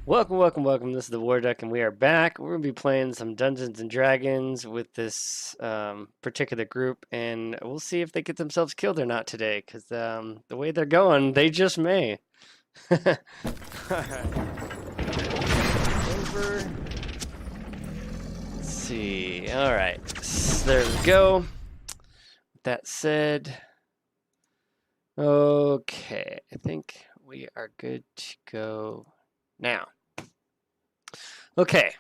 Welcome. This is the War Duck, and we are back. We're gonna be playing some Dungeons and Dragons with this particular group, and we'll see if they get themselves killed or not today. Because the way they're going, they just may. All right. Over. Let's see. All right. There we go. With that said, okay, I think we are good to go now. Okay.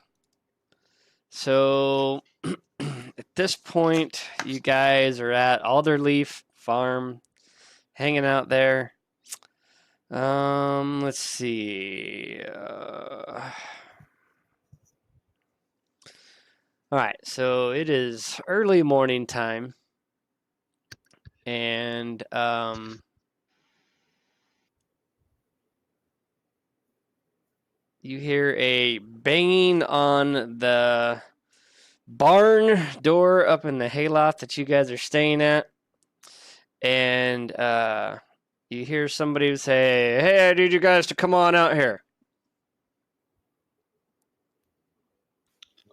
So at this point, you guys are at Alderleaf Farm, hanging out there. Let's see. All right, so it is early morning time, and you hear a banging on the barn door up in the hayloft that you guys are staying at, and you hear somebody say, "Hey, I need you guys to come on out here."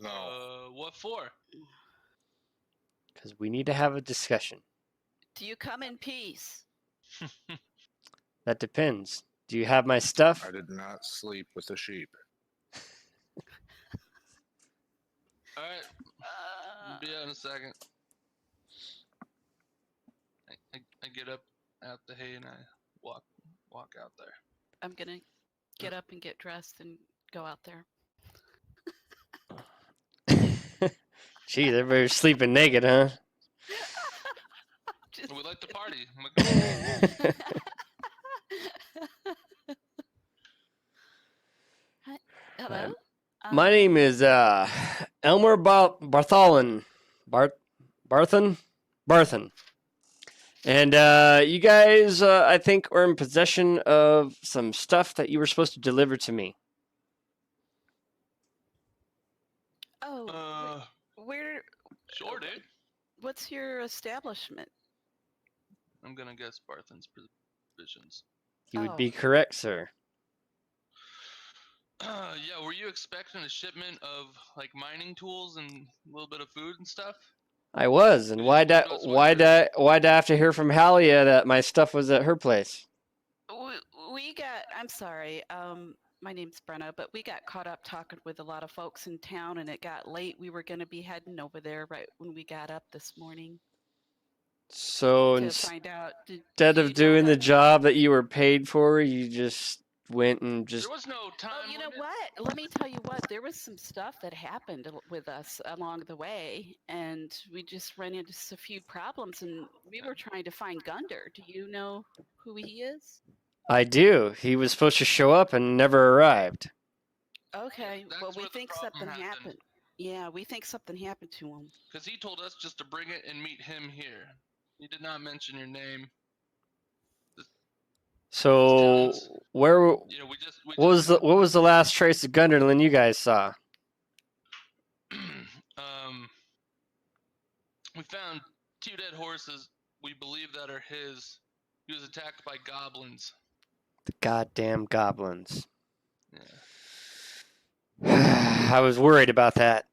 No. What for? Because we need to have a discussion. Do you come in peace? That depends. Do you have my stuff? I did not sleep with the sheep. All right, I'll be out in a second. I get up out the hay and I walk out there. I'm gonna get up and get dressed and go out there. Jeez, everybody's sleeping naked, huh? We like to party. Hello? My name is Elmer Bartholin. Barthen? And you guys, I think, are in possession of some stuff that you were supposed to deliver to me. Oh, where? Sure, dude. What's your establishment? I'm gonna guess Barthen's Provisions. You would be correct, sir. Yeah, were you expecting a shipment of like mining tools and a little bit of food and stuff? I was, and why'd I have to hear from Halia that my stuff was at her place? We got. I'm sorry. My name's Brenna, but we got caught up talking with a lot of folks in town, and it got late. We were going to be heading over there right when we got up this morning. So to find out, instead of doing the job that you were paid for, you just went and just... There was no time. Oh, you know what? Let me tell you what. There was some stuff that happened with us along the way, and we just ran into a few problems, and we were trying to find Gunder. Do you know who he is? I do. He was supposed to show up and never arrived. Okay. Well, we think something happened. Yeah, we think something happened to him. Because he told us just to bring it and meet him here. He did not mention your name. So where? What was the last trace of Gunderlin you guys saw? We found 2 dead horses. We believe that are his. He was attacked by goblins. The goddamn goblins. Yeah. I was worried about that.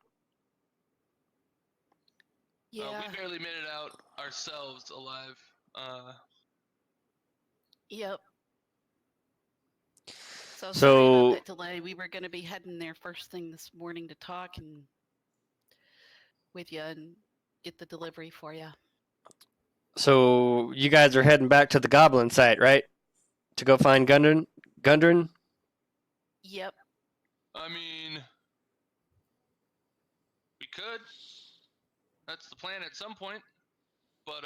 Yeah. We barely made it out ourselves alive. Yep. So sorry about that delay. We were going to be heading there first thing this morning to talk with you and get the delivery for you. So you guys are heading back to the goblin site, right? To go find Gundren? Yep. I mean, we could. That's the plan at some point. But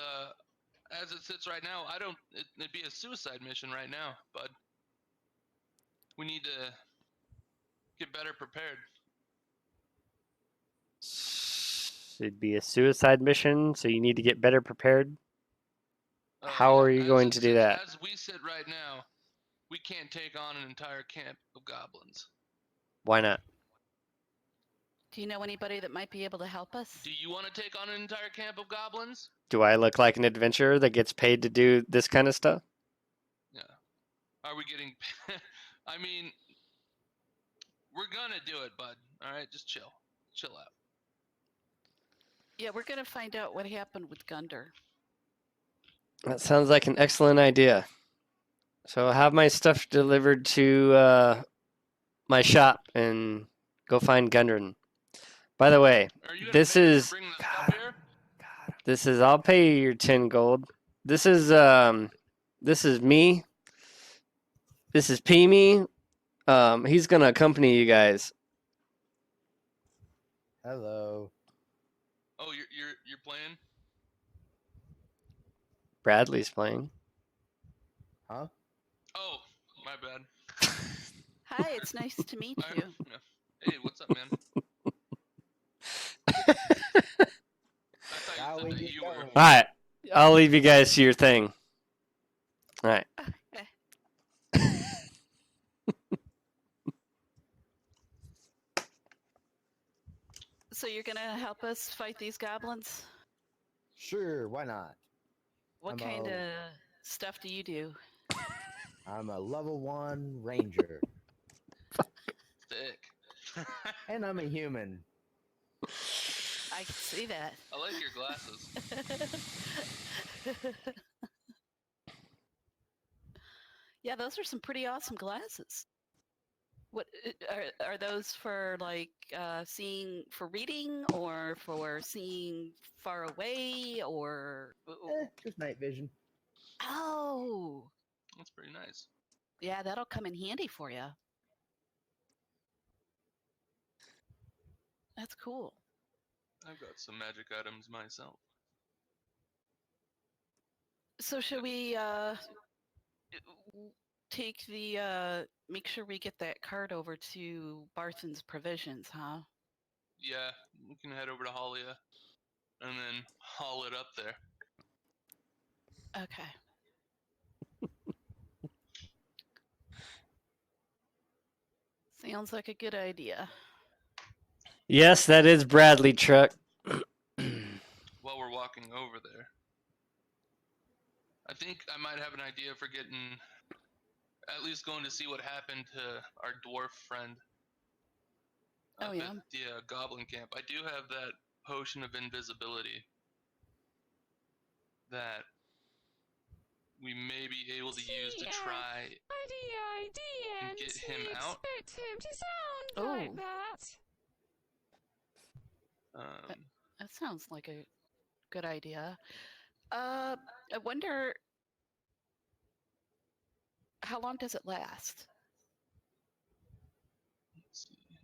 as it sits right now, it'd be a suicide mission right now, bud. We need to get better prepared. It'd be a suicide mission, so you need to get better prepared? How are you going to do that? As we sit right now, we can't take on an entire camp of goblins. Why not? Do you know anybody that might be able to help us? Do you want to take on an entire camp of goblins? Do I look like an adventurer that gets paid to do this kind of stuff? Yeah. Are we getting... I mean, We're gonna do it, bud. All right, just chill. Chill out. Yeah, we're gonna find out what happened with Gunder. That sounds like an excellent idea. So I'll have my stuff delivered to my shop and go find Gundren. By the way, Are you gonna this pay is for bringing the God, stuff here? God, this is I'll pay you your 10 gold. This is me. This is Peemy. He's gonna accompany you guys. Hello. Oh, you're playing? Bradley's playing. Huh? Oh, my bad. Hi, it's nice to meet I- you. yeah. Hey, what's up, man? I thought Shall you we said that get you were. going? All right, I'll leave you guys to your thing. All right. Okay. So you're gonna help us fight these goblins? Sure, why not? What I'm kind a- of stuff do you do? I'm a level 1 ranger, Sick. and I'm a human. I can see that. I like your glasses. Yeah, those are some pretty awesome glasses. What are those for? Like seeing for reading, or for seeing far away, or Just night vision. oh, That's pretty nice. yeah, that'll come in handy for you. That's cool. I've got some magic items myself. So should we take the make sure we get that card over to Barthen's Provisions, huh? Yeah, we can head over to Hollia and then haul it up there. Okay. Sounds like a good idea. Yes, that is Bradley truck. While we're walking over there, I think I might have an idea for getting, at least going to see what happened to our dwarf friend. Oh, yeah. At the goblin camp. I do have that potion of invisibility that we may be able to use to try and get him out. Expect him to sound Oh. like that. That sounds like a good idea. I wonder how long does it last? Let's see.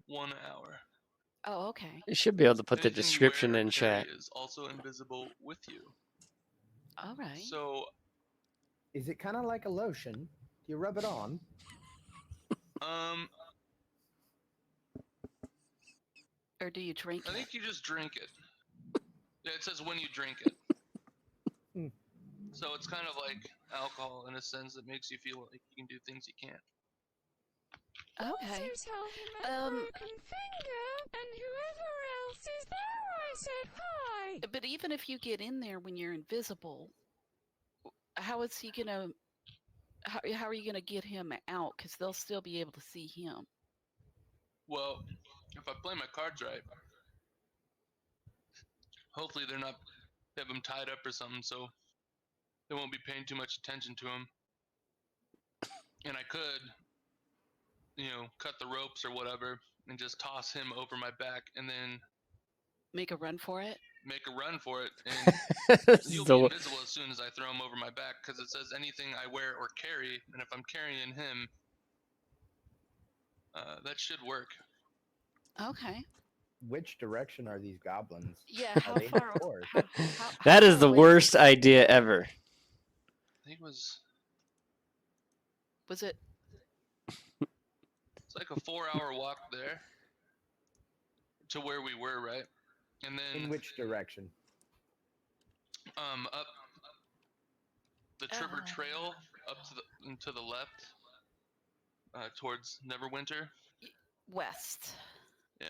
One hour. Oh, okay. You should be able to put the Anything you description wear or in carry chat. is also invisible with you. All right. So, Is it kind of like a lotion? Do you rub it on? Or do you drink I it? think you just drink it. Yeah, it says when you drink it. Hmm. So it's kind of like alcohol in a sense that makes you feel like you can do things you can't. Okay. Also tell him a broken finger, and whoever else is there, I said hi. But even if you get in there when you're invisible, how is he gonna? How are you gonna get him out? Because they'll still be able to see him. Well, if I play my cards right, hopefully they're not have him tied up or something, so they won't be paying too much attention to him. And I could, cut the ropes or whatever and just toss him over my back and then Make a run for it. make a run for it. And This he'll is be the- invisible as soon as I throw him over my back because it says anything I wear or carry. And if I'm carrying him, that should work. Okay. Which direction are these goblins? Yeah. Are How they far? north? How that is far the away worst idea ever. I think was it? it's like a 4-hour walk there to where we were, right? And then In which direction? up the Tripper Uh. Trail up to the left, towards Neverwinter. West. Yeah.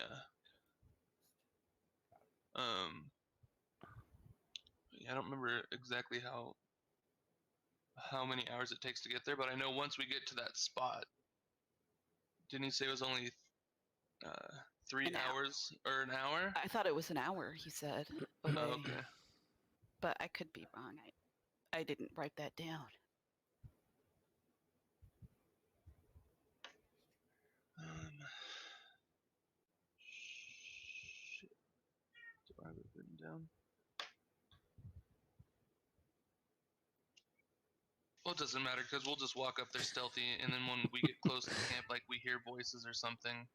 Yeah, I don't remember exactly how many hours it takes to get there, but I know once we get to that spot, didn't he say it was only 3 An hour. hours or an hour? I thought it was an hour, he said, away. Oh, okay. But I could be wrong. I didn't write that down. Shit. Do I have it written down? Well, it doesn't matter because we'll just walk up there stealthy, and then when we get close to camp, like we hear voices or something,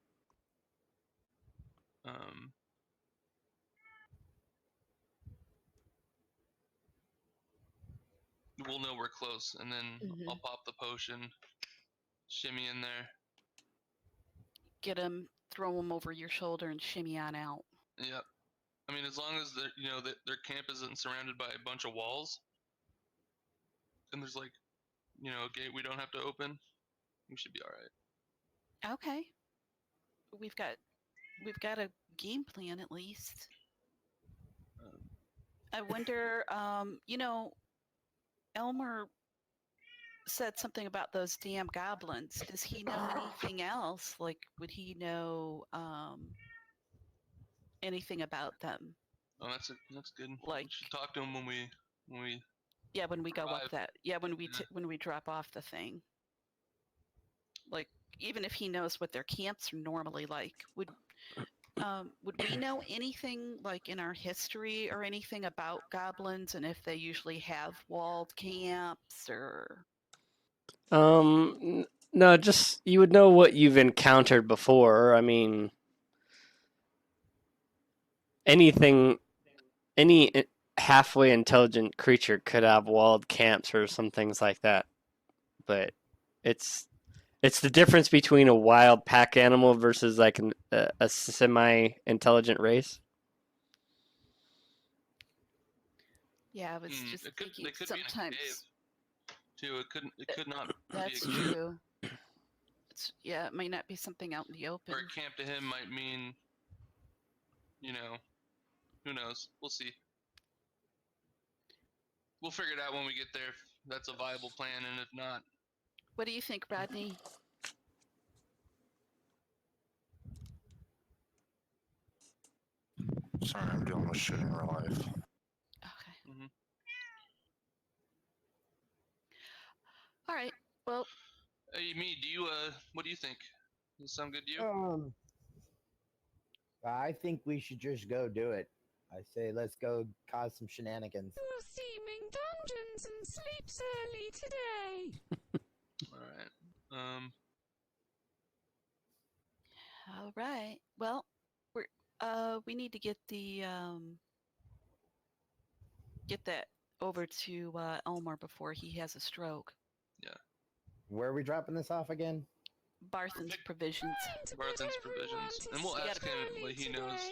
we'll know we're close, and then I'll pop the potion, shimmy in there. Get him, throw him over your shoulder, and shimmy on out. Yep. I mean, as long as their camp isn't surrounded by a bunch of walls, and there's like, a gate we don't have to open, we should be all right. Okay. We've got a game plan at least. I wonder, Elmer said something about those damn goblins. Does he know anything else? Like, would he know anything about them? Oh, that's good. Like, we should talk to him when we yeah, when we go up arrive. that, yeah, when we drop off the thing. Like, even if he knows what their camps are normally like, would we know anything like in our history or anything about goblins and if they usually have walled camps or? No, just you would know what you've encountered before. I mean, any halfway intelligent creature could have walled camps or some things like that. But it's the difference between a wild pack animal versus like a semi-intelligent race. Yeah, I was just thinking they could sometimes. Be in a cave too. It could not. That's be a cave. true. It might not be something out in the open. Or a camp to him might mean, who knows? We'll see. We'll figure it out when we get there. If that's a viable plan, and if not. What do you think, Rodney? Sorry, I'm dealing with shit in real life. Okay. All right. Well. Hey, what do you think? Does this sound good to you? I think we should just go do it. I say let's go cause some shenanigans. You're seeming dungeons and sleeps early today. All right. All right. Well, we need to get that over to Elmer before he has a stroke. Yeah. Where are we dropping this off again? Barthen's Provisions. Barthen's Provisions, and we'll ask him what he knows.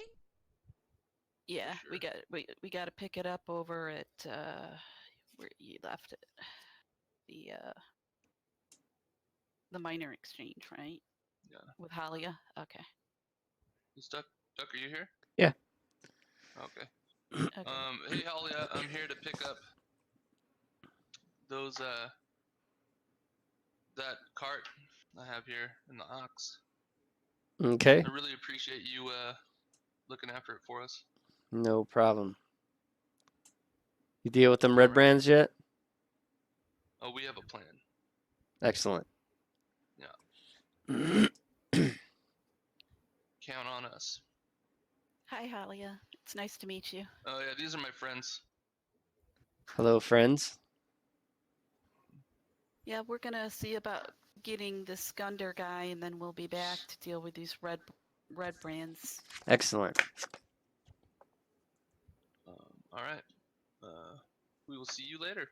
Yeah, Sure. we got to pick it up over at where you left it. The minor exchange, right? Yeah. With Halia. Okay. Is Duck, are you here? Yeah. Okay. Okay. Hey Halia, I'm here to pick up those that cart I have here and the ox. Okay. I really appreciate you looking after it for us. No problem. You deal with them red brands yet? Oh, we have a plan. Excellent. Yeah. Count on us. Hi, Halia. It's nice to meet you. Oh yeah, these are my friends. Hello, friends. Yeah, we're gonna see about getting this Gunder guy, and then we'll be back to deal with these red brands. Excellent. All right. We will see you later.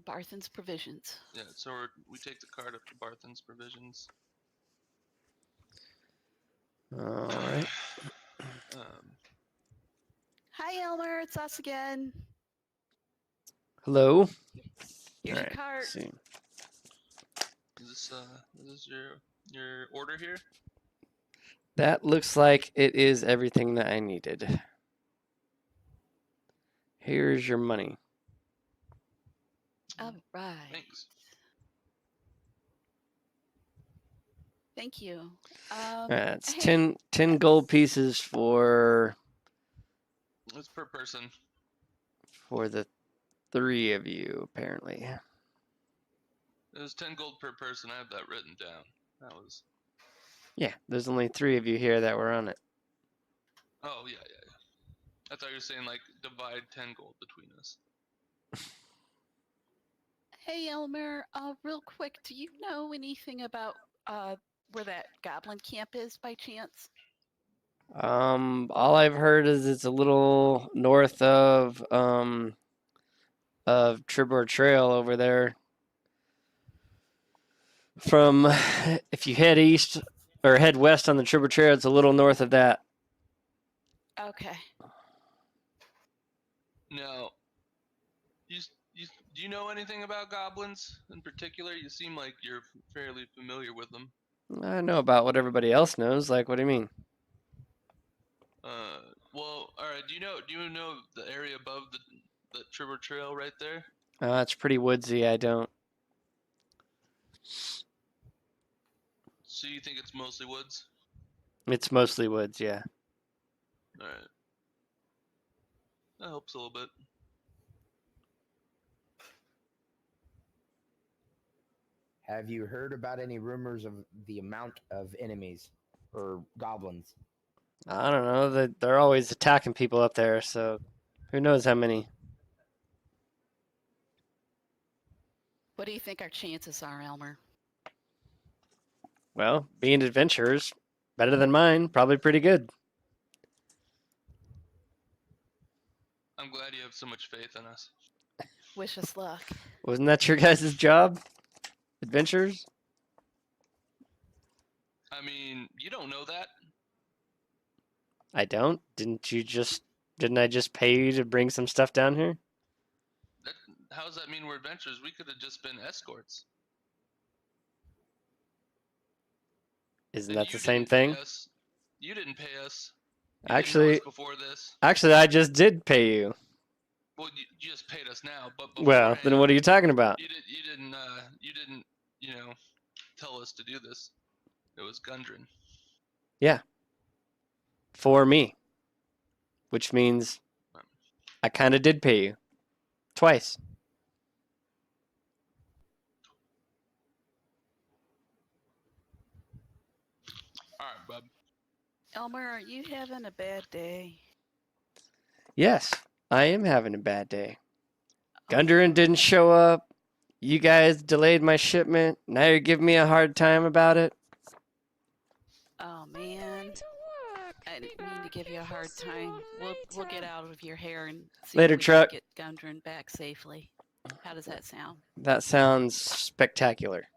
Barthen's Provisions. Yeah, so we take the cart up to Barthen's Provisions. All right. Hi, Elmer. It's us again. Hello. Here's All your right, cart. see. Is this your order here? That looks like it is everything that I needed. Here's your money. All right. Thanks. Thank you. It's hey, 10 gold pieces for It's per person. the 3 of you, apparently. It was 10 gold per person. I have that written down. That was. Yeah, there's only 3 of you here that were on it. Oh, yeah. I thought you were saying, like, divide 10 gold between us. Hey, Elmer. Real quick, do you know anything about where that goblin camp is by chance? All I've heard is it's a little north of Tribor Trail over there. From if you head east or head west on the Tribor Trail, it's a little north of that. Okay. Now, do you know anything about goblins in particular? You seem like you're fairly familiar with them. I know about what everybody else knows. Like, what do you mean? Well, all right. Do you know the area above the Tribber Trail right there? It's pretty woodsy. I don't. So you think it's mostly woods? It's mostly woods, yeah. All right. That helps a little bit. Have you heard about any rumors of the amount of enemies or goblins? I don't know. They're always attacking people up there, so who knows how many. What do you think our chances are, Elmer? Well, being adventurers, better than mine, probably pretty good. I'm glad you have so much faith in us. Wish us luck. Wasn't that your guys' job? Adventurers? I mean, you don't know that. I don't. Didn't I just pay you to bring some stuff down here? How does that mean we're adventurers? We could have just been escorts. Isn't And that the you same didn't pay thing? us. You didn't pay us. You didn't know Actually, us before this. I just did pay you. Well, you just paid us now, but Well, beforehand, then what are you talking about? you didn't, tell us to do this. It was Gundren. Yeah. For me. Which means I kind of did pay you. Twice. All right, bub. Elmer, are you having a bad day? Yes, I am having a bad day. Oh, Gundren didn't show up. You guys delayed my shipment. Now you're giving me a hard time about it. Oh I'm man. going to work. I Be didn't mean to back give you a if I hard see you time. on We'll get later. out of your hair and see Later, if we truck. can get Gundren back safely. How does that sound? That sounds spectacular.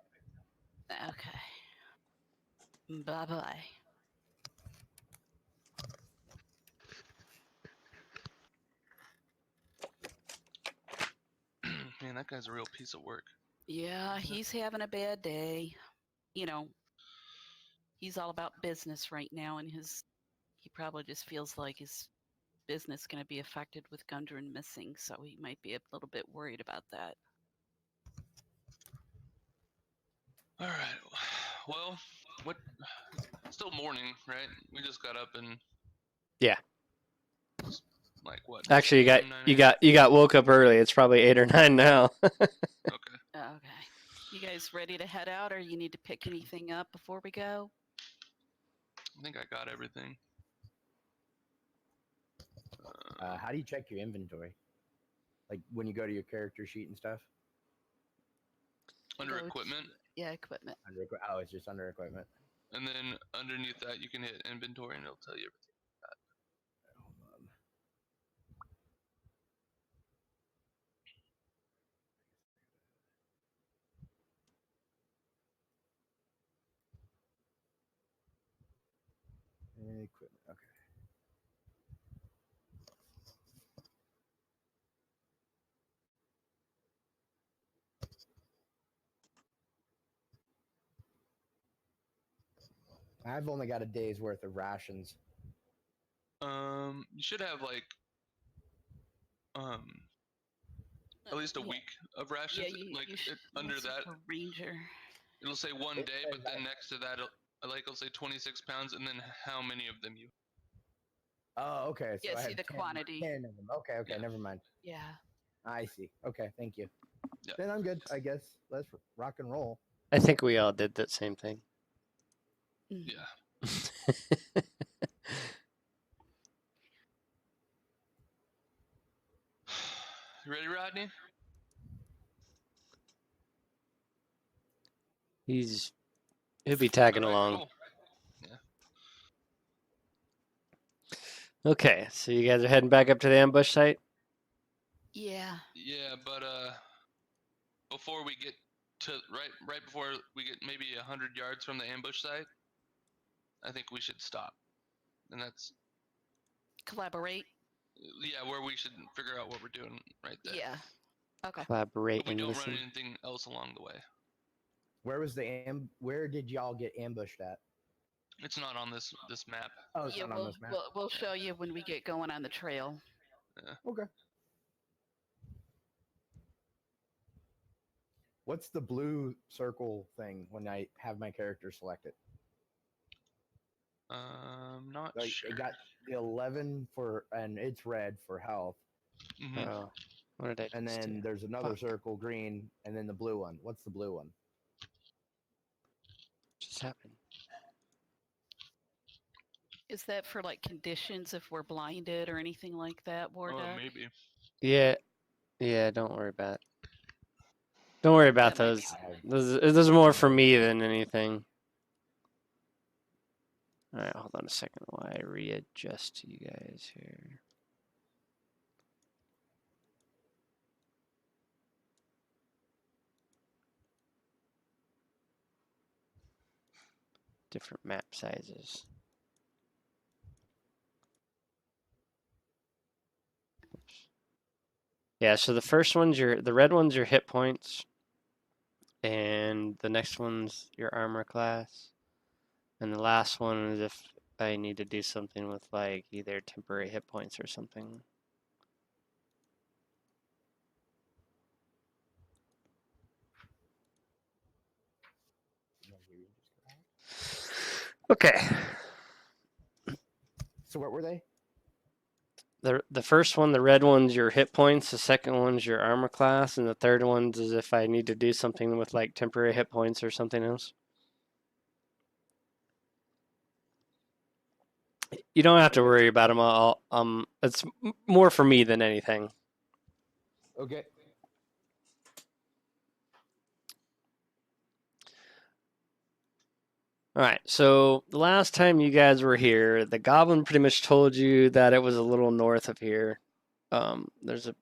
Okay. Bye bye. Man, that guy's a real piece of work. Yeah, he's having a bad day. You know, he's all about business right now, and he probably just feels like his business going to be affected with Gundren missing, so he might be a little bit worried about that. All right. Well, what? It's still morning, right? We just got up and. Yeah. It's like what? Actually, 8 a.m., 9 a.m.? you got woke up early. It's probably 8 or 9 now. Okay. Okay. You guys ready to head out, or you need to pick anything up before we go? I think I got everything. How do you check your inventory? Like when you go to your character sheet and stuff? Under Go to- equipment, Yeah, equipment. Oh, it's just under equipment. and then underneath that you can hit inventory, and it'll tell you everything. Hold on. Equipment. Okay. I've only got a day's worth of rations. You should have like at least a Yeah. week of Yeah, rations. you should Under listen that, to Ranger. it'll say one It day, says but then next to that, it'll say 26 pounds, and then how many of them you. Oh, okay. So Yeah, I see have the 10, quantity. 10 of them. Okay, Yeah. never mind. Yeah. I see. Okay, thank you. Yeah. Then I'm good, I guess. Let's rock and roll. I think we all did that same thing. Mhm. Yeah. You ready, Rodney? He'll be tagging All right, along. cool. Okay, so you guys are heading back up to the ambush site. Yeah. Yeah, but before we get to right before we get maybe 100 yards from the ambush site, I think we should stop, and that's Collaborate. where we should figure out what we're doing right there. Yeah. Okay. Collaborate If we and don't listen. run anything else along the way. Where did y'all get ambushed at? It's not on this map. Oh, it's Yeah, not on this map. we'll show you when we get going on the trail. Okay. What's the blue circle thing when I have my character selected? Not Like sure. it got the 11 for, and it's red for health, Mhm. Oh, what did I and just then do? there's another Fuck. circle green, and then the blue one. What's the blue one? Just happened. Is that for like conditions if we're blinded or anything like that, War Duck? Maybe. Yeah. Don't worry about it. Don't worry about That might be those. Those are more for me than anything. All right, hold on a second while I readjust to you guys here. Different map sizes. Oops. Yeah, so the first one's the red one's your hit points, and the next one's your armor class, and the last one is if I need to do something with like either temporary hit points or something. Okay. So what were they? The first one, the red one's your hit points, the second one's your armor class, and the third one's is if I need to do something with like temporary hit points or something else. You don't have to worry about them all. It's more for me than anything. Okay. All right, so the last time you guys were here, the goblin pretty much told you that it was a little north of here. There's a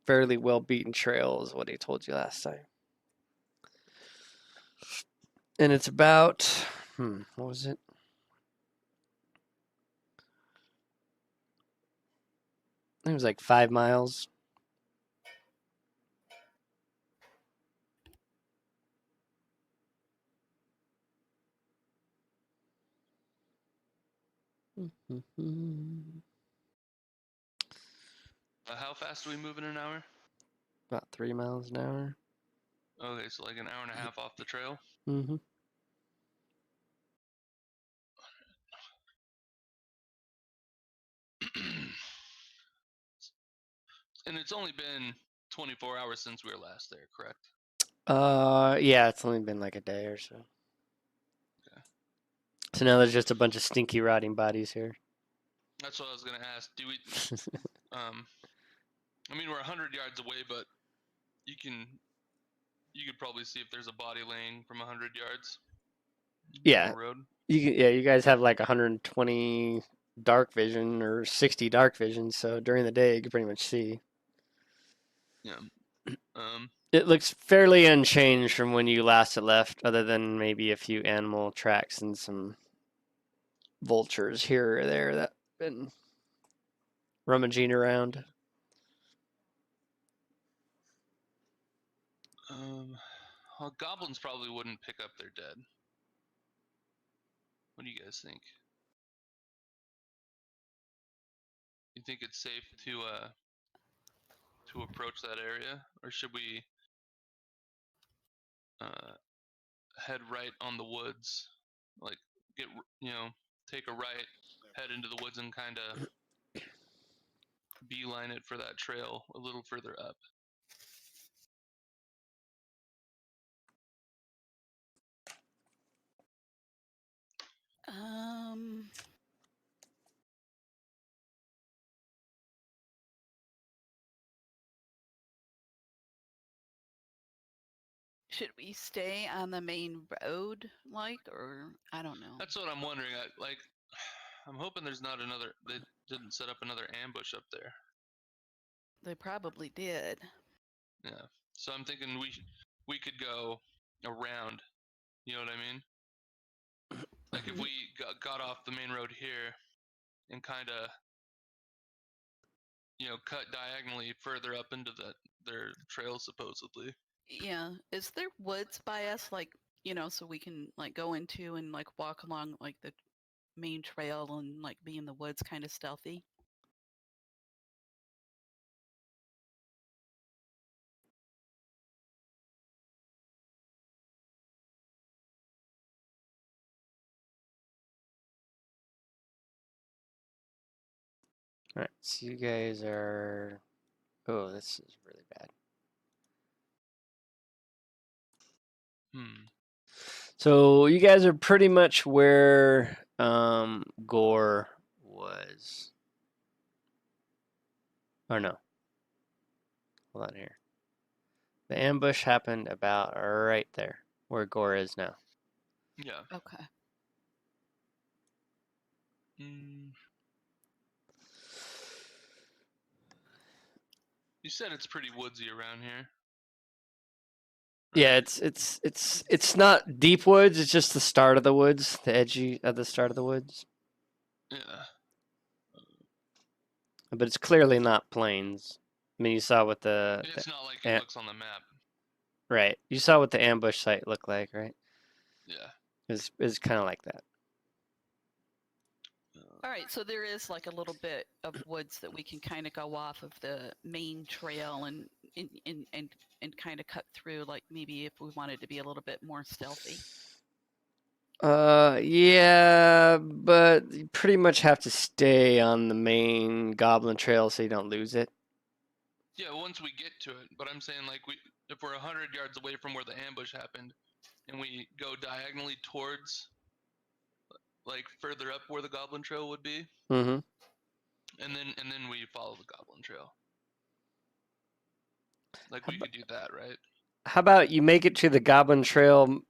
fairly well-beaten trail is what he told you last time. And it's about, what was it? I think it was like 5 miles. How fast do we move in an hour? About 3 miles an hour. Okay, so like an hour and a half off the trail. Mm-hmm. And it's only been 24 hours since we were last there, correct? Yeah, it's only been like a day or so. Okay. So now there's just a bunch of stinky, rotting bodies here. That's what I was gonna ask. Do we? I mean, we're 100 yards away, but you could probably see if there's a body laying from 100 yards. Yeah. On the road. You guys have like 120 dark vision or 60 dark vision, so during the day you can pretty much see. Yeah. It looks fairly unchanged from when you last had left, other than maybe a few animal tracks and some vultures here or there that have been rummaging around. Well, goblins probably wouldn't pick up their dead. What do you guys think? You think it's safe to to approach that area, or should we head right on the woods, like take a right, head into the woods, and kind of beeline it for that trail a little further up? Should we stay on the main road, or I don't know. That's what I'm wondering. I'm hoping there's not another. They didn't set up another ambush up there. They probably did. Yeah. So I'm thinking we could go around. You know what I mean? Like if we got off the main road here and kind of cut diagonally further up into their trail supposedly. Yeah. Is there woods by us, so we can go into and walk along the main trail and be in the woods, kind of stealthy? All right, so you guys are. Oh, this is really bad. So you guys are pretty much where Gore was. Or no. Hold on here. The ambush happened about right there, where Gore is now. Yeah. Okay. You said it's pretty woodsy around here. Yeah, it's not deep woods. It's just the start of the woods, the edgy at the start of the woods. Yeah. But it's clearly not plains. I mean, you saw what the It's not like it looks on the map. right. You saw what the ambush site looked like, right? Yeah. It's kind of like that. All right, so there is a little bit of woods that we can kind of go off of the main trail and kind of cut through, maybe if we wanted to be a little bit more stealthy. Yeah, but you pretty much have to stay on the main goblin trail so you don't lose it. Yeah, once we get to it. But I'm saying if we're 100 yards away from where the ambush happened, and we go diagonally towards, further up where the goblin trail would be. Mm-hmm. And then we follow the goblin trail. We could do that, right? How about you make it to the goblin trail,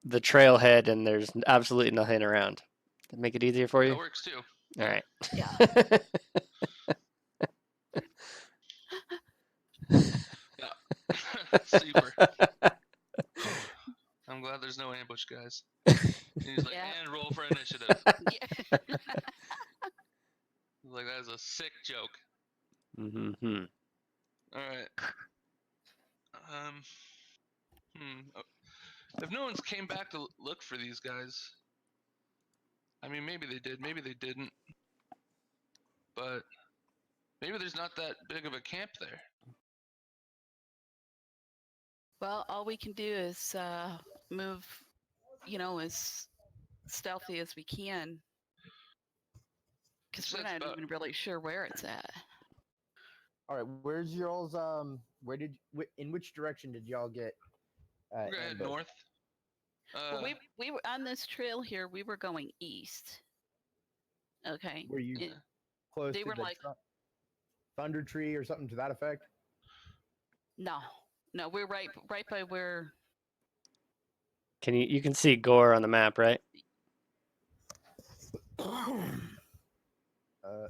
the trailhead, and there's absolutely nothing around? That make it easier for you? That works too. All right. Yeah. Yeah. Super. I'm glad there's no ambush, guys. And he's like, and roll for initiative. Yeah. Like, that is a sick joke. Mm-hmm. All right. If no one's came back to look for these guys, I mean, maybe they did, maybe they didn't. But maybe there's not that big of a camp there. Well, all we can do is move, as stealthy as we can, because we're not even really sure where it's at. All right, where's y'all's in which direction did y'all get? We're gonna head north. Well, we were on this trail here. We were going east. Okay. Were you close to the Thunder Tree or something to that effect? No, we're right by where. You can see Gore on the map, right?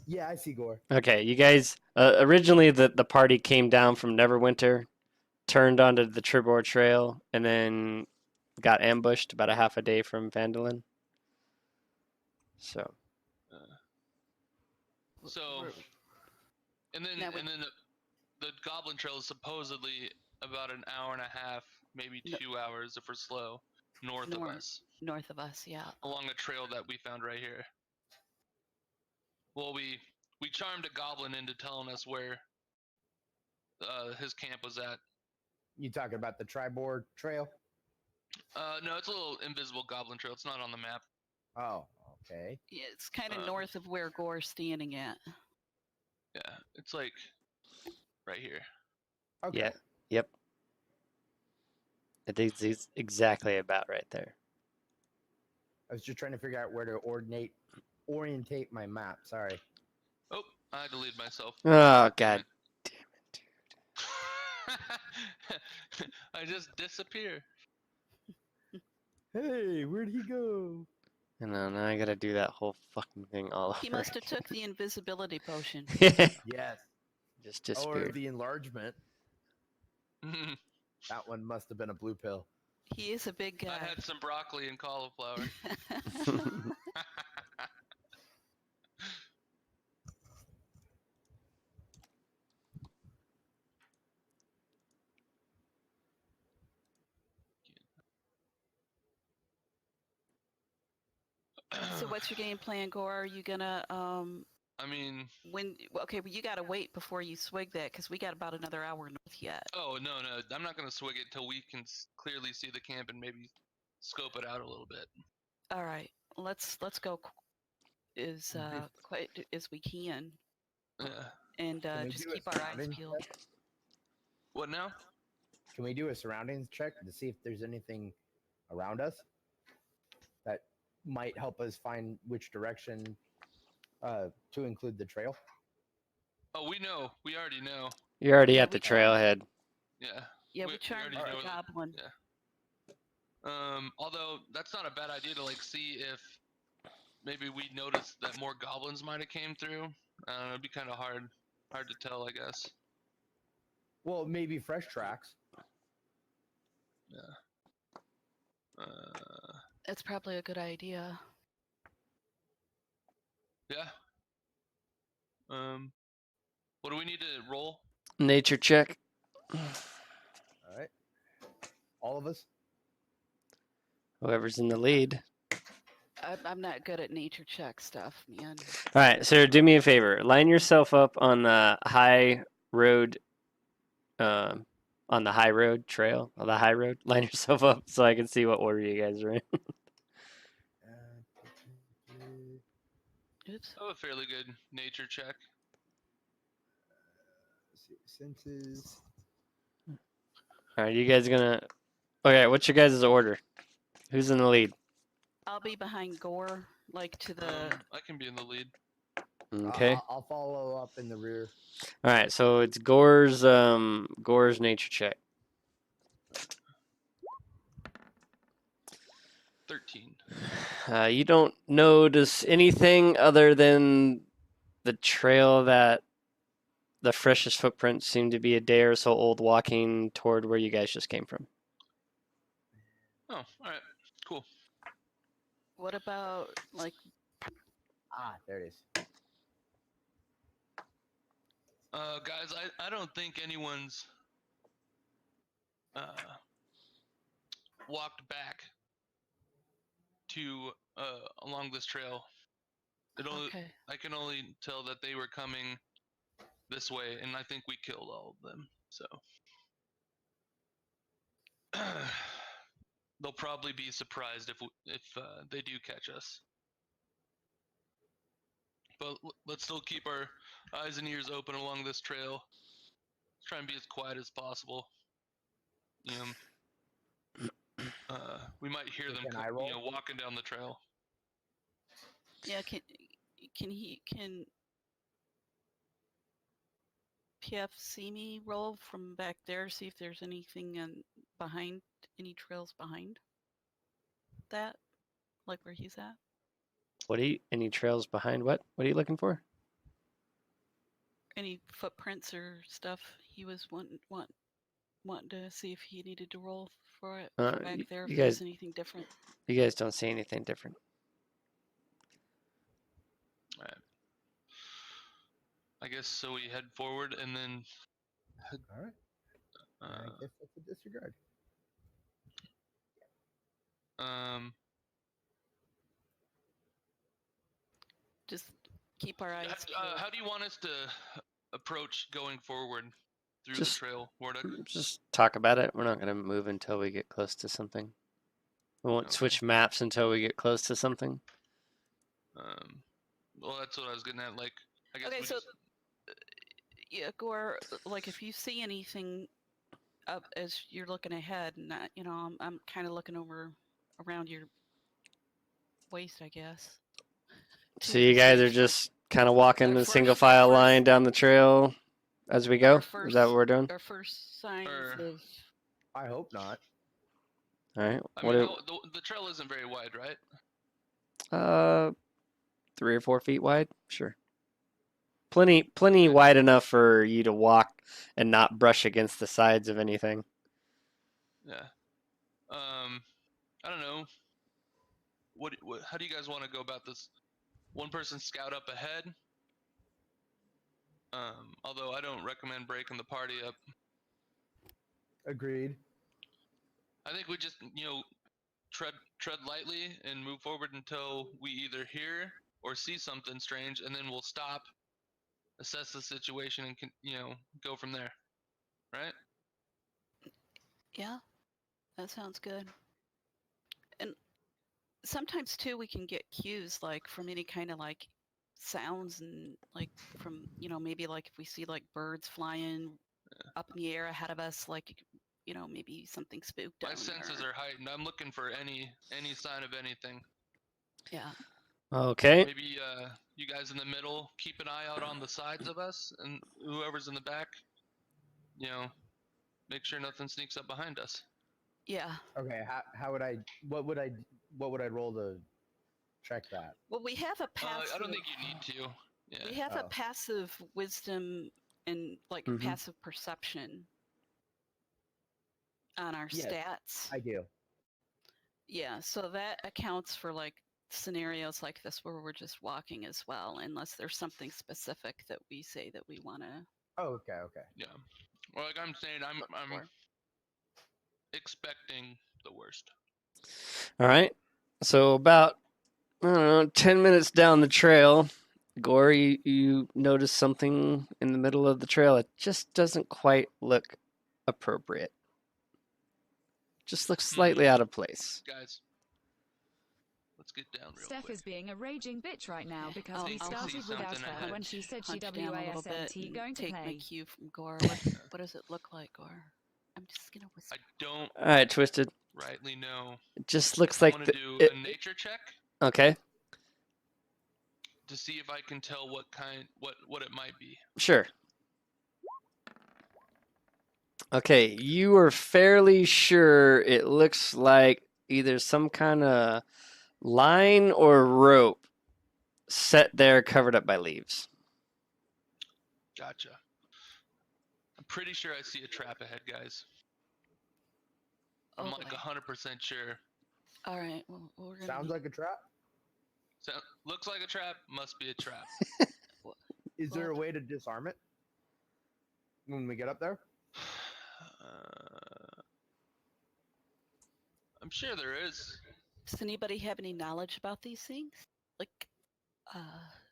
Yeah, I see Gore. Okay, you guys. Originally, the party came down from Neverwinter, turned onto the Tribor Trail, and then got ambushed about a half a day from Phandelver. So. And then the Goblin Trail is supposedly about an hour and a half, maybe 2 hours if we're slow, north of us. North of us, yeah. Along a trail that we found right here. Well, we charmed a goblin into telling us where his camp was at. You talking about the Tribord Trail? No, it's a little invisible goblin trail. It's not on the map. Oh, okay. Yeah, it's kind of Um, north of where Gore's standing at. Yeah, it's like right here. Okay. Yeah. Yep. It's exactly about right there. I was just trying to figure out where to orientate my map. Sorry. Oh, I deleted myself. Oh Damn god. it. I just disappear. Hey, where'd he go? And now I gotta do that whole fucking thing all He over. must have took the invisibility potion. Yes. Just Or disappeared. the enlargement. That one must have been a blue pill. He is a big I guy. had some broccoli and cauliflower. So what's your game plan, Gore? Are you gonna I mean, okay, but you gotta wait before you swig that because we got about another hour north yet. oh no, I'm not gonna swig it till we can clearly see the camp and maybe scope it out a little bit. All right, let's go as quiet as we can, Yeah. and Can we just do a keep our eyes surroundings peeled. check? What now? Can we do a surroundings check to see if there's anything around us that might help us find which direction to include the trail? Oh, we know. We already know. You're already Yeah, at the we charmed- trailhead. Yeah. Yeah, we we charmed already the know that. goblin. Yeah. Although that's not a bad idea to like see if maybe we noticed that more goblins might have came through. It'd be kind of hard to tell, I guess. Well, maybe fresh tracks. Yeah. That's probably a good idea. Yeah. What do we need to roll? Nature check. All right. All of us? Whoever's in the lead. I'm not good at nature check stuff, man. All right, so do me a favor. Line yourself up on the high road, on the high road trail, on the high road. Line yourself up so I can see what order you guys are in. Oops. I have a fairly good nature check. Senses. All right, you guys gonna? Okay, what's your guys' order? Who's in the lead? I'll be behind Gore, like to the. I can be in the lead. Okay. I'll follow up in the rear. All right, so it's Gore's nature check. 13. You don't notice anything other than the trail that the freshest footprints seem to be a day or so old, walking toward where you guys just came from. Oh, all right. Cool. What about like? There it is. Guys, I don't think anyone's walked back to along this trail. Okay. I can only tell that they were coming this way, and I think we killed all of them. So they'll probably be surprised if they do catch us. But let's still keep our eyes and ears open along this trail. Let's try and be as quiet as possible. You know, we might hear them, Can I roll? walking down the trail. Yeah. Can PF see me roll from back there? See if there's anything behind any trails behind that, like where he's at. Any trails behind what? What are you looking for? Any footprints or stuff he was wanting to see if he needed to roll for it from back there. If you there's guys- anything different. You guys don't see anything different. All right. I guess so. We head forward and then. All right. I guess that's a disregard. Just keep our eyes peeled. How do you want us to approach going forward? through Just- the trail, Warduck? Just talk about it. We're not going to move until we get close to something. We won't Okay. switch maps until we get close to something. Well, that's what I was getting at. Like, I guess Okay, we so just, yeah, Gore, like if you see anything up as you're looking ahead, and I'm kind of looking over around your waist, I guess. So to you the guys are stage, like, just kind of walking our the single first- file first- line down the trail as we go. our Is that what we're doing? Our first signs Or- of I hope not. All right. I What mean, the trail isn't very wide, right? are, 3 or 4 feet wide? Sure. Plenty Okay. wide enough for you to walk and not brush against the sides of anything. Yeah. I don't know. What how do you guys want to go about this? One person scout up ahead. Although I don't recommend breaking the party up. Agreed. I think we just, tread lightly and move forward until we either hear or see something strange, and then we'll stop, assess the situation, and go from there. Right? yeah, that sounds good. And sometimes too, we can get cues like from any kind of like sounds and like from maybe like if we see like birds flying up in the air ahead of us, like maybe something spooked My down senses there. are heightened. I'm looking for any sign of anything. Yeah. Okay. Maybe you guys in the middle keep an eye out on the sides of us, and whoever's in the back, make sure nothing sneaks up behind us. Yeah. Okay. How would I? What would I roll to check that? Well, we have a passive. I don't think you need to. Yeah. We have a Oh. passive wisdom and like Mhm. passive perception on our Yes, stats. I do. Yeah, so that accounts for like scenarios like this where we're just walking as well, unless there's something specific that we say that we want to. Oh, okay. Okay. Yeah. Well, like I'm saying, I'm for. expecting the worst. All right. So about, I don't know, 10 minutes down the trail, Gore, you notice something in the middle of the trail. It just doesn't quite look appropriate. Just looks slightly out of place. Guys, let's get down real Steph quick. is being a raging bitch right now because I'll- we I'll started see without something her ahead. when she said she Hunch down a little bit WASMT and going to take my play. cue from Gore. What does it look like, Gore? I'm just gonna whisper. I don't All right, Twisted. rightly know. It just looks I like want to do it, a nature check okay, to see if I can tell what it might be. sure. Okay, you are fairly sure it looks like either some kind of line or rope set there covered up by leaves. Gotcha. I'm pretty sure I see a trap ahead, guys. I'm Oh, like boy. 100% sure. All right. Well, we're gonna. Sounds like a trap. Looks like a trap. Must be a trap. Is there a Well- way to disarm it when we get up there? I'm sure there is. Does anybody have any knowledge about these things? Like,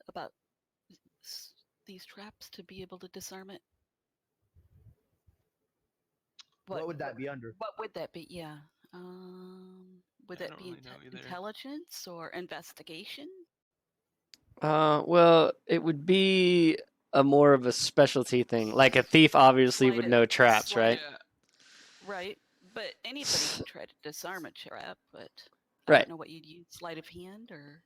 about these traps to be able to disarm it? What would that be under? What would that be? Yeah. Would Yeah, I that don't be really know either. intelligence or investigation? Well, it would be a more of a specialty thing. Like a thief obviously Sleight would of- know traps, sleight right? Yeah. Right. But anybody can try to disarm a trap, but I Right. don't know what you'd use, sleight of hand or.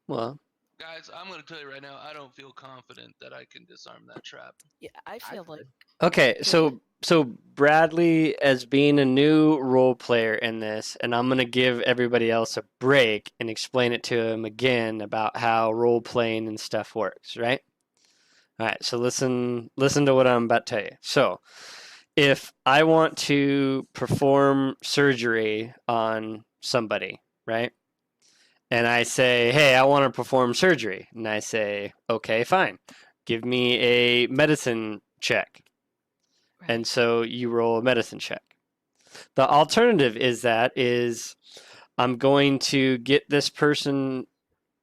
Well, Guys, I'm going to tell you right now, I don't feel confident that I can disarm that trap. Yeah, I feel like. could. okay, Could so Bradley, as being a new role player in this, and I'm gonna give everybody else a break and explain it to him again about how role playing and stuff works, right? All right, so listen to what I'm about to tell you. So, if I want to perform surgery on somebody, right? And I say, hey, I want to perform surgery. And I say, okay, fine. Give me a medicine check. Right. And so you roll a medicine check. The alternative is I'm going to get this person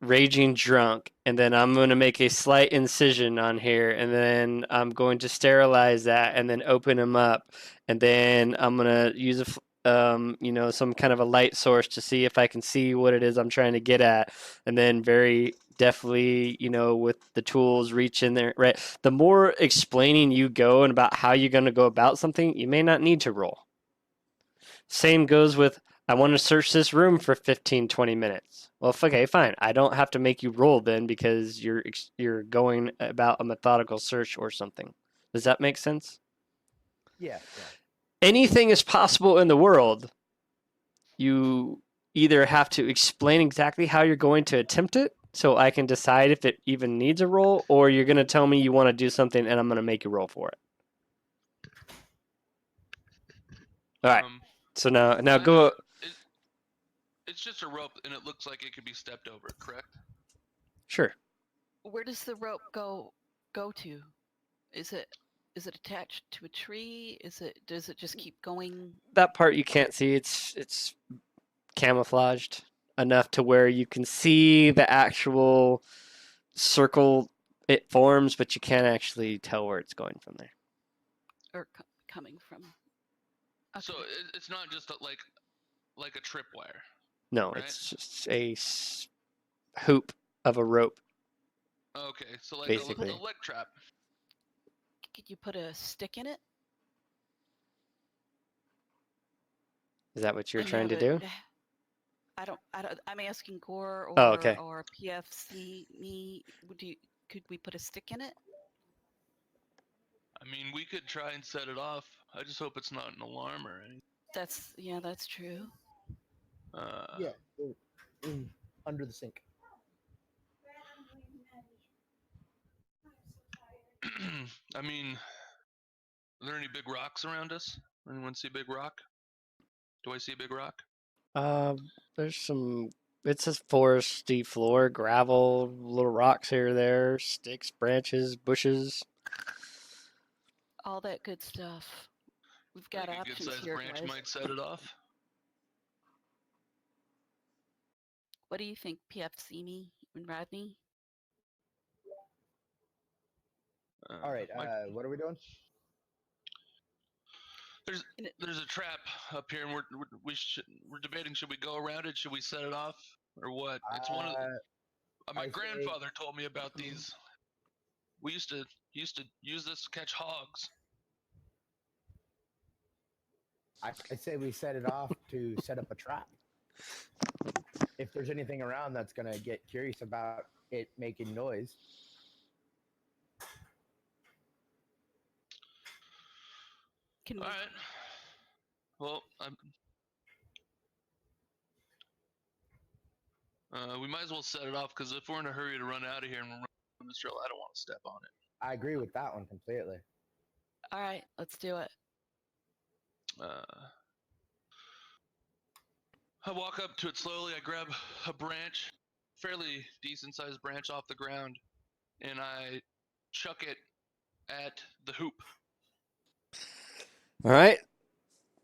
raging drunk, and then I'm going to make a slight incision on here, and then I'm going to sterilize that, and then open him up, and then I'm going to use some kind of a light source to see if I can see what it is I'm trying to get at, and then very deftly, with the tools, reach in there. Right. The more explaining you go and about how you're going to go about something, you may not need to roll. Same goes with, I want to search this room for 15, 20 minutes. Well, okay, fine. I don't have to make you roll then because you're going about a methodical search or something. Does that make sense? Yeah. Anything is possible in the world. You either have to explain exactly how you're going to attempt it so I can decide if it even needs a roll, or you're going to tell me you want to do something and I'm going to make you roll for it. All right. So now go. It's just a rope, and it looks like it could be stepped over. Correct? Sure. Where does the rope go to? Is it attached to a tree? Does it just keep going? That part you can't see. It's camouflaged enough to where you can see the actual circle it forms, but you can't actually tell where it's going from there. Or coming from? Okay. So it's not just like a tripwire. No, Right. it's just a hoop of a rope. Okay, so like Basically. a leg trap. Could you put a stick in it? Is that what you're And trying to have do? it- I don't. I'm asking Gore or Oh, okay. or PFC me. Could we put a stick in it? I mean, we could try and set it off. I just hope it's not an alarm or anything. That's true. Yeah. Under the sink. I mean, are there any big rocks around us? Anyone see a big rock? Do I see a big rock? There's some. It's a foresty floor, gravel, little rocks here or there, sticks, branches, bushes. All that good stuff. We've got Like a options good-sized here, branch guys. might set it off. What do you think, PFC me and Rodney? All right. What are we doing? There's a trap up here, and we're debating: should we go around it? Should we set it off, or what? It's one of my grandfather told me about these. We used to use this to catch hogs. I say we set it off to set up a trap. If there's anything around that's gonna get curious about it making noise. Can we? All right. Well, we might as well set it off because if we're in a hurry to run out of here and we're running on this trail, I don't want to step on it. I agree with that one completely. All right, let's do it. I walk up to it slowly. I grab a branch, fairly decent sized branch off the ground, and I chuck it at the hoop. All right.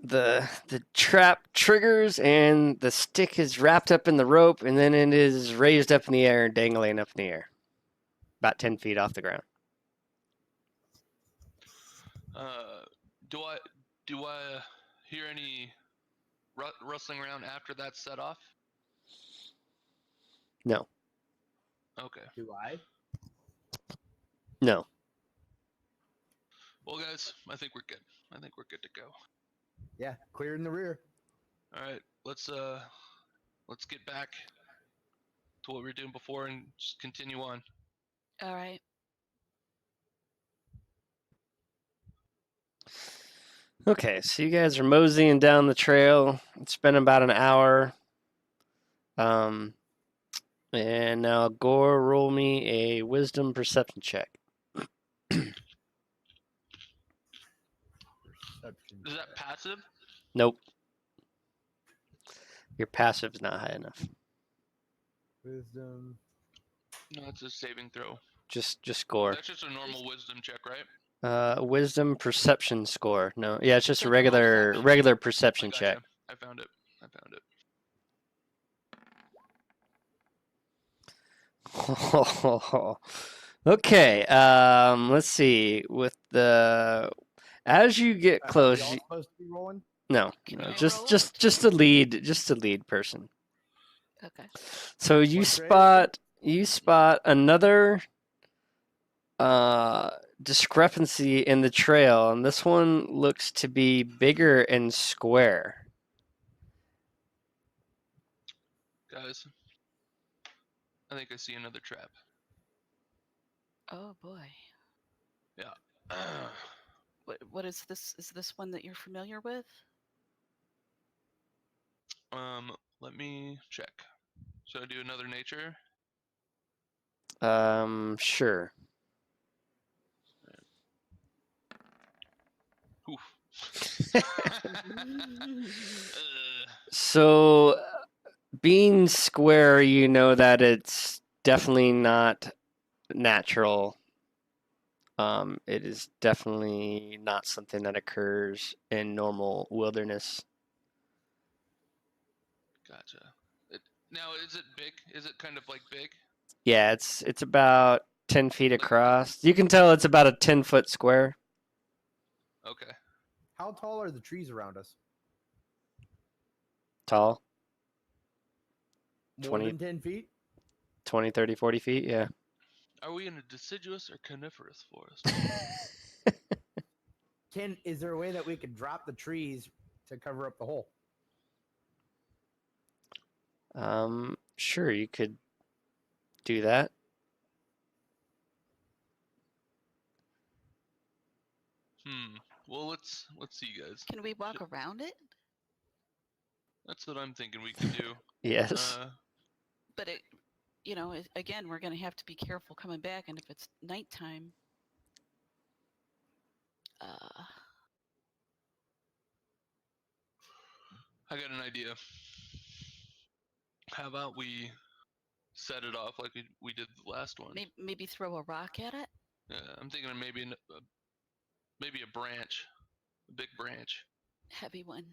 The trap triggers and the stick is wrapped up in the rope, and then it is raised up in the air and dangling up in the air, about 10 feet off the ground. Do I hear any rustling around after that's set off? No. Okay. Do I? No. Well, guys, I think we're good. I think we're good to go. Yeah, clear in the rear. All right, let's get back to what we were doing before and just continue on. All right. Okay, so you guys are moseying down the trail. It's been about an hour. And now Gore, roll me a wisdom perception check. Is that passive? Nope. Your passive's not high enough. Wisdom. No, it's a saving throw. Just score. That's just a normal wisdom check, right? Wisdom perception score. No, yeah, it's just a It's regular perception I check. gotcha. I found it. Okay. Let's see. With the as you get Are we close, all supposed to be rolling? no, Can no, we just roll just it? just a lead, just a lead person. Okay. So you What grade? spot another discrepancy in the trail, and this one looks to be bigger and square. Guys, I think I see another trap. Oh boy. Yeah. What is this? Is this one that you're familiar with? Let me check. Should I do another nature? Sure. Oof. So, being square, you know that it's definitely not natural. It is definitely not something that occurs in normal wilderness. Gotcha. Now, is it big? Is it kind of like big? Yeah, it's about 10 feet Like, across. You can tell it's about a 10-foot square. okay. How tall are the trees around us? Tall, More 20, than 10 feet? 20, 30, 40 feet, yeah. Are we in a deciduous or coniferous forest? Is there a way that we could drop the trees to cover up the hole? Sure, you could do that. Well, let's see, guys. Can we walk around it? That's what I'm thinking we could do. Yes. But it, again, we're going to have to be careful coming back, and if it's nighttime, I got an idea. How about we set it off like we did the last one? maybe throw a rock at it. I'm thinking of maybe a branch, a big branch. Heavy one.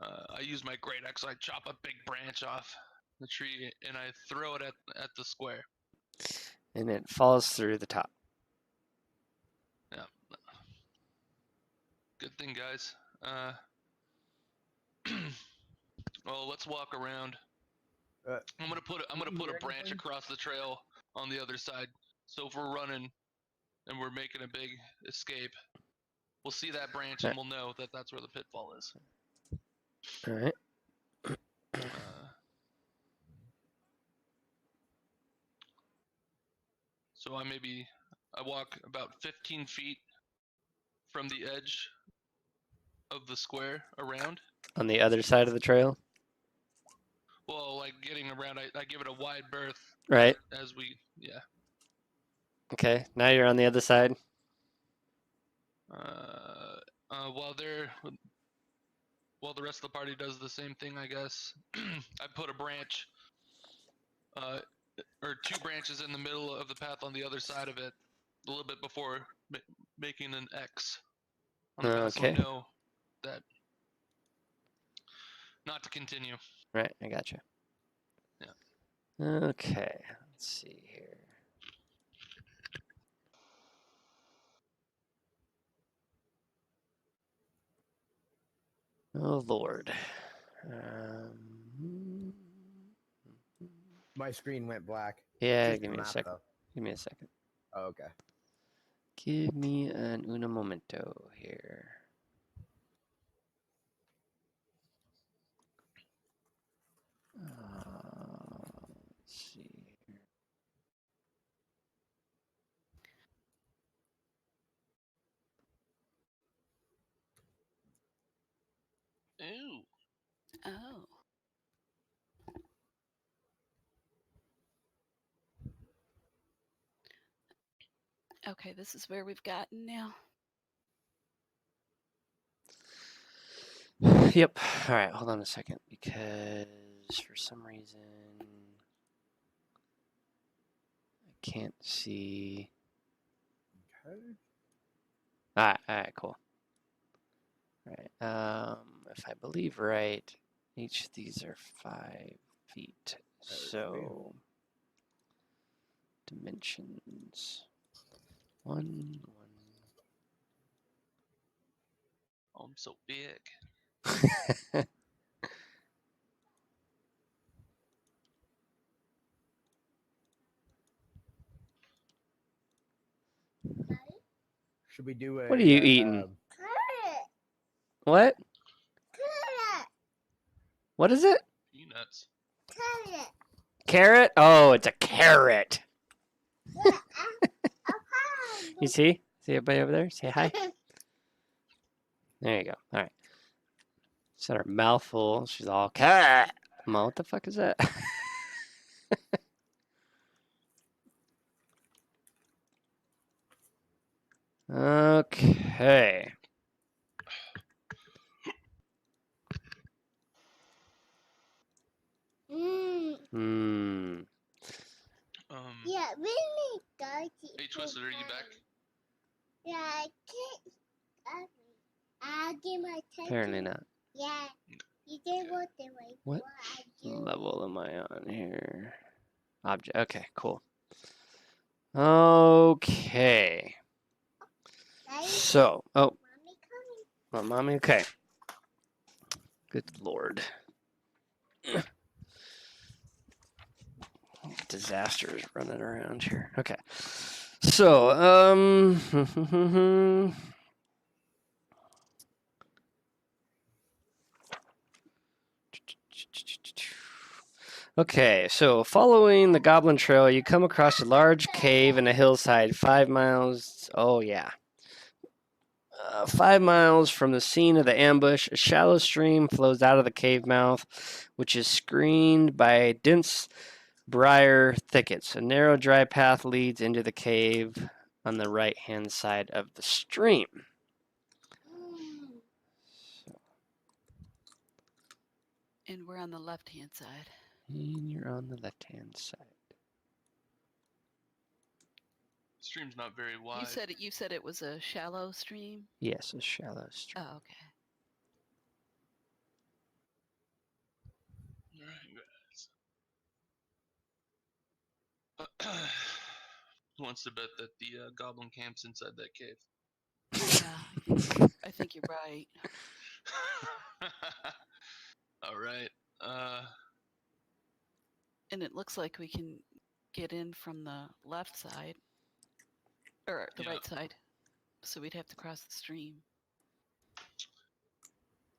I use my great axe. I chop a big branch off the tree and I throw it at the square. And it falls through the top. Yeah. Good thing, guys. Well, let's walk around. I'm gonna put a branch across the trail on the other side. So if we're running and we're making a big escape, we'll see that branch and we'll know that that's where the pitfall is. All right. So I walk about 15 feet from the edge of the square around. On the other side of the trail? Well, like getting around, I give it a wide berth. Right. As we, yeah. Okay, now you're on the other side. While the rest of the party does the same thing, I guess. I put a branch, or two branches in the middle of the path on the other side of it, a little bit before making an X on the path, so we Okay. know that not to continue. Right, I gotcha. Yeah. Okay, let's see here. Oh, Lord. My screen went black. Yeah, Just give the me a map, second. though. Give me a second. Oh, okay. Give me an un momento here. Let's see here. Ooh. Oh. Okay, this is where we've gotten now. Yep. All right, hold on a second, because for some reason I can't see. Okay. All right, cool. All right. If I believe right, each of these are 5 feet. So Dimensions. 1, Oh, I'm so big. 1. Should we do a? What are you eating? What? What is it? Peanuts. Carrot? Oh, it's a carrot. You see? See everybody over there? Say hi. There you go. All right. She's got her mouth full. She's all carrot. Mom, what the fuck is that? Okay. Hmm. Yeah, really dirty. Hey, Twisted, are you back? Yeah, I can't. I'll give my attention. Apparently not. Yeah, you did what the way. What I do. level am I on here? Object. Okay, cool. Okay. Daddy, So, oh, mommy coming. my mommy. Okay. Good lord. Disaster is running around here. Okay. So, okay, so following the Goblin Trail, you come across a large cave in a hillside 5 miles. Oh, yeah. 5 miles from the scene of the ambush, a shallow stream flows out of the cave mouth, which is screened by dense briar thickets. A narrow, dry path leads into the cave on the right-hand side of the stream. And we're on the left-hand side. And you're on the left-hand side. Stream's not very wide. You said it was a shallow stream. Yes, a shallow stream. Oh, okay. Alright, guys. Who wants to bet that the goblin camp's inside that cave? Yeah, I think you're right. All right. And it looks like we can get in from the left side, or the Yeah. right side. So we'd have to cross the stream.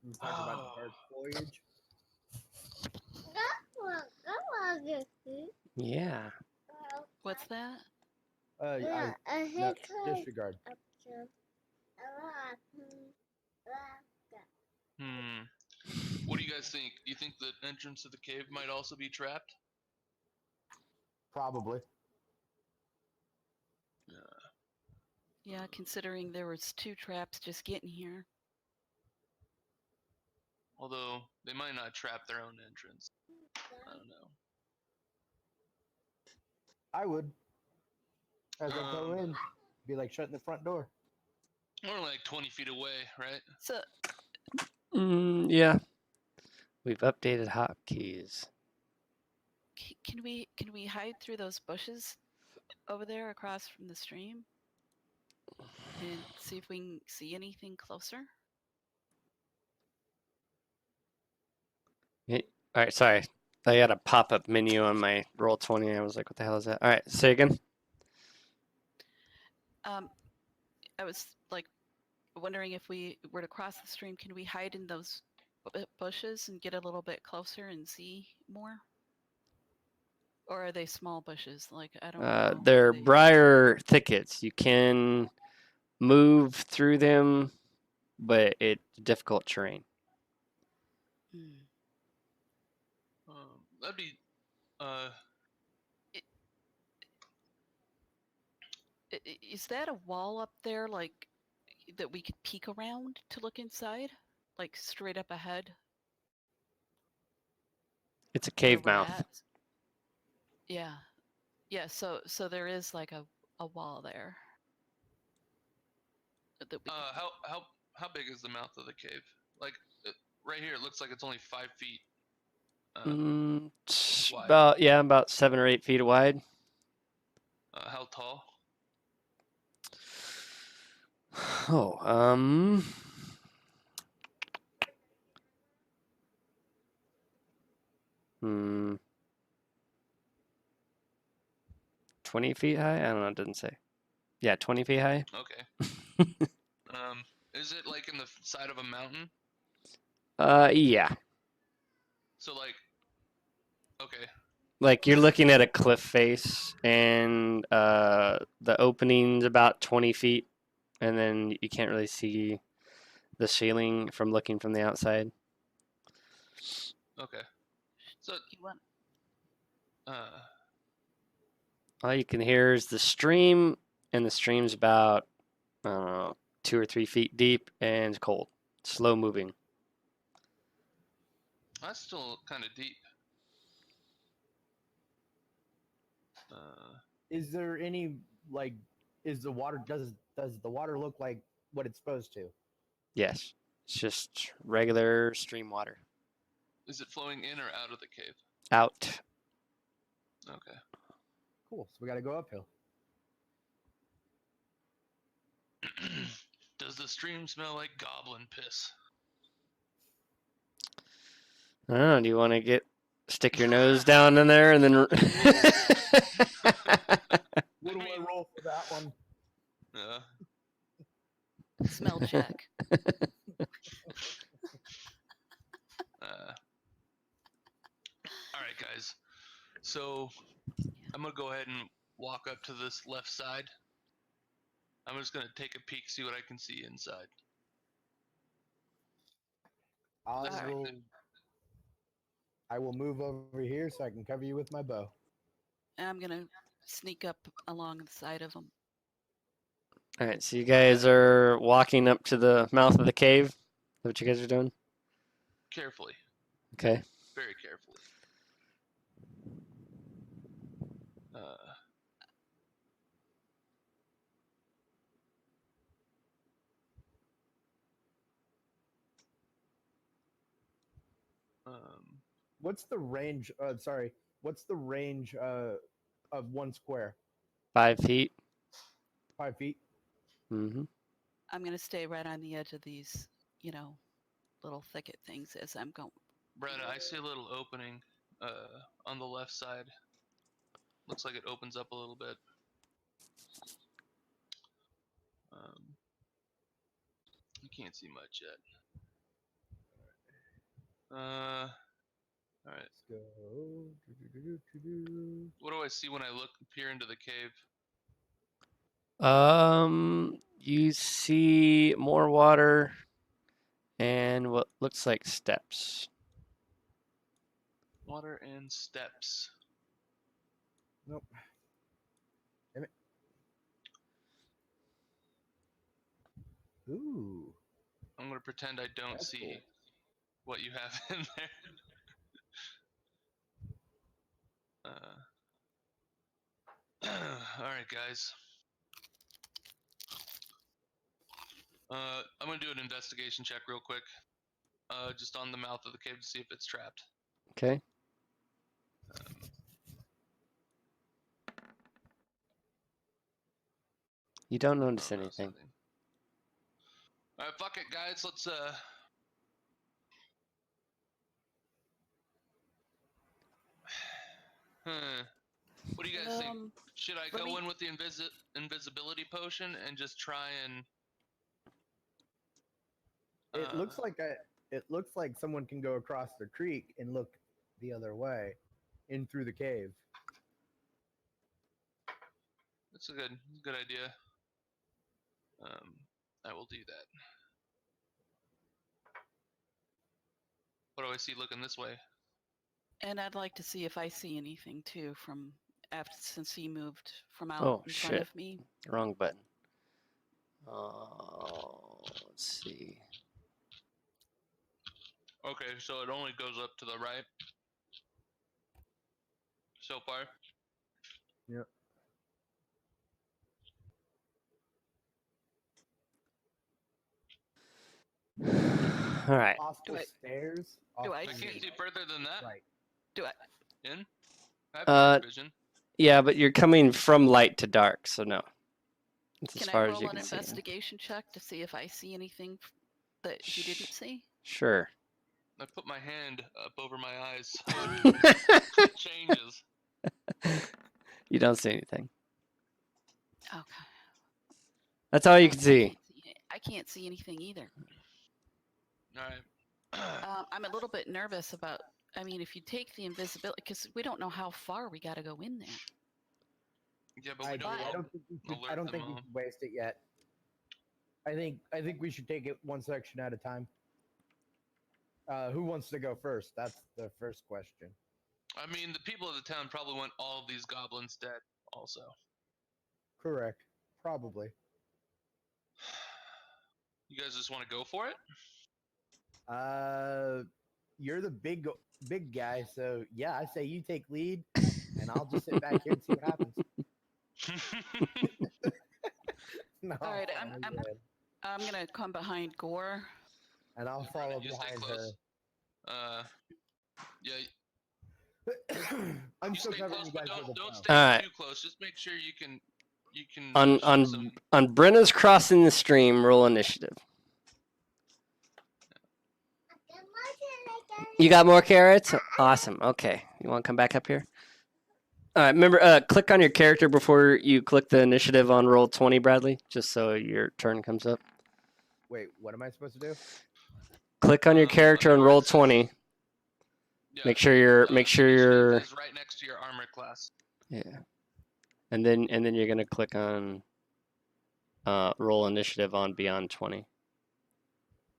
We talk about the dark foliage. Yeah. What's that? No, disregard. What do you guys think? Do you think the entrance to the cave might also be trapped? Probably. Yeah, considering there was 2 traps just getting here. Although they might not trap their own entrance. I don't know. I would. As I go in, be like shutting the front door. We're like 20 feet away, right? So Yeah. We've updated hotkeys. can we hide through those bushes over there across from the stream and see if we can see anything closer? All right, sorry. I got a pop-up menu on my Roll20. I was like, what the hell is that? All right, say again. I was like wondering if we were to cross the stream, can we hide in those bushes and get a little bit closer and see more? Or are they small bushes? Like, I don't know. They're Are they- briar thickets. You can move through them, but it's difficult terrain. Hmm. That'd be. Is that a wall up there, like, that we could peek around to look inside? Like, straight up ahead? It's a where cave we're mouth. at? Yeah. Yeah, so there is like a wall there. That we could- How big is the mouth of the cave? Like right here, it looks like it's only 5 feet. It's wide. about 7 or 8 feet wide. how tall? Oh, 20 feet high? I don't know, it doesn't say. Yeah, 20 feet high. Okay. Is it like in the side of a mountain? Yeah. So like, okay, Like you're looking at a cliff face, and the opening's about 20 feet, and then you can't really see the ceiling from looking from the outside. okay. So, You want uh, All you can hear is the stream, and the stream's about, I don't know, 2 or 3 feet deep and it's cold, slow moving. that's still kind of deep. Uh, Is there any like? Is the water does the water look like what it's supposed to? Yes, it's just regular stream water. is it flowing in or out of the cave? Out. Okay. Cool. So we got to go uphill. Does the stream smell like goblin piss? I don't know. Do you want to stick your nose down in there and then? What do I mean- roll for that one? smell check? All right, guys. So I'm gonna go ahead and walk up to this left side. I'm just gonna take a peek, see what I can see inside. Alright. I will move over here so I can cover you with my bow. And I'm gonna sneak up along the side of them. All right, so you guys are walking up to the mouth of the cave. Is that what you guys are doing? Carefully, Okay. very carefully. What's the range? Sorry. What's the range of 1 square? 5 feet. 5 feet. Mm-hmm. I'm gonna stay right on the edge of these, little thicket things as I'm going. Brenna, I see a little opening on the left side. Looks like it opens up a little bit. You can't see much yet. All right. Let's go. What do I see when I peer into the cave? You see more water and what looks like steps. Water and steps. Nope. Damn it. Ooh. I'm gonna pretend I don't That's see cool. what you have in there. All right, guys. I'm gonna do an investigation check real quick, just on the mouth of the cave to see if it's trapped. Okay. You don't notice Oh, no, anything. nothing. All right, fuck it, guys. Let's What do you guys think? Should I let go me- in with the invisibility potion and just try and? It looks like someone can go across the creek and look the other way, in through the cave. That's a good idea. I will do that. What do I see looking this way? And I'd like to see if I see anything too since he moved from out Oh, in front shit. of me. Wrong button. Let's see. Okay, so it only goes up to the right. So far. Yep. All right. Off the stairs. do off I I the can't see- see further than that. Right. Do I? In? I have Uh, dark vision. Yeah, but you're coming from light to dark, so no. It's as Can I far as roll you an can see. investigation check to see if I see anything that you didn't see? Sure. I put my hand up over my eyes so it changes. You don't see anything. Okay. That's all you Oh, can yeah, see. I can't see anything either. All right. I'm a little bit nervous about. I mean, if you take the invisibility, because we don't know how far we got to go in there. Yeah, but I we agree. don't. I don't think we should, alert I don't them think we all. should waste it yet. I think we should take it one section at a time. Who wants to go first? That's the first question. I mean, the people of the town probably want all of these goblins dead. Also, Correct. Probably. you guys just want to go for it? You're the big guy, so yeah, I say you take lead, and I'll just sit back here and see what happens. No, All right, I'm good. I'm gonna come behind Gore. And I'll follow You stay behind close. Yeah, I'm you still stay covering close, you but guys with the don't bow. stay Alright. too close. Just make sure you can On show some. Brenna's crossing the stream, roll initiative. You got more carrots? Awesome. Okay. You want to come back up here? All right. Remember, click on your character before you click the initiative on roll 20, Bradley, just so your turn comes up. Wait, what am I supposed to do? Click on your character and where roll it says- 20. Yeah, Make sure you're initiative is right next to your armor class. yeah. And then you're gonna click on roll initiative on beyond 20.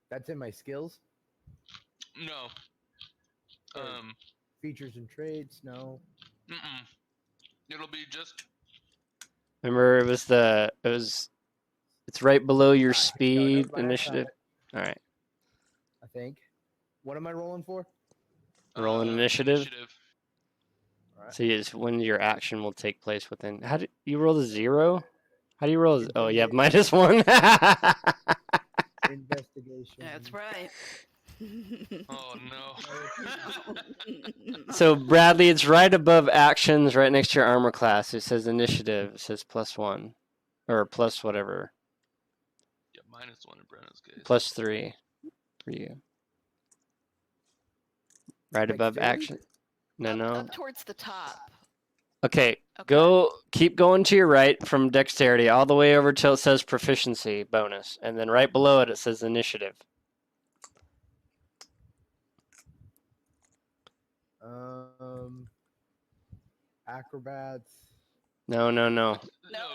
That's in my skills, No. Or- features and traits. No. Mm-mm. It'll be just. Remember, it's right below your Ah, here we go. speed Never mind, I found initiative. it, All right. I think. What am I rolling for? Roll an initiative. All right. So when your action will take place within. How do you roll the 0? How do you roll? Oh, you have -1. Investigation. That's right. Oh no. So Bradley, it's right above actions, right next to your armor class. It says initiative. It says +1, or plus whatever. Yeah, -1 in Brenna's case. +3 for you. Right above Dexterity? action. No. Up towards the top. Okay, Okay. keep going to your right from dexterity all the way over till it says proficiency bonus, and then right below it says initiative. Acrobats. No. No,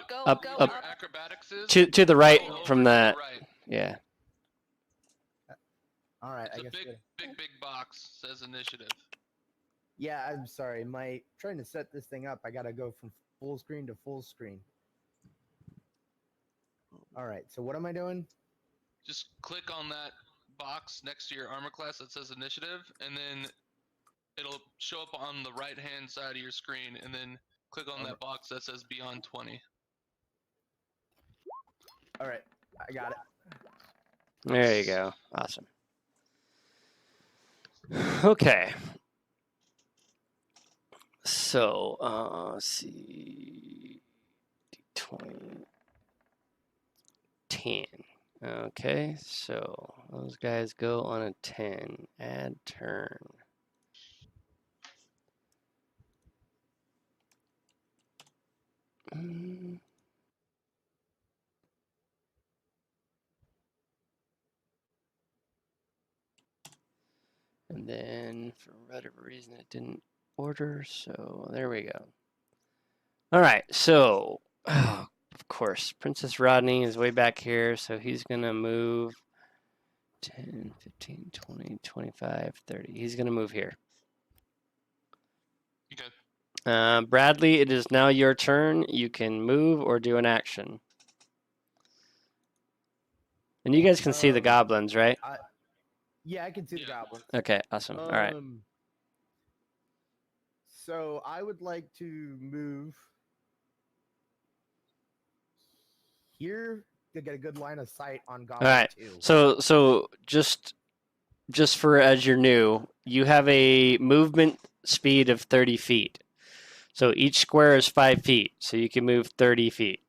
go Up- go up. up. Acrobatics is To the right over from to that. the right. Yeah. All right, It's I a guess. big box says initiative. Yeah, I'm sorry. Trying to set this thing up, I gotta go from full screen to full screen. All right, so what am I doing? Just click on that box next to your armor class that says initiative, and then it'll show up on the right hand side of your screen, and then click on that box that says beyond 20. All right, I got it. There you go. Awesome. Okay. So, let's see. D20. 10. Okay, so those guys go on a 10. Add turn. And then, for whatever reason, it didn't order, so there we go. All right, so, of course, Princess Rodney is way back here, so he's going to move 10, 15, 20, 25, 30. He's going to move here. Okay. Bradley, it is now your turn. You can move or do an action. And you guys can see the goblins, right? Yeah, I can see the goblins. Okay, awesome. All right. So I would like to move here to get a good line of sight on All Goblin right. 2. So just for as you're new, you have a movement speed of 30 feet. So each square is 5 feet. So you can move 30 feet.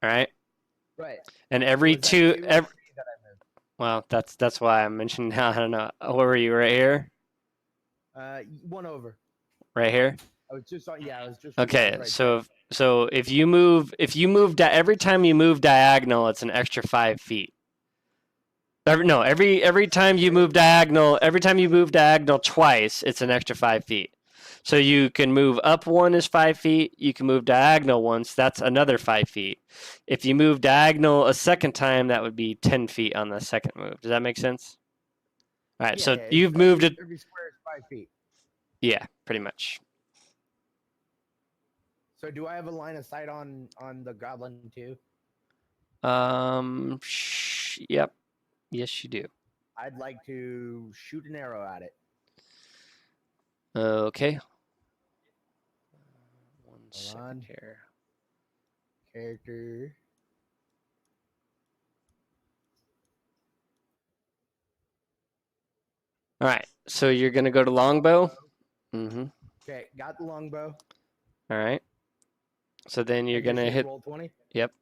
All right. Right. And every Was that two, two or three that I moved? well, that's why I'm mentioning. I don't know. Where were you? Right here. One over. Right here. I was just on. Yeah, I was just. Okay. Right So if you move every time you move diagonal, it's an extra 5 feet. Every time you move diagonal, twice, it's an extra 5 feet. So you can move up one is 5 feet. You can move diagonal once. That's another 5 feet. If you move diagonal a second time, that would be 10 feet on the second move. Does that make sense? All right. Yeah, So yeah, you've moved it. Every square is 5 feet. Yeah, pretty much. So do I have a line of sight on the goblin too? Yep. Yes, you do. I'd like to shoot an arrow at it. Okay. One Hold second on. here. Character. All right. So you're gonna go to longbow. Mm-hmm. Okay, got the longbow. All right. So then you're And you gonna said hit. roll 20. Yep.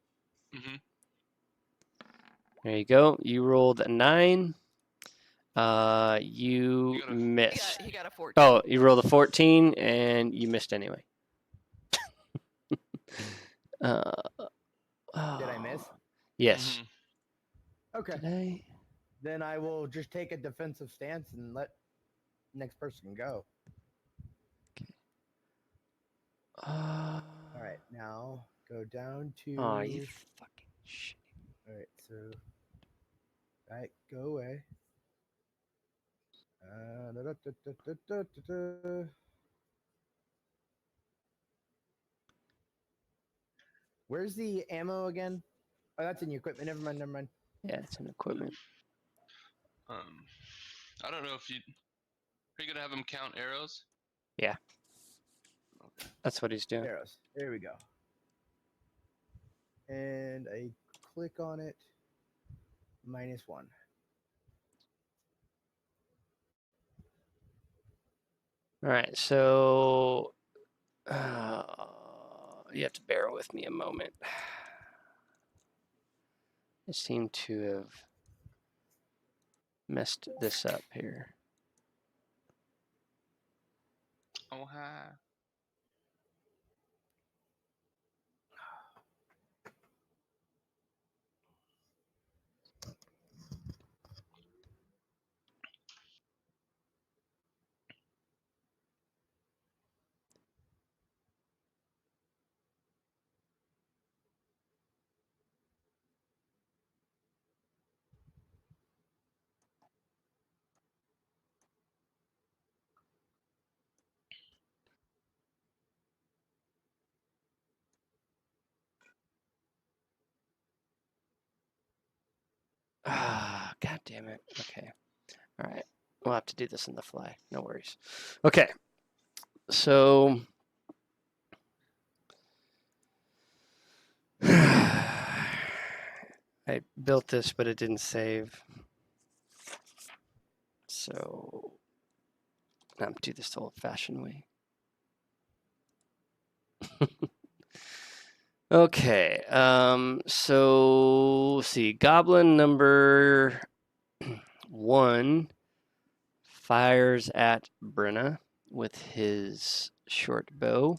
Mm-hmm. There you go. You rolled a 9. You You got a- missed. He got a 14. Oh, you rolled a 14 and you missed anyway. Did I miss? Yes. Mhm. Okay. Did I? Then I will just take a defensive stance and let next person go. Uh, All right, now go down to. Oh, you fucking shit. All right, so. All right, go away. Da, da, da, da, da, da, da, da. Where's the ammo again? Oh, that's in your equipment. Never mind. Never mind. Yeah, it's an equipment. I don't know if you. Are you gonna have him count arrows? That's what he's doing. Arrows. There we go. And I click on it. -1. All right, so you have to bear with me a moment. I seem to have messed this up here. Oh hi. Ah, God damn it. Okay. All right. We'll have to do this on the fly. No worries. Okay. So I built this, but it didn't save. So I'm do this the old-fashioned way. Okay. So let's see. Goblin number 1 fires at Brenna with his short bow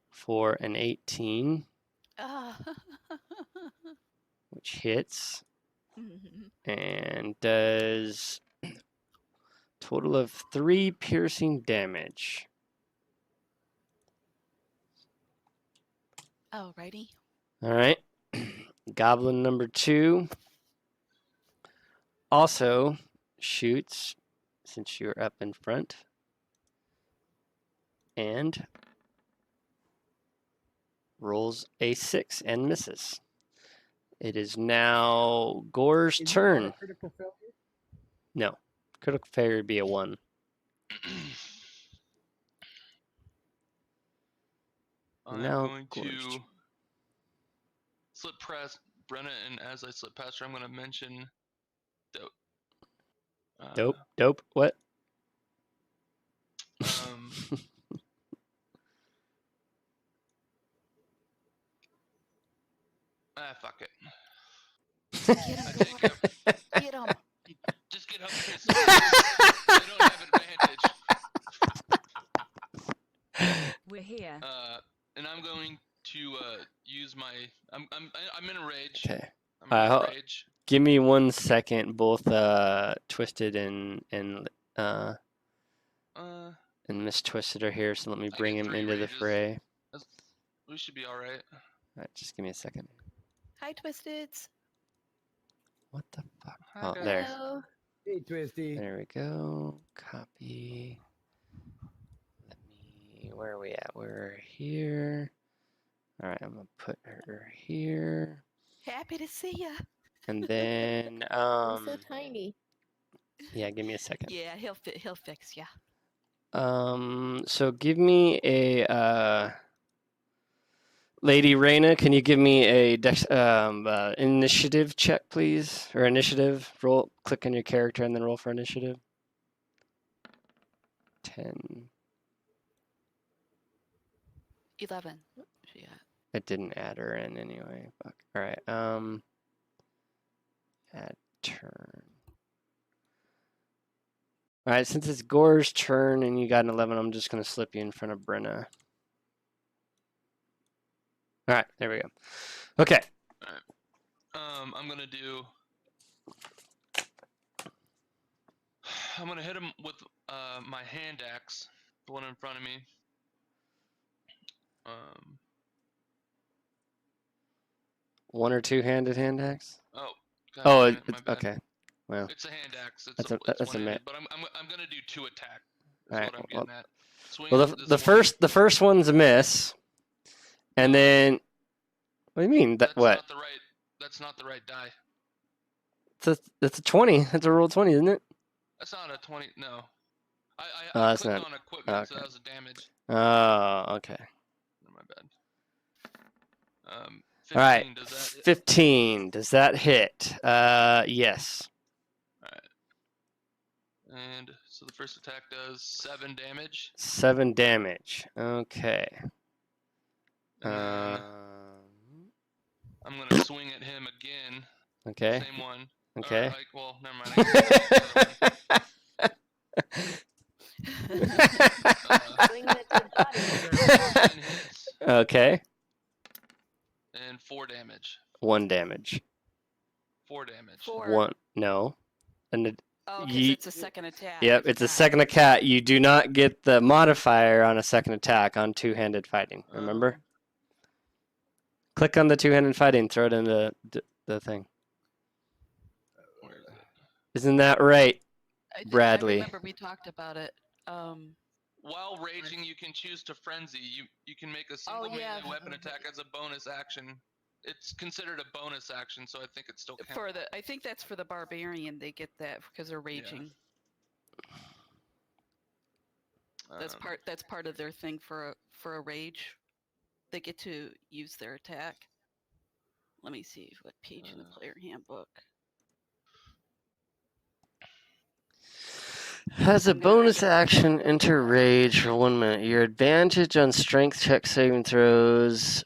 for an 18, Ah. which hits Mhm. and does total of 3 piercing damage. Alrighty. All right. Goblin number 2 also shoots, since you're up in front, and rolls a 6 and misses. It is now Gore's Isn't that turn. a critical failure? No. Critical failure would be a 1. I'm Now going Gore's to turn. slip past Brenna, and as I slip past her, I'm gonna mention Dope. Dope. What? Fuck it. Get I him, take Bill. up. Get him. Just get up here. So they don't have advantage. We're here. And I'm going to use my. I'm in a rage. Okay. I'm in a Ho- rage. Give me 1 second, both Twisted and Miss Twisted are here, so let me I bring get him 3 into the rages. fray. We should be all right. Alright, just give me a second. Hi, Twisteds. What the fuck? Hi, Oh, guys. there. Hello. Hey, Twisty. There we go. Copy. Let me. Where are we at? We're here. Alright, I'm gonna put her here. Happy to see ya. And then, He's so tiny. yeah, give me a second. Yeah, he'll fix ya. So give me a, Lady Raina, can you give me a initiative check, please? Or initiative, roll, click on your character and then roll for initiative. 10. 11. Yeah. It didn't add her in anyway. Fuck. All right. Add turn. All right. Since it's Gore's turn and you got an 11, I'm just gonna slip you in front of Brenna. All right. There we go. Okay. I'm gonna do. I'm gonna hit him with my hand axe, the one in front of me. 1 or 2-handed hand axe. Oh. God Oh, damn it, my bad. okay. Well, It's a hand axe. It's that's it's a one-handed, but I'm gonna do 2 attack. That's Alright, what I'm well- getting at. Swing well, at the this one. first one's a miss, and then what do you mean? That's What? not the right. That's not the right die. It's a 20. It's a roll 20, isn't it? That's not a 20. No. I Oh, that's clicked not- on equipment, so okay. that was a damage. Oh, okay. My bad. 15. All right. Does that? 15. Does that hit? Yes. And so the first attack does 7 damage. 7 damage. Okay. And then I'm gonna swing at him again. Okay. Same one. Okay. Well, never mind. I can Swinging at your body. 10 hits Okay. and 4 damage. 1 damage. 4 damage. 4. 1. No. And Oh, because Ye- it's a second attack. yep, I it's a forgot. second attack. You do not get the modifier on a second attack on 2-handed fighting. Remember? Click on the 2-handed fighting. Throw it in the thing. Where is it? Isn't that right? Bradley. I remember we talked about it. While raging, you can choose to frenzy. You can make a single yeah. melee weapon attack as a bonus action. It's considered a bonus action, so I think it still counts. I think that's for the barbarian. They get that because they're raging. That's part of their thing for a rage. They get to use their attack. Let me see what page in the player handbook. As a I'm gonna bonus get- action, enter rage for 1 minute. Your advantage on strength check saving throws,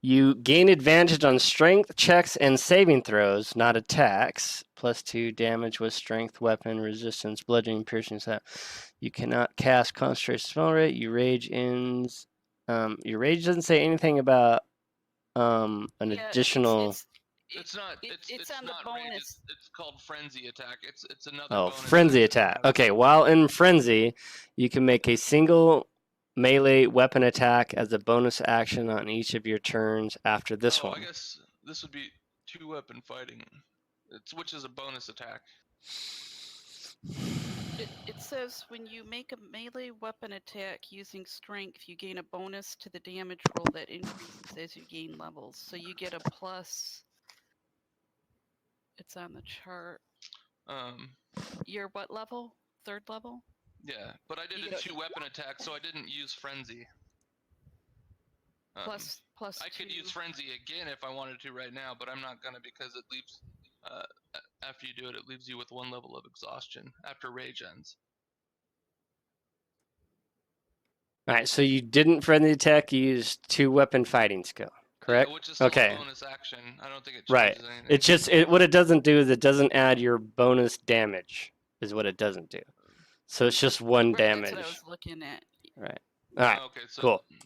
you gain advantage on strength checks and saving throws, not attacks. +2 damage with strength, weapon, resistance, bludgeoning, piercing. You cannot cast concentrate spell rate. Your rage ends. Your rage doesn't say anything about an additional. It's not. It's on the not bonus. rage. It's called frenzy attack. It's another. Oh, bonus frenzy action. attack. Okay, while in frenzy, you can make a single melee weapon attack as a bonus action on each of your turns after this one. I guess this would be 2-weapon fighting, which is a bonus attack. It says when you make a melee weapon attack using strength, you gain a bonus to the damage roll that increases as you gain levels. So you get a plus. It's on the chart. You're what level? 3rd level? Yeah, but I did You a get 2-weapon attack, so I didn't use frenzy. Plus I could 2. use frenzy again if I wanted to right now, but I'm not gonna because it leaves. After you do it, it leaves you with 1 level of exhaustion after rage ends. All right, so you didn't friendly attack. You used 2-weapon fighting skill, correct? Yeah, which is still Okay. a bonus action. I don't think it Right. changes anything. It's just what it doesn't do is it doesn't add your bonus damage. Is what it doesn't do. So it's just 1 Right, damage. that's what I was looking at. Right. All right. Oh, okay, so Cool. no.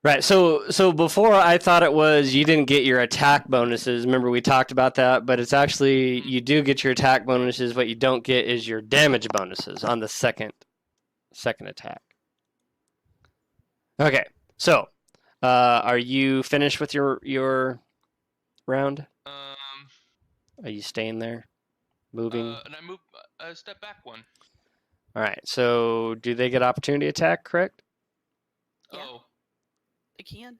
Right. So before I thought it was you didn't get your attack bonuses. Remember we talked about that, but it's actually you do get your attack bonuses. What you don't get is your damage bonuses on the second attack. Okay. So, are you finished with your round? Are you staying there? Moving? And I move. I step back 1. All right. So, do they get opportunity attack, correct? Yeah. Oh. They can.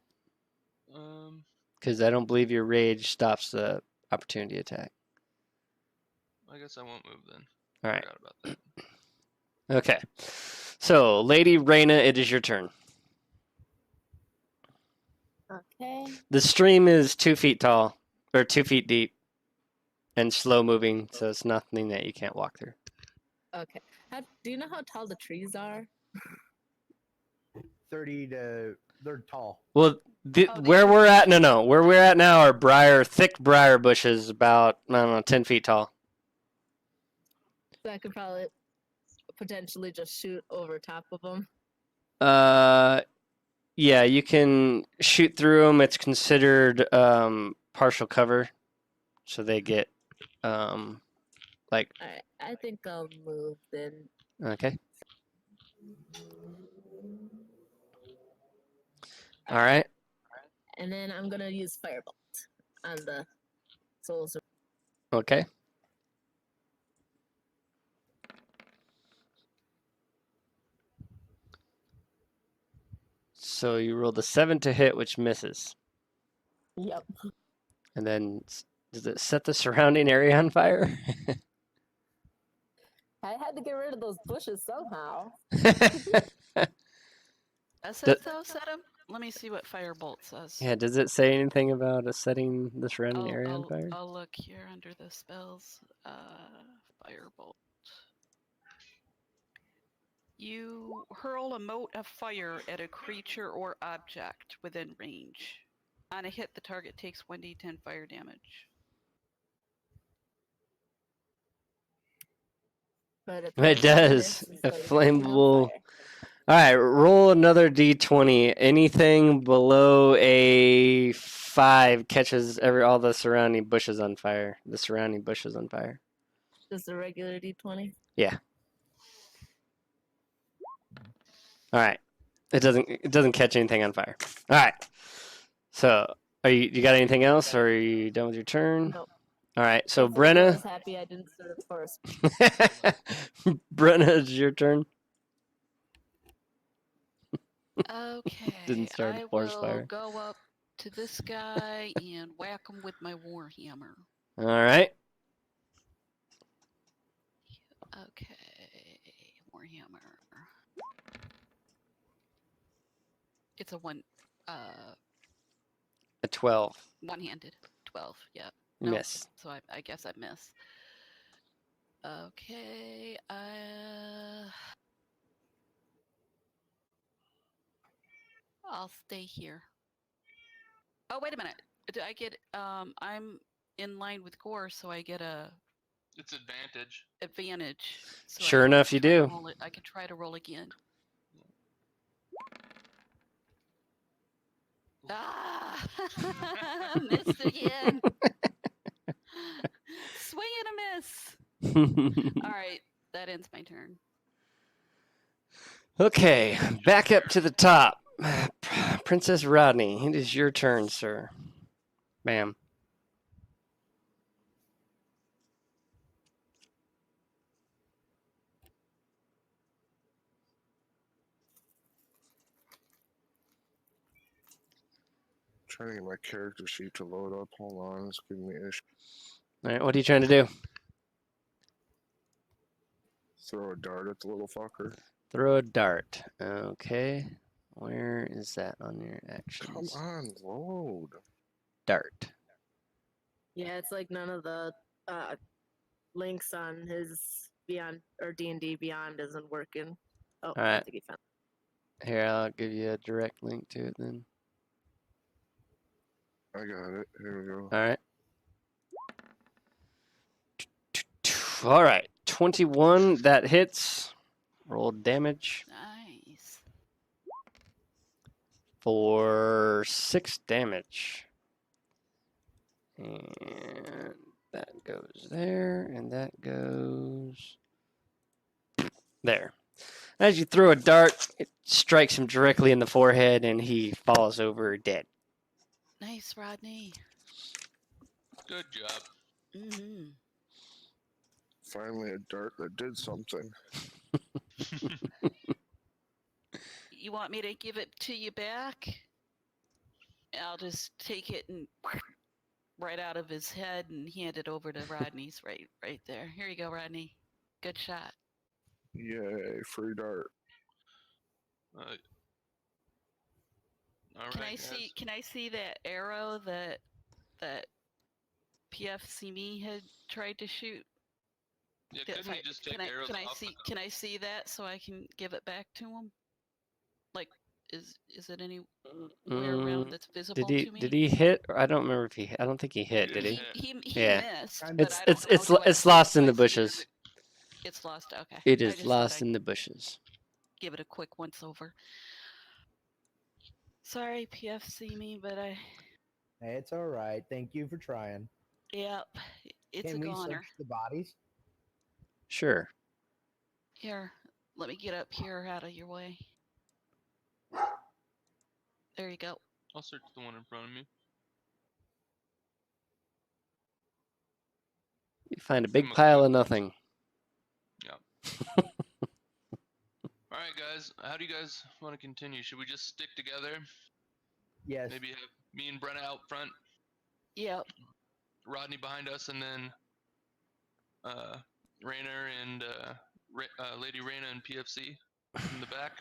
Because I don't believe your rage stops the opportunity attack. I guess I won't move then. All right. Forgot about that. Okay. So, Lady Reyna, it is your turn. Okay. The stream is 2 feet tall, or 2 feet deep, and slow moving, so it's nothing that you can't walk through. Okay. Do you know how tall the trees are? 30 to they're tall. Well, Oh, where we're at, no, where we're at now are thick briar bushes, about I don't know, 10 feet tall. So I could probably potentially just shoot over top of them. Yeah, you can shoot through them. It's considered partial cover, so they get like Alright, I think I'll move then. okay. All right. And then I'm gonna use Firebolt on the souls. Okay. So you rolled a 7 to hit, which misses. Yep. And then does it set the surrounding area on fire? I had to get rid of those bushes somehow. Does it though, set him? Let me see what Firebolt says. Yeah, does it say anything about setting the surrounding area on fire? I'll look here under the spells. Firebolt. You hurl a mote of fire at a creature or object within range. On a hit, the target takes 1d10 fire damage. But It does. A flammable. All right, roll another d20. Anything below a 5 catches all the surrounding bushes on fire. The surrounding bushes on fire. Just a regular d20? Yeah. All right. It doesn't catch anything on fire. All right. So, you got anything else, or are you done with your turn? Nope. All right. So I was Brenna, happy I didn't start it first. Brenna, it's your turn. Okay. Didn't start I a forest will fire. go up to this guy and whack him with my warhammer. All right. Okay, warhammer. It's a A 12. one-handed 12. Yeah. Miss. So I guess I miss. Okay. I'll stay here. Oh, wait a minute. Do I get I'm in line with Gore, so I get a It's advantage. advantage. So Sure enough, you do. I can try to roll again. Ah! Missed again. Swing and a miss. All right, that ends my turn. Okay, back up to the top. Princess Rodney, it is your turn, sir. Ma'am. Trying to get my character sheet to load up. Hold on, it's giving me issues. All right, what are you trying to do? Throw a dart at the little fucker. Throw a dart. Okay. Where is that on your actions? Come on, load. Dart. Yeah, it's like none of the links on his Beyond or D&D Beyond isn't working. Oh, I Alright. think he found. Here, I'll give you a direct link to it then. I got it. Here we go. All right. All right. 21. That hits. Roll damage Nice. for 6 damage. And that goes there, and that goes there. As you throw a dart, it strikes him directly in the forehead, and he falls over dead. Nice, Rodney. Good job. Mm-hmm. Finally, a dart that did something. You want me to give it to you back? I'll just take it and right out of his head and hand it over to Rodney's right there. Here you go, Rodney. Good shot. Yay, free dart. All Can right, I guys. see that arrow that PFC me had tried to shoot? Yeah, If couldn't you just take arrows off the can I see that so I can give it back to him? Like, is it anywhere around that's visible to me? Did he hit? Or I don't remember if he. I don't think he hit. He Did he? didn't He Yeah. missed. It's- But It's I don't know. it's Do I it's see- lost in do the I see- bushes. It's lost. Okay. It I is just thought lost I'd in the bushes. give it a quick once over. Sorry, PFC me, but Hey, it's all right. Thank you for trying. yep, it's Can a we goner. search the bodies? Sure. Here, let me get up here out of your way. There you go. I'll search the one in front of me. You find a Give big him a pile quick- of nothing. All right, guys. How do you guys want to continue? Should we just stick together? Yes. Maybe have me and Brenna out front, Yep. Rodney behind us, and then Rainer and Lady Raina and PFC in the back.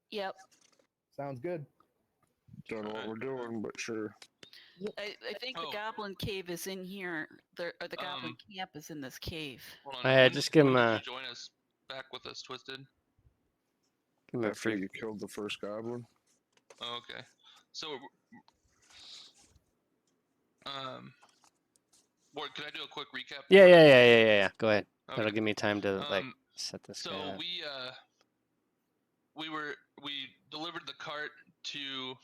Yep. Sounds good. Don't know what Alright. we're doing, but sure. I think the Oh. Goblin Cave is in here. The Goblin Um, Camp is in this cave. Hold on. Yeah, when just did- give when him did a- you join us back with us, Twisted? Give him a After free. you killed the first goblin. Oh, okay. So, Ward, could I do a quick recap? Yeah. Go ahead. Okay. That'll give me time to like Um, set this guy So up. we delivered the cart to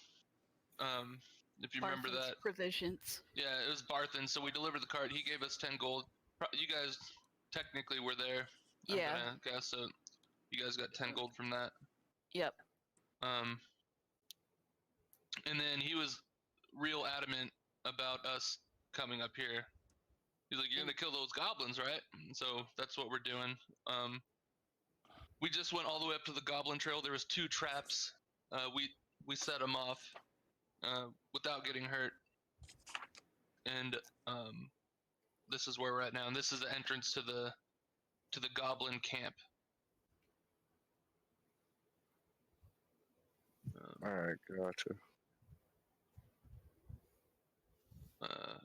if you remember Barthen's that. Provisions. Yeah, it was Barthen. So we delivered the cart. He gave us 10 gold. You guys technically were there. I'm Yeah. gonna guess so. You guys got 10 gold from that. Yep. And then he was real adamant about us coming up here. He's like, "You're gonna kill those goblins, right?" And so that's what we're doing. We just went all the way up to the goblin trail. There was 2 traps. We set them off without getting hurt. And this is where we're at now. And this is the entrance to the goblin camp. Alright, gotcha.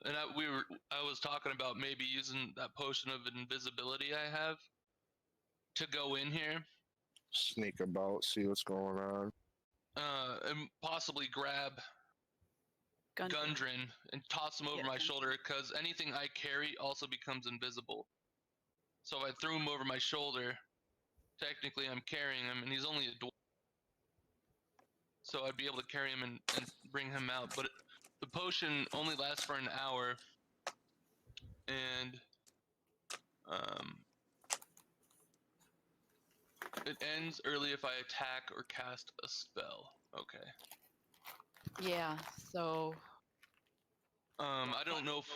And I was talking about maybe using that potion of invisibility I have to go in here, Sneak about, see what's going on. and possibly grab Gundren and toss him over Yeah, my Gundren. shoulder, because anything I carry also becomes invisible. So if I threw him over my shoulder, technically I'm carrying him, and he's only a dwarf. So I'd be able to carry him and bring him out. But the potion only lasts for an hour, and it ends early if I attack or cast a spell. Okay. Yeah. So I don't know if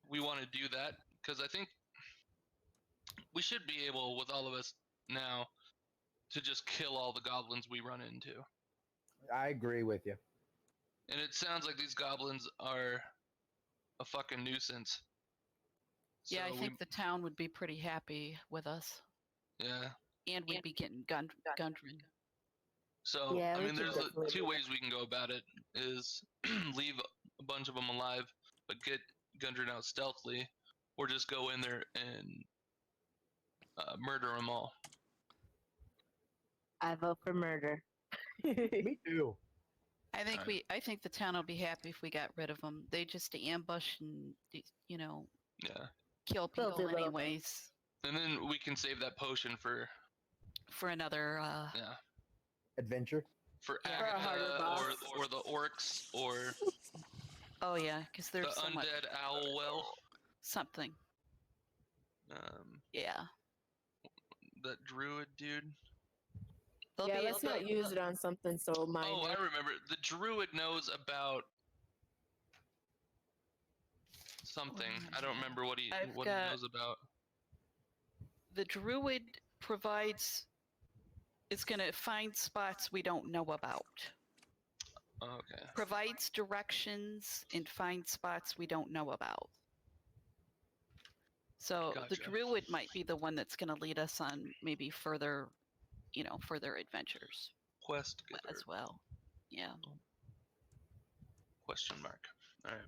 we want to do that, because I think we should be able, with all of us now, to just kill all the goblins we run into. I agree with you. And it sounds like these goblins are a fucking nuisance. yeah, I So think the town would be pretty happy with us, yeah. and we'd be getting Gundren. So Yeah, I we mean, can there's definitely do 2 that. ways we can go about it: is leave a bunch of them alive, but get Gundren out stealthily, or just go in there and murder them all. I vote for murder. Me too. I think the town will be happy if we got rid of them. They just ambush and Yeah. kill Filthy people little- anyways And then we can save that potion for for another. yeah Adventure. for Yeah. For a harder Agatha boss. or the orcs or Oh yeah, because the there's somewhat undead owl well. something. Yeah, That druid dude. they'll Yeah, be let's not use it on something so minor. Oh, I remember. The druid knows about something. I don't remember what he I've what got- he knows about. The druid provides. Is going to find spots we don't know about. Oh, okay. Provides directions and finds spots we don't know about. So the Gotcha. druid might be the one that's going to lead us on maybe further, further adventures Quest giver. as well. Yeah. Question mark. All right.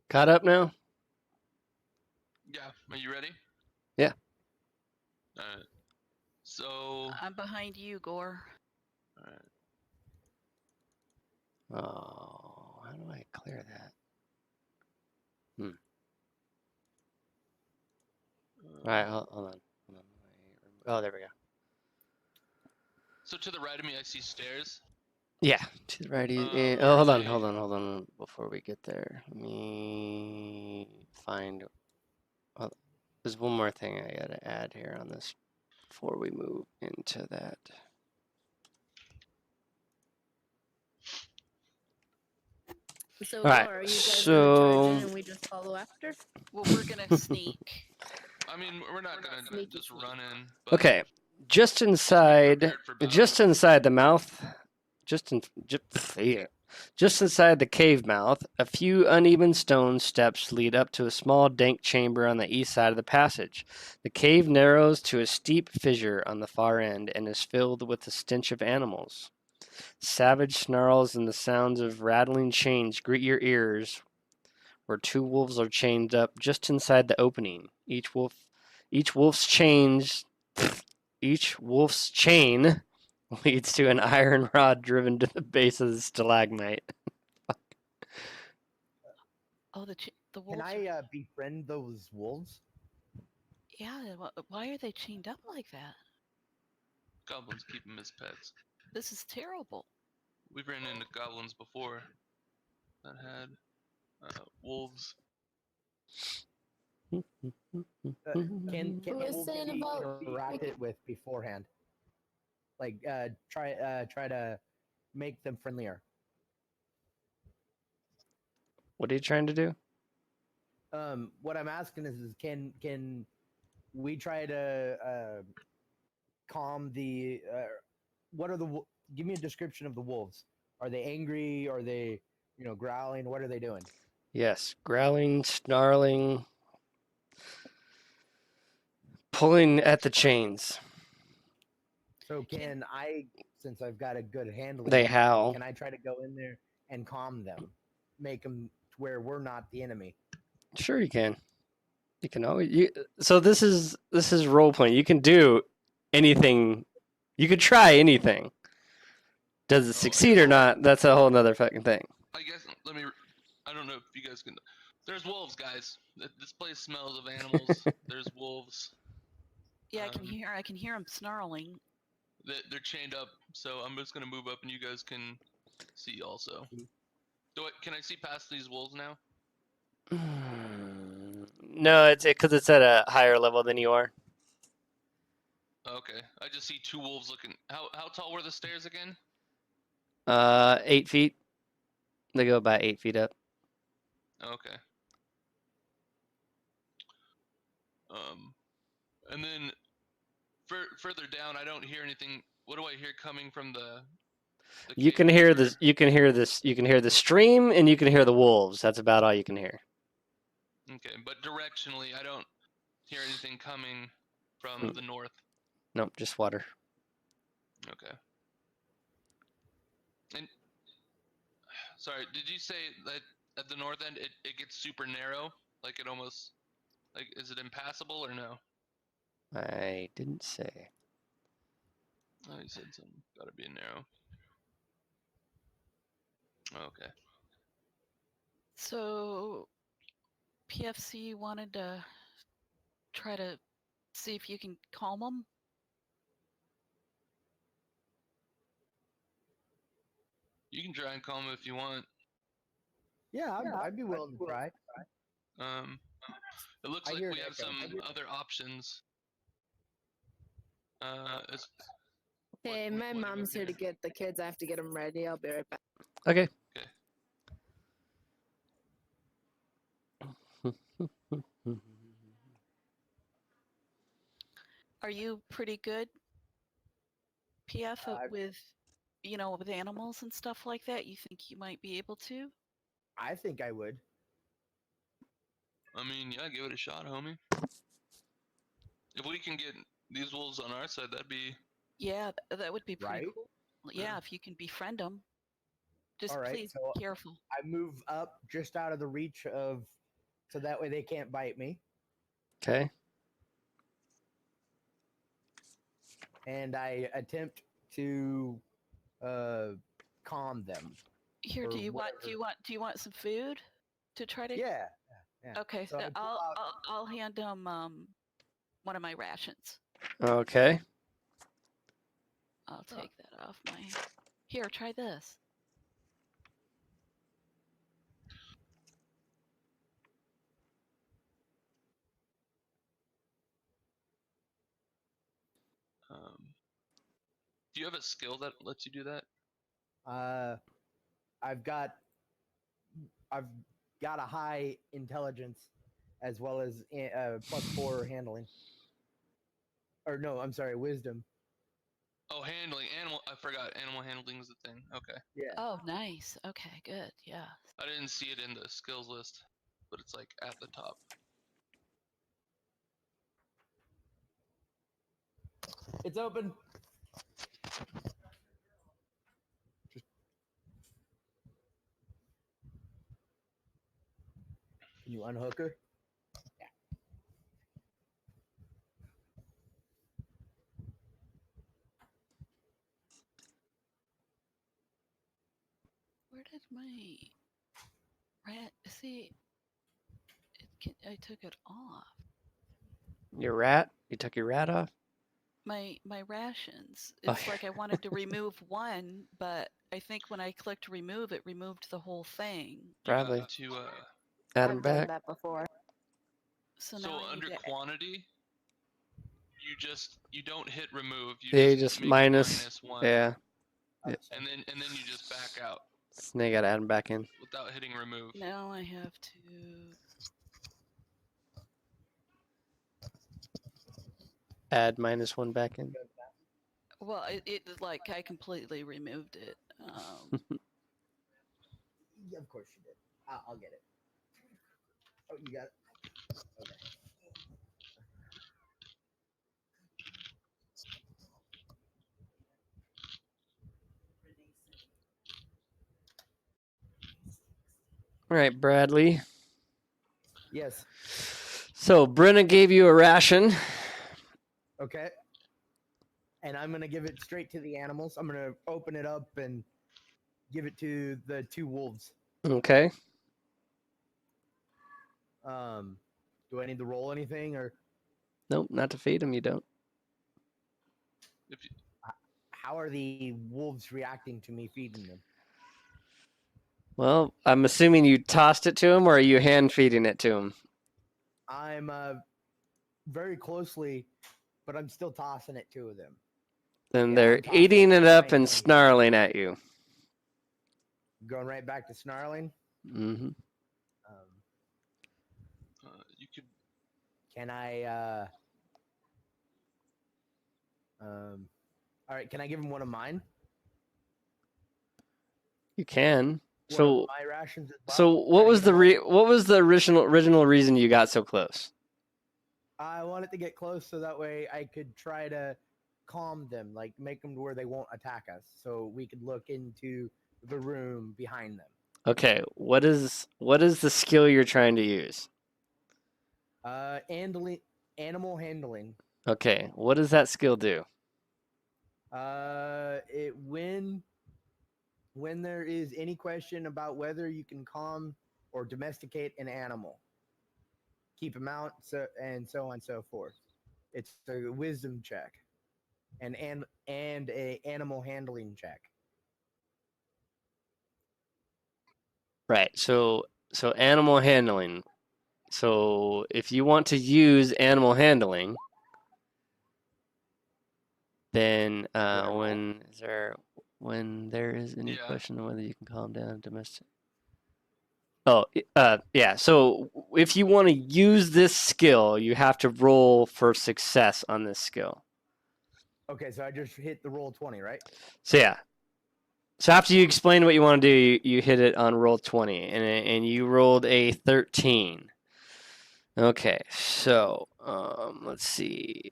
Caught up now? Yeah. Are you ready? Yeah. All right. So. I'm behind you, Gore. All right. Oh, how do I clear that? All right, hold on. Oh, there we go. So to the right of me, I see stairs. Yeah, to the right. Or Hold is on, it- hold on. Before we get there, let me find. Oh, there's one more thing I gotta add here on this before we move into that. So, All right, Gore, are you guys so- gonna charge in and we just follow after? Well, we're going to sneak. I mean, we're not gonna Sneaky just sneak. run in. But Okay, just inside, prepared for battle. just inside the mouth, just inside the cave mouth, a few uneven stone steps lead up to a small dank chamber on the east side of the passage. The cave narrows to a steep fissure on the far end and is filled with the stench of animals. Savage snarls and the sounds of rattling chains greet your ears where two wolves are chained up just inside the opening. Each wolf's chain leads to an iron rod driven to the base of the stalagmite. Oh, the Can wolves. I befriend those wolves? Yeah. Why are they chained up like that? Goblins keep them as pets. This is terrible. We've ran into goblins before that had wolves. Can Who was wolves saying be about- interacted with beforehand? Like try to make them friendlier. What are you trying to do? What I'm asking is can we try to calm the what are the give me a description of the wolves? Are they angry? Are they growling? What are they doing? Yes, growling, snarling, pulling at the chains. So can I, since I've got a good handling, They howl. can I try to go in there and calm them, make them to where we're not the enemy? Sure, you can. You can always. So this is role playing. You can do anything. You could try anything. Does it succeed or not? That's a whole nother fucking thing. I guess I don't know if you guys can. There's wolves, guys. This place smells of animals. There's wolves. Yeah, I can hear them snarling. They're chained up, so I'm just gonna move up, and you guys can see also. Can I see past these wolves now? No, it's because it's at a higher level than you are. Okay, I just see two wolves looking. How tall were the stairs again? 8 feet. They go about 8 feet up. Okay. And then further down, I don't hear anything. What do I hear coming from the You can cave hear chamber? this. You can hear this. You can hear the stream, and you can hear the wolves. That's about all you can hear. Okay, but directionally, I don't hear anything coming from the north. Nope, just water. Okay. And sorry, did you say that at the north end it gets super narrow? Like it almost Like, is it impassable or no? I didn't say. Oh, you said something. Gotta be narrow. Okay. So, PFC wanted to try to see if you can calm them. You can try and calm him if you want. Yeah, I'd be willing to try. It looks I like hear we an have echo. some other options. It's, Hey, what my do you mom's have here to get the kids. I have to get them ready. I'll be right back. Okay. Are you pretty good, PF, with with animals and stuff like that? You think you might be able to? I think I would. I mean, yeah, give it a shot, homie. If we can get these wolves on our side, that'd be... Yeah, that would be pretty Right? cool. Yeah, if you can befriend them. Just All right, please so be careful. I move up just out of the reach of, so that way they can't bite me, Okay. and I attempt to calm them. Here, or do you whatever. want some food to try to? Yeah. Okay, So I pull I'll out- I'll hand them one of my rations. Okay. I'll take that off my. Here, try this. Do you have a skill that lets you do that? I've got a high intelligence as well as +4 handling. Or no, I'm sorry, wisdom. Oh, handling. I forgot. Animal handling is the thing. Okay. Yeah. Oh, nice. Okay, good. Yeah. I didn't see it in the skills list, but it's like at the top. It's open. Can you unhook her? Where did my rat? See, I took it off. Your rat? You took your rat off? My rations. Oh, It's like I wanted to remove one, but I think when I clicked remove, it removed the whole thing. Probably. You got to Add him I've done back. that before. So so now I under need to. quantity, you don't hit remove. Yeah, you just just make it minus. -1. Yeah. And then you just back out So now you gotta add him back in. without hitting remove. Now I have to. Add -1 back in. Well, it like I completely removed it. Yeah, of course you did. I'll get it. Oh, you got it? Okay. All right, Bradley. Yes. So Brenna gave you a ration. Okay. And I'm gonna give it straight to the animals. I'm gonna open it up and give it to the 2 wolves. Okay. Do I need to roll anything, or Nope, not to feed him. You don't. If you, how are the wolves reacting to me feeding them? Well, I'm assuming you tossed it to him, or are you hand feeding it to him? I'm very closely, but I'm still tossing it to them. Then Yeah, they're I'm tossing eating it up right and down. snarling at you. Going right back to snarling. Mm-hmm. you could. Can I? All right. Can I give him one of mine? You can. One So, of my rations as well? so what Can I was give the him all- what was the original reason you got so close? I wanted to get close so that way I could try to calm them, like make them to where they won't attack us, so we could look into the room behind them. Okay, what is the skill you're trying to use? Animal handling. Okay, what does that skill do? It when there is any question about whether you can calm or domesticate an animal, keep him out, so on and so forth. It's a wisdom check, and a animal handling check. Right. So animal handling. So if you want to use animal handling, then when there is any Yeah. question of whether you can calm down domestic. Oh, yeah. So if you want to use this skill, you have to roll for success on this skill. Okay, so I just hit the roll 20, right? So yeah. So after you explain what you want to do, you hit it on roll 20, and you rolled a 13. Okay, so let's see.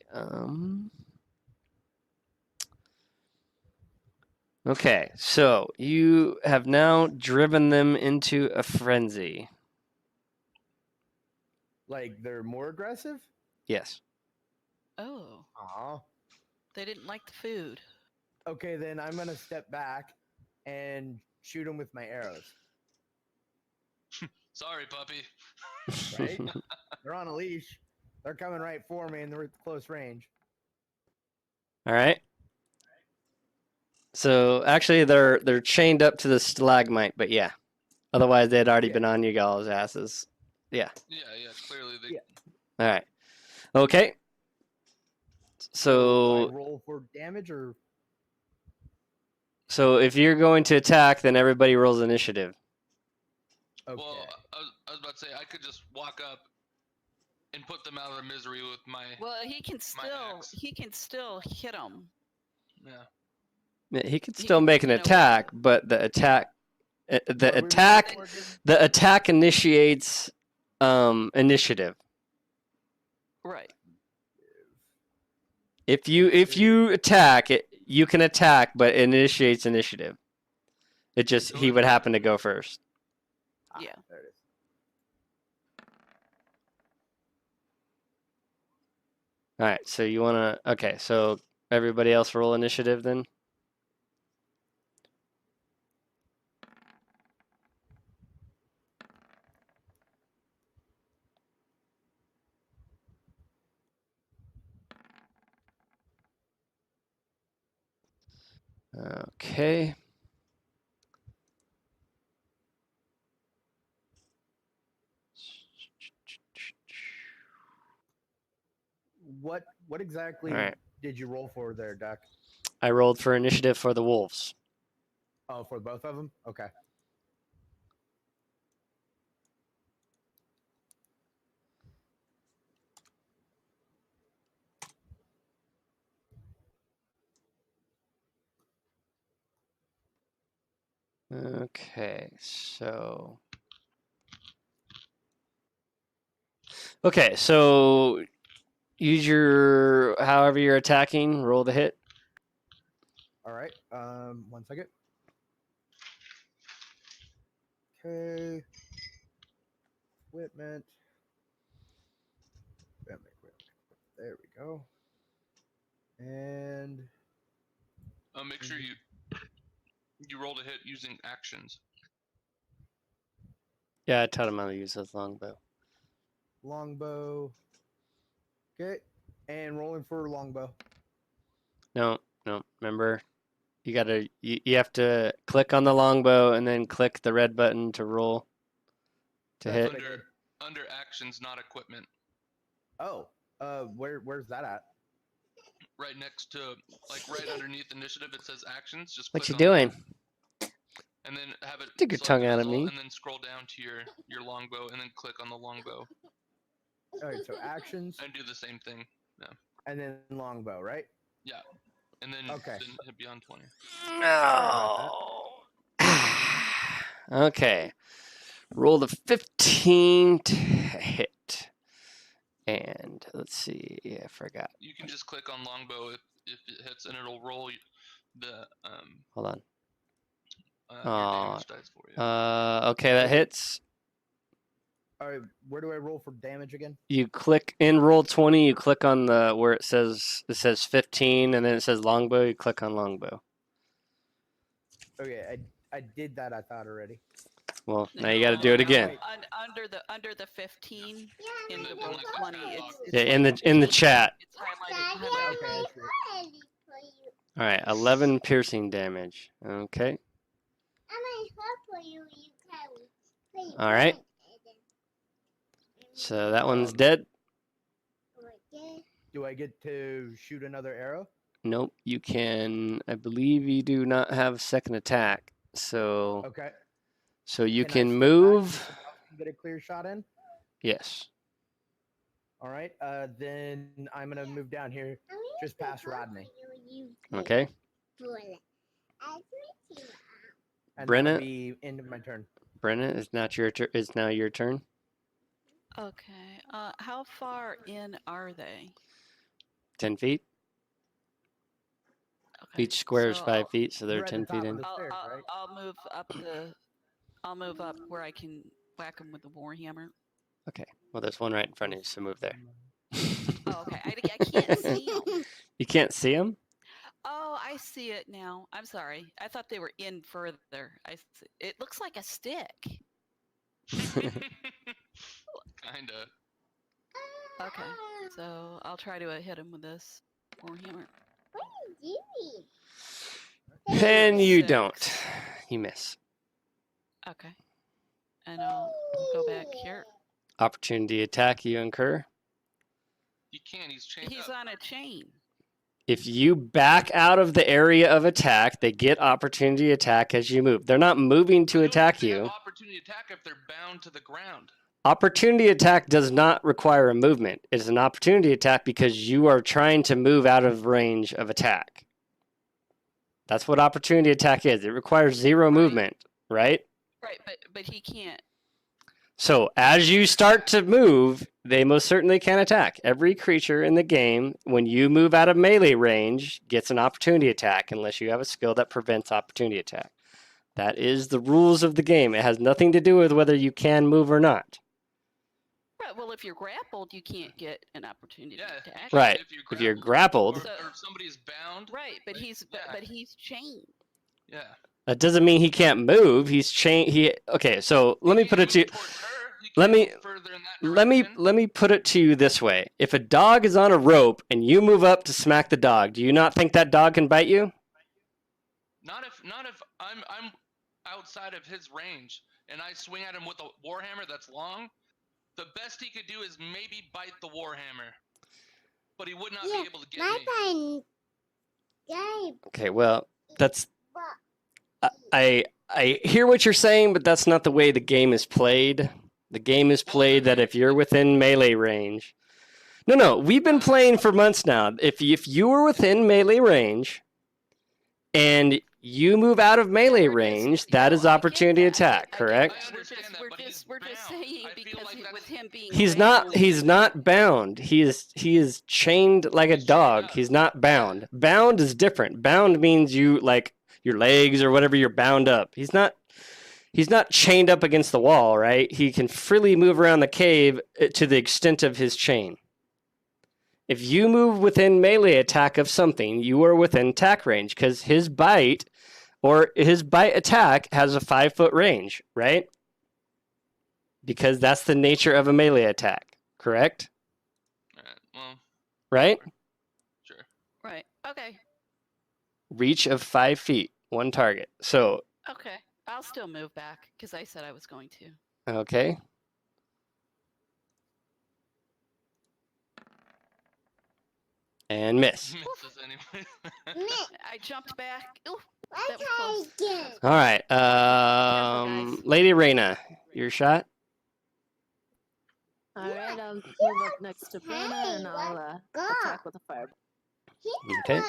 Okay, so you have now driven them into a frenzy. Like they're more aggressive? Yes. Oh, Aw. they didn't like the food. Okay, then I'm gonna step back and shoot them with my arrows. Sorry, puppy. Right? They're on a leash. They're coming right for me, and they're at close range. All right. So actually, they're chained up to the stalagmite, but yeah. Otherwise, they'd already been on you guys' asses. Yeah. Yeah. Clearly, they. Yeah. All right. Okay. Do I So roll for damage or if you're going to attack, then everybody rolls initiative. okay? Well, I was about to say I could just walk up and put them out of their misery with my. Well, he can axe. still hit them. Yeah. He could He still can, make an attack, but the attack What are we rolling for again? the attack initiates initiative. Right. If you attack it, you can attack, but it initiates initiative. It just So he would happen to go first. Yeah. There it is. All right, so you want to okay, so everybody else roll initiative then. Okay. What exactly All right. did you roll for there, Duck? I rolled for initiative for the wolves. Oh, for both of them? Okay. Okay, so okay, so use your however you're attacking, roll the hit. All right. 1 second. Okay. Equipment. There we go. And Make sure you roll to hit using actions. Yeah, I taught him how to use his longbow. longbow. Okay. And rolling for longbow. No. Remember, you have to click on the longbow and then click the red button to roll to That's hit. what I did. Under actions, not equipment. Oh. Where's that at? Right next to, like right underneath initiative, it says actions. Just What click you on doing? that, and then have it. Stick your selected tongue out as at all, me. And then scroll down to your longbow, and then click on the longbow, All right. So actions and do the same thing. and then longbow, right? Yeah, and then Okay. then hit beyond 20. No. Okay. Roll the 15 to hit. And let's see. I forgot. You can just click on longbow if it hits, and it'll roll the Hold on. your damage dice for you. Okay, that hits. All right, where do I roll for damage again? You click in roll 20. You click on the where it says 15, and then it says longbow. You click on longbow. Okay, I did that. I thought already. Well, now you got to do it again. wait. Under the 15 in And the then roll like the 20, chat it's, box. it's Yeah, like in the 15. chat. It's highlighted. Okay, I see. All right, 11 piercing damage. Okay. All right. So that one's dead. Do I get to shoot another arrow? Nope. You can. I believe you do not have second attack. So Okay. you I can step back move. so someone else can get a clear shot in. Yes. All right. Then I'm gonna move down here, just past Rodney. Okay. And Brenna? that'll be end of my turn. Brenna, is not your turn. It's now your turn. Okay. How far in are they? 10 feet. Okay. Each square is so 5 feet, so they're You're at the 10 feet top of in. the stairs, right? I'll move up where I can whack them with the warhammer. Okay. Well, there's one right in front of you, so move there. Oh, okay. I can't see them. You can't see them? Oh, I see it now. I'm sorry. I thought they were in further. It looks like a stick. Kinda. Okay. So I'll try to hit him with this warhammer. And you 6. don't. You miss. Okay. And I'll go back here. Opportunity attack you incur. He can't. He's chained He's up. on a chain. If you back out of the area of attack, they get opportunity attack as you move. They're not moving to I know attack they have you. opportunity attack if they're bound to the ground. Opportunity attack does not require a movement. It's an opportunity attack because you are trying to move out of range of attack. That's what opportunity attack is. It requires 0 movement, right? Right, but he can't. So as you start to move, they most certainly can attack. Every creature in the game, when you move out of melee range, gets an opportunity attack unless you have a skill that prevents opportunity attack. That is the rules of the game. It has nothing to do with whether you can move or not. Right. Well, if you're grappled, you can't get an opportunity Yeah. attack. Right. If If you're Or, grappled, or if somebody's bound. Right, but he's Yeah. but he's chained. Yeah. that doesn't mean he can't move. He's chained. Okay, so let me He put can't it to you. move towards her. He Let can't me move further in that direction. let me put it to you this way. If a dog is on a rope and you move up to smack the dog, do you not think that dog can bite you? Not if I'm outside of his range and I swing at him with a warhammer that's long. The best he could do is maybe bite the warhammer, but he would not be able to get me. Okay, well, that's I hear what you're saying, but that's not the way the game is played. The game is played that if you're within melee range. No, we've been playing for months now. If you were within melee range and you move out of melee range, that is opportunity attack, correct? I understand that, but he's We're just bound. saying I feel because like with him being He's grappled, not bound. He is chained like a He's chained dog. up. He's not bound. Bound is different. Bound means you like your legs or whatever, you're bound up. He's not chained up against the wall, right? He can freely move around the cave to the extent of his chain. If you move within melee attack of something, you are within attack range because his bite attack has a 5-foot range, right? Because that's the nature of a melee attack, correct? Well, Right? sure. right? Okay, Reach of 5 feet, one target. So, okay. I'll still move back because I said I was going to. okay. And miss. Misses anyway. I jumped back. Ooh, that was close. All right. guys. Lady Reyna, your shot. Alright, I'll move up next to Brenna and I'll attack with a fireball. Okay.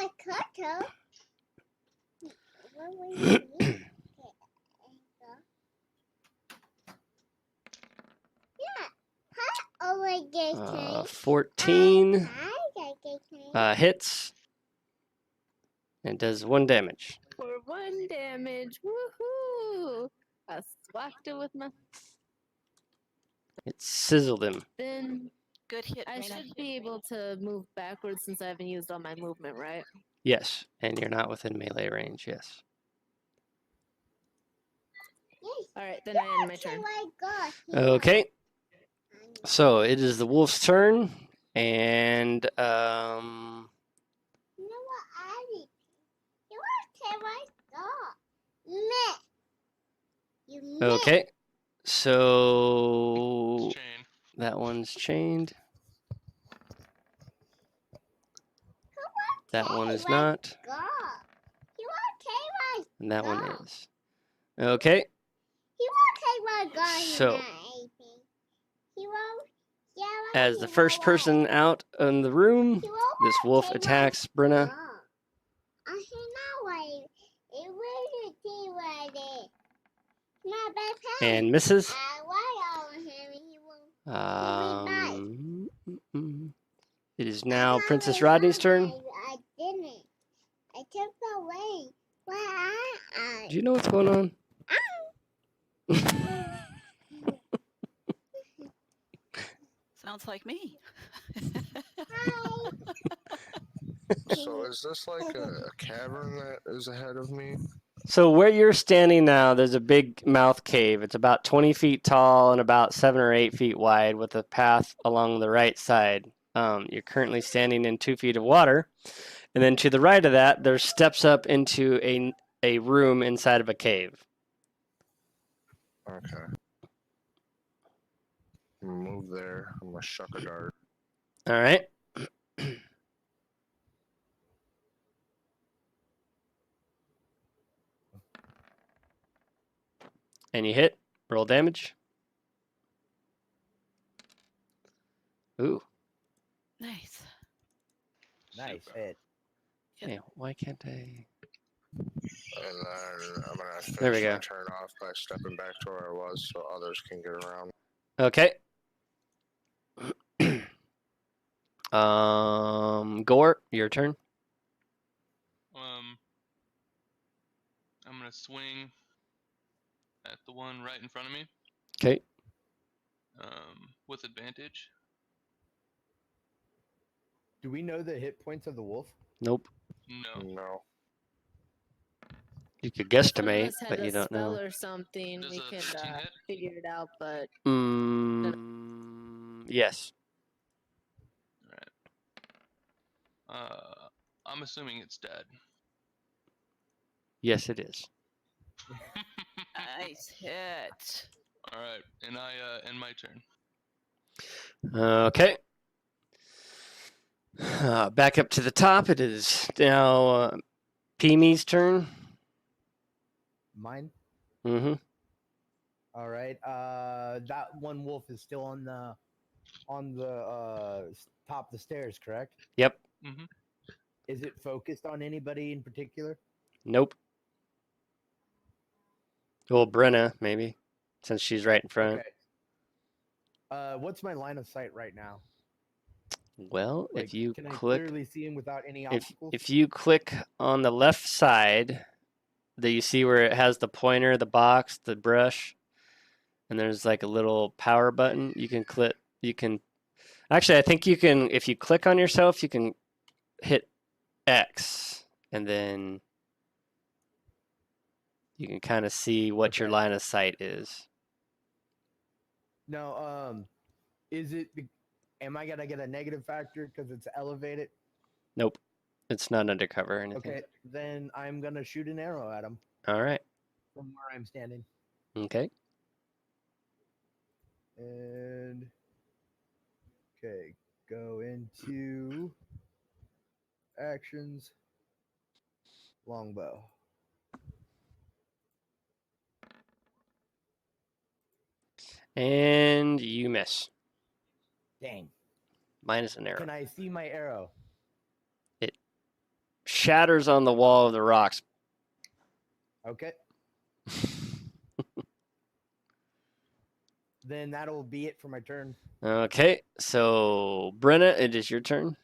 Oh my god. 14 hits and does 1 damage. For 1 damage, woohoo! I swacked it with my It sizzled him. Then Good hit. I Rena. should be able to move backwards since I haven't used all my movement, right? Yes, and you're not within melee range. Yes. All right, then I end my turn. Okay. So it is the wolf's turn, and okay. So Chain. that one's chained. That one is not. And that one is. Okay. So, as the first person out in the room, this wolf attacks Brenna and misses. It is now Princess Rodney's turn. I took away. Do you know what's going on? Sounds like me. So is this like a cavern that is ahead of me? So where you're standing now, there's a big mouth cave. It's about 20 feet tall and about 7 or 8 feet wide with a path along the right side. You're currently standing in 2 feet of water. And then to the right of that, there's steps up into a room inside of a cave. Okay. Move there. I'm gonna shuck a dart. All right. And you hit. Roll damage. Ooh. Nice. Nice Super. hit. Hey, why can't I? And then I'm gonna There we finish my go. turn off by stepping back to where I was so others can get around. Okay. Gore, your turn. I'm gonna swing at the one right in front of me. Okay. With advantage. Do we know the hit points of the wolf? Nope. No. No. You could If one of guesstimate, us had but a you don't spell know. or something, Does we a could 15 hit? figure it out. But Yes. Alright. I'm assuming it's dead. Yes, it is. Nice hit. Alright, and I end my turn. Okay. Back up to the top. It is now Peemy's turn. Mine. Mm-hmm. All right. That one wolf is still on the top of the stairs, correct? Yep. Mm-hmm. Is it focused on anybody in particular? Nope. Well, Brenna, maybe, since she's right in front. Okay. What's my line of sight right now? Well, Like, if you can I click, clearly see him without any if obstacles? if you click on the left side, that you see where it has the pointer, the box, the brush, and there's like a little power button. You can click. You can. Actually, I think you can. If you click on yourself, you can hit X, and then you can kind of see what your Okay. line of sight is. No. Is it? Am I gonna get a negative factor because it's elevated? Nope, it's not undercover or anything. Okay. Then I'm gonna shoot an arrow at him All right. from where I'm standing. Okay. And okay, go into actions. Longbow. And you miss. Dang. Minus an arrow. Can I see my arrow? It shatters on the wall of the rocks. Okay. Then that'll be it for my turn. Okay, so Brenna, it is your turn.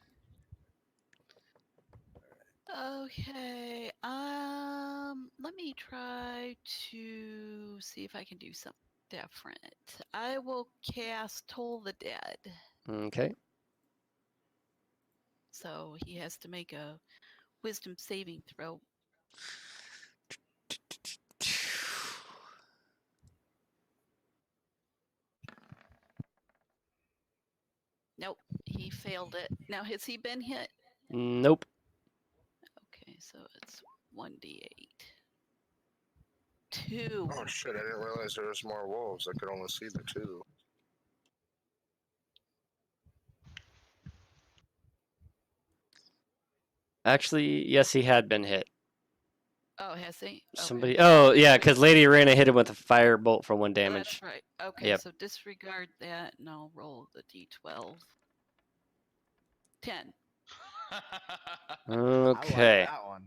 Okay. Let me try to see if I can do something different. I will cast Toll the Dead. Okay. So he has to make a wisdom saving throw. Nope, he failed it. Now, has he been hit? Nope. Okay, so it's 1d8. 2. Oh shit! I didn't realize there was more wolves. I could only see the two. Actually, yes, he had been hit. Oh, has he? Okay. Somebody. Oh, yeah, because Lady Arena hit him with a fire bolt for 1 damage. That's right. Okay, Yep. so disregard that, and I'll roll the d12. 10. Okay. I like that one.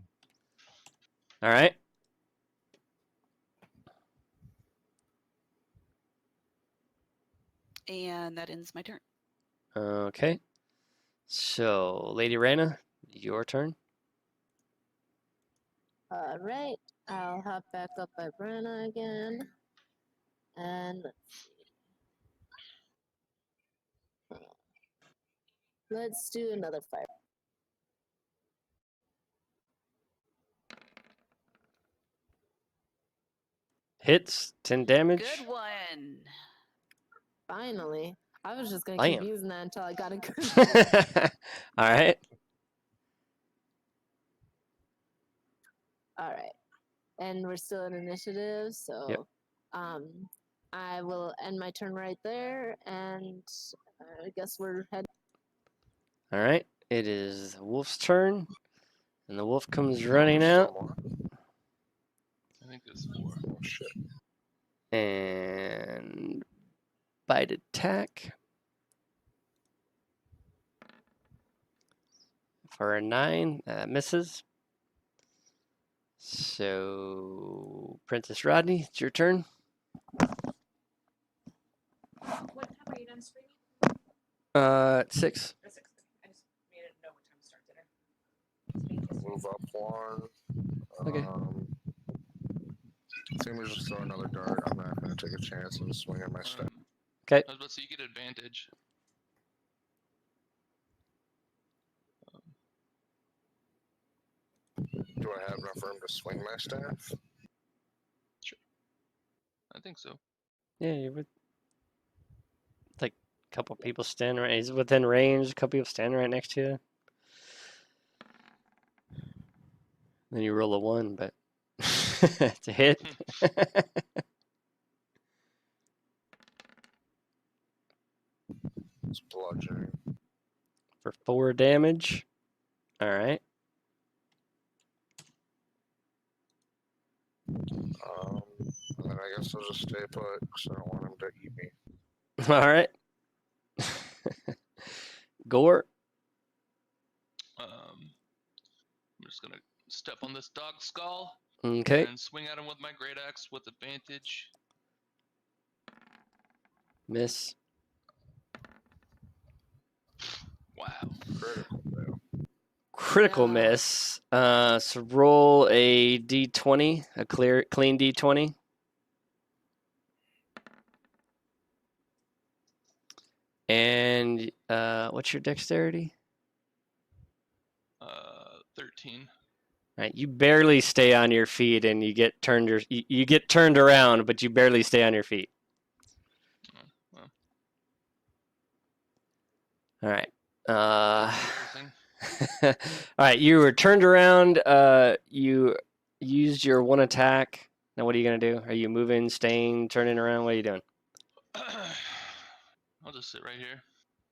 All right. And that ends my turn. Okay. So, Lady Reyna, your turn. All right. I'll hop back up by Brenna again. And let's see. Let's do another fire. Hits, 10 damage. Good one. Finally. I was just going to Bam. keep using that until I got a good. All right. All right. And we're still in initiative, so I will end my turn right there, and I guess we're heading. All right. It is the wolf's turn, and the wolf comes running out. I think there's 4. Oh shit! And bite attack for a 9. Misses. So, Princess Rodney, it's your turn. What time are you done streaming? 6. At 6. I just needed to know what time to start dinner. Move up one. Okay. I think we just throw another dart. I'm not gonna take a chance and swing at my staff. Okay. I was about to say you get advantage. Do I have enough room to swing my staff? I think so. Yeah, you would. Like a couple people standing right. He's within range. A couple people standing right next to you. Then you roll a 1, but it's a hit. It's bludgeoning. For 4 damage. All right. And then I guess I'll just stay put because I don't want him to eat me. All right. Gore. I'm just gonna step on this dog skull Okay. and swing at him with my great axe with advantage. Miss. Wow. Critical fail. Critical Yeah. miss. So roll a d20, a clean d20. And what's your dexterity? 13. All right, you barely stay on your feet, and you get turned. You get turned around, but you barely stay on your feet. Well. All right. Embarrassing. All right, you were turned around. You used your 1 attack. Now, what are you gonna do? Are you moving, staying, turning around? What are you doing? I'll just sit right here.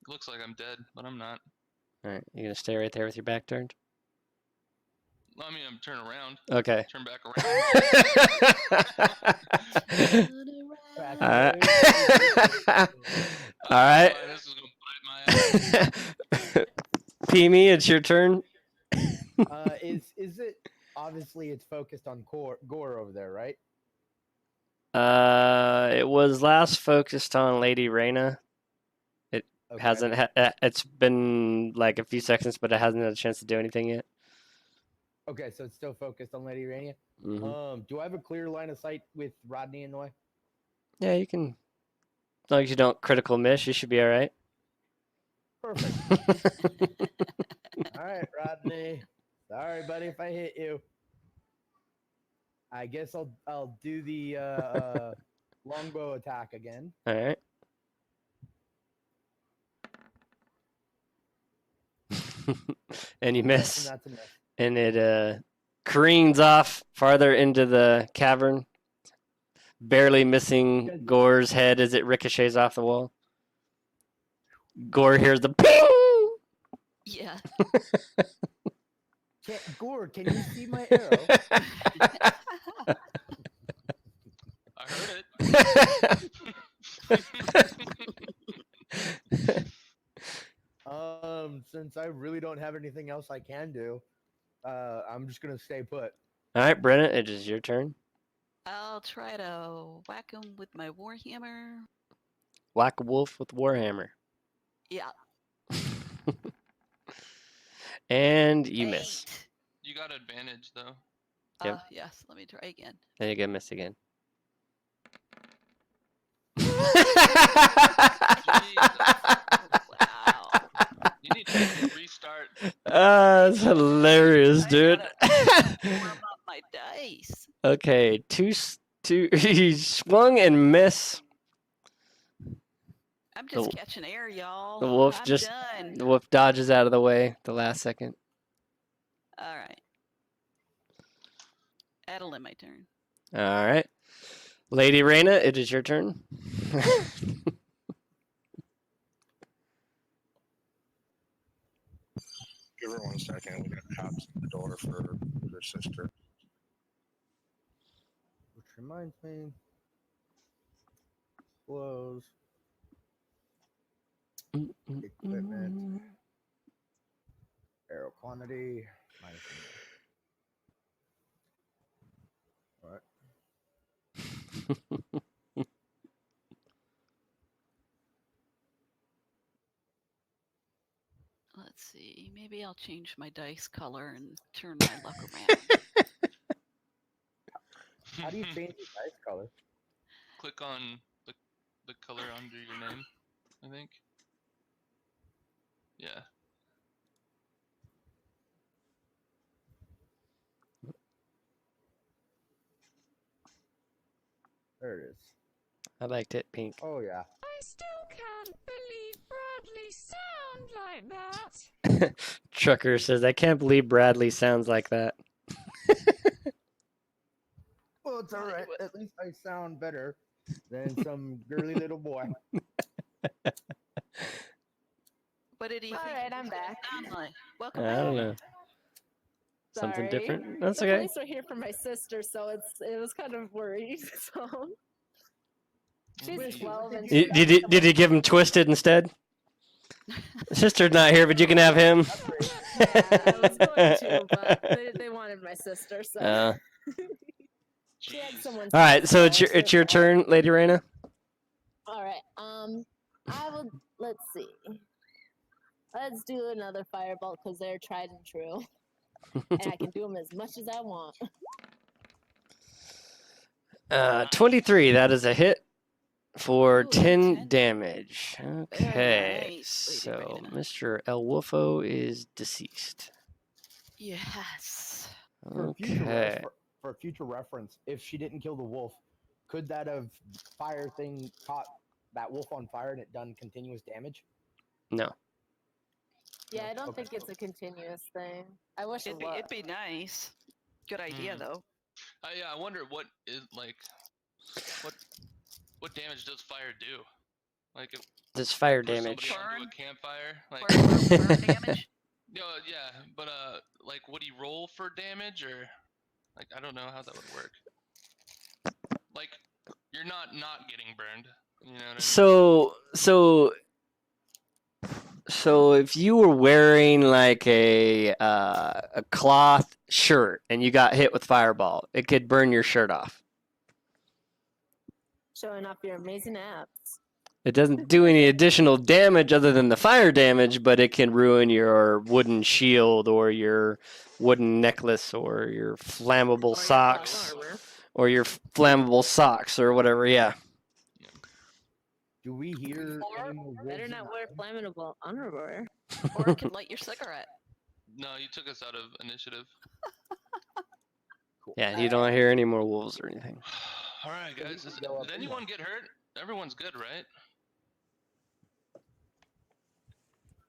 It looks like I'm dead, but I'm not. All right, you gonna stay right there with your back turned? I mean, I'm turning around. Okay. Turn back around. Back All right. away. All right. Fine, this is gonna bite my ass. Peemy, it's your turn. Is it obviously it's focused on gore over there, right? It was last focused on Lady Reyna. It Okay. hasn't. It's been like a few seconds, but it hasn't had a chance to do anything yet. Okay, so it's still focused on Lady Rania. Mhm. Do I have a clear line of sight with Rodney in the way? Yeah, you can. As long as you don't critical miss, you should be all right. Perfect. All right, Rodney. Sorry, buddy, if I hit you. I guess I'll do the longbow attack again. All right. And you And miss. that's a miss. And it careens off farther into the cavern, barely missing Gore's head as it ricochets off the wall. Gore hears the ping! Yeah. Gore, can you see my arrow? I heard it. Since I really don't have anything else I can do, I'm just gonna stay put. All right, Brennan, it is your turn. I'll try to whack him with my warhammer. Whack a wolf with Warhammer. Yeah. And you miss. 8. You got advantage though. Yep. Yes. Let me try again. And you get miss again. Wow. You need to restart. That's hilarious, dude. Warm up my dice. Okay, two. He swung and miss. I'm just catching air, y'all. The wolf I'm just done. the wolf dodges out of the way at the last second. All right. Adeline, my turn. All right, Lady Raina, it is your turn. Give her 1 second. We got taps at the door for her sister. Which reminds me. Close. Equipment. Arrow quantity. Minus 1. Alright. Let's see. Maybe I'll change my dice color and turn my luck around. How do you change the dice color? Click on the color under your name, I think. Yeah. There it is. I liked it, pink. Oh yeah. I still can't believe Bradley sound like that. Trucker says, I can't believe Bradley sounds like that. Well, it's alright. At least I sound better than some girly little boy. What did he All think? right, it I'm was gonna back. sound like? Welcome I back. don't know. Something Sorry. different? That's The okay. police are here for my sister, so it was kind of worried. So she's 12 and she Did he give him Twisted instead? Sister's not here, but you can have him. Yeah, I was going to, but they wanted my sister, so she had someone. All right, so it's your turn, Lady Raina. All right. I will. Let's see. Let's do another fireball because they're tried and true, and I can do them as much as I want. 23. That is a hit for Ooh, 10 10. damage. Okay, nice, Lady so Raina. Mr. El Wolfo is deceased. Yes. Okay. For future reference, if she didn't kill the wolf, could that have fire thing caught that wolf on fire and it done continuous damage? No. Yeah, I don't Okay. think it's a continuous thing. I wish It'd it was. be nice. Good idea, though. Yeah, I wonder what is like, what damage does fire do? Like, if Does fire push damage. somebody onto a campfire, like, Burn damage. no, yeah, but like, would he roll for damage or, like, I don't know how that would work. Like, you're not getting burned. You know what I mean? So if you were wearing like a cloth shirt and you got hit with fireball, it could burn your shirt off. Showing off your amazing abs. It doesn't do any additional damage other than the fire damage, but it can ruin your wooden shield or your wooden necklace or your flammable Or your socks armor. or your flammable socks or whatever. Yeah. Do we hear Or any more wolves? Better in not the wear room? flammable underwear. or it can light your cigarette. No, you took us out of initiative. Cool. Yeah, you don't hear any more wolves or anything. All right, So we guys. can go up Did in anyone get hurt? Everyone's good, right?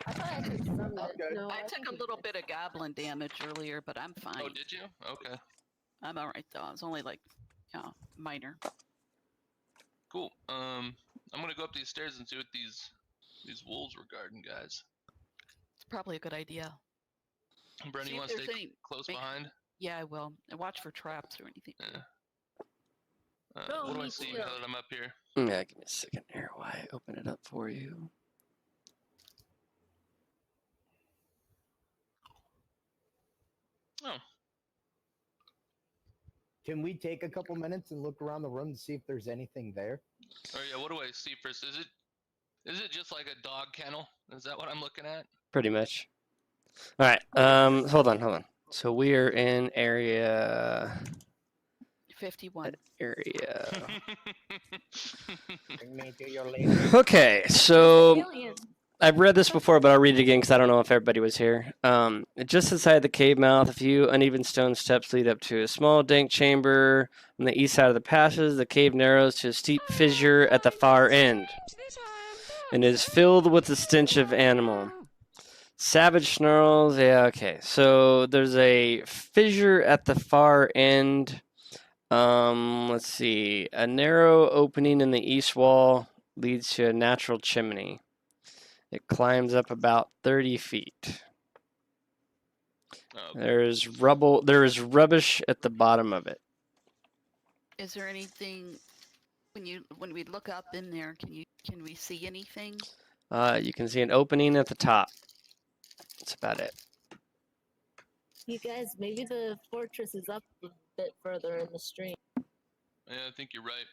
I thought I took some of it. Okay. No, I took a little bit of goblin damage earlier, but I'm fine. Oh, did you? Okay, I'm all right though. It's only like, minor. cool. I'm gonna go up these stairs and see what these wolves were guarding, guys. It's probably a good idea. Brenny, See you if want to there's stay any- close make- behind? Yeah, I will. And watch for traps or anything. Yeah. No, What do I me see too. now that I'm up here? Yeah, give me a second here while I open it up for you. Oh, Can we take a couple minutes and look around the room to see if there's anything there? oh yeah. What do I see first? Is it just like a dog kennel? Is that what I'm looking at? Pretty much. All right. Hold on. So we are in area. 51. Bring me to your lady. Okay, so Alien. I've read this before, but I'll read it again because I don't know if everybody was here. Just inside the cave mouth, a few uneven stone steps lead up to a small dank chamber on the east side of the passage. The cave narrows to a steep fissure at the far end and is filled with the stench of animal. Savage snarls. Yeah, okay. So there's a fissure at the far end. Let's see. A narrow opening in the east wall leads to a natural chimney. It climbs up about 30 feet. Oh, There is rubbish at the bottom of it. Is there anything when we look up in there? Can we see anything? You can see an opening at the top. That's about it. You guys, maybe the fortress is up a bit further in the stream. yeah, I think you're right.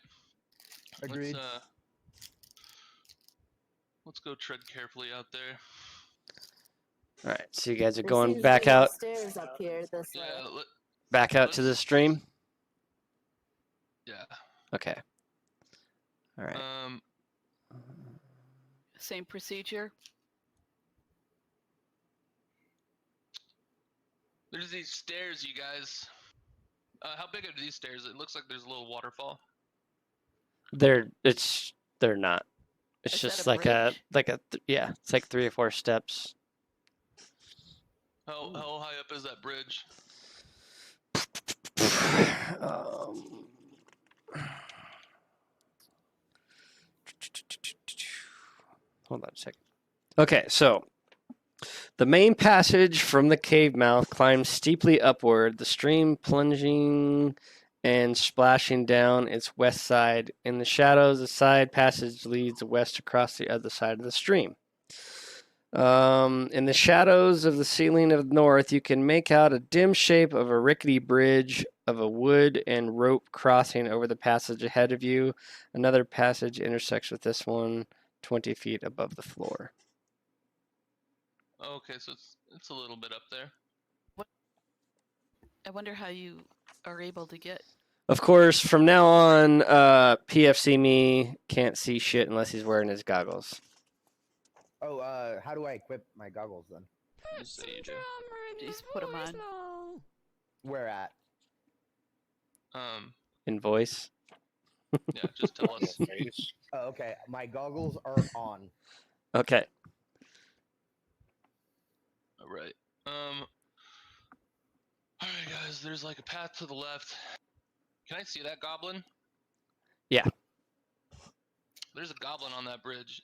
Agreed. Let's go tread carefully out there. All right, so you guys are There going seems back to be out, stairs up here this way. Yeah, back out to the stream. yeah. Okay. All right. Same procedure. There's these stairs, you guys. How big are these stairs? It looks like there's a little waterfall. They're not. It's Is just that a like bridge? yeah, it's like 3 or 4 steps. How high up is that bridge? Hold on a second. Okay, so the main passage from the cave mouth climbs steeply upward, the stream plunging and splashing down its west side. In the shadows, the side passage leads west across the other side of the stream. In the shadows of the ceiling of the north, you can make out a dim shape of a rickety bridge of a wood and rope crossing over the passage ahead of you. Another passage intersects with this one 20 feet above the floor. Okay, so it's a little bit up there. I wonder how you are able to get. Of course, from now on, PFC me can't see shit unless he's wearing his goggles. Oh, how do I equip my goggles then? You say you do. Just put 'em on. Where at? In voice. Yeah, just tell us. Face. Oh, okay. My goggles are on. Okay. All right. All right, guys. There's like a path to the left. Can I see that goblin? Yeah. There's a goblin on that bridge.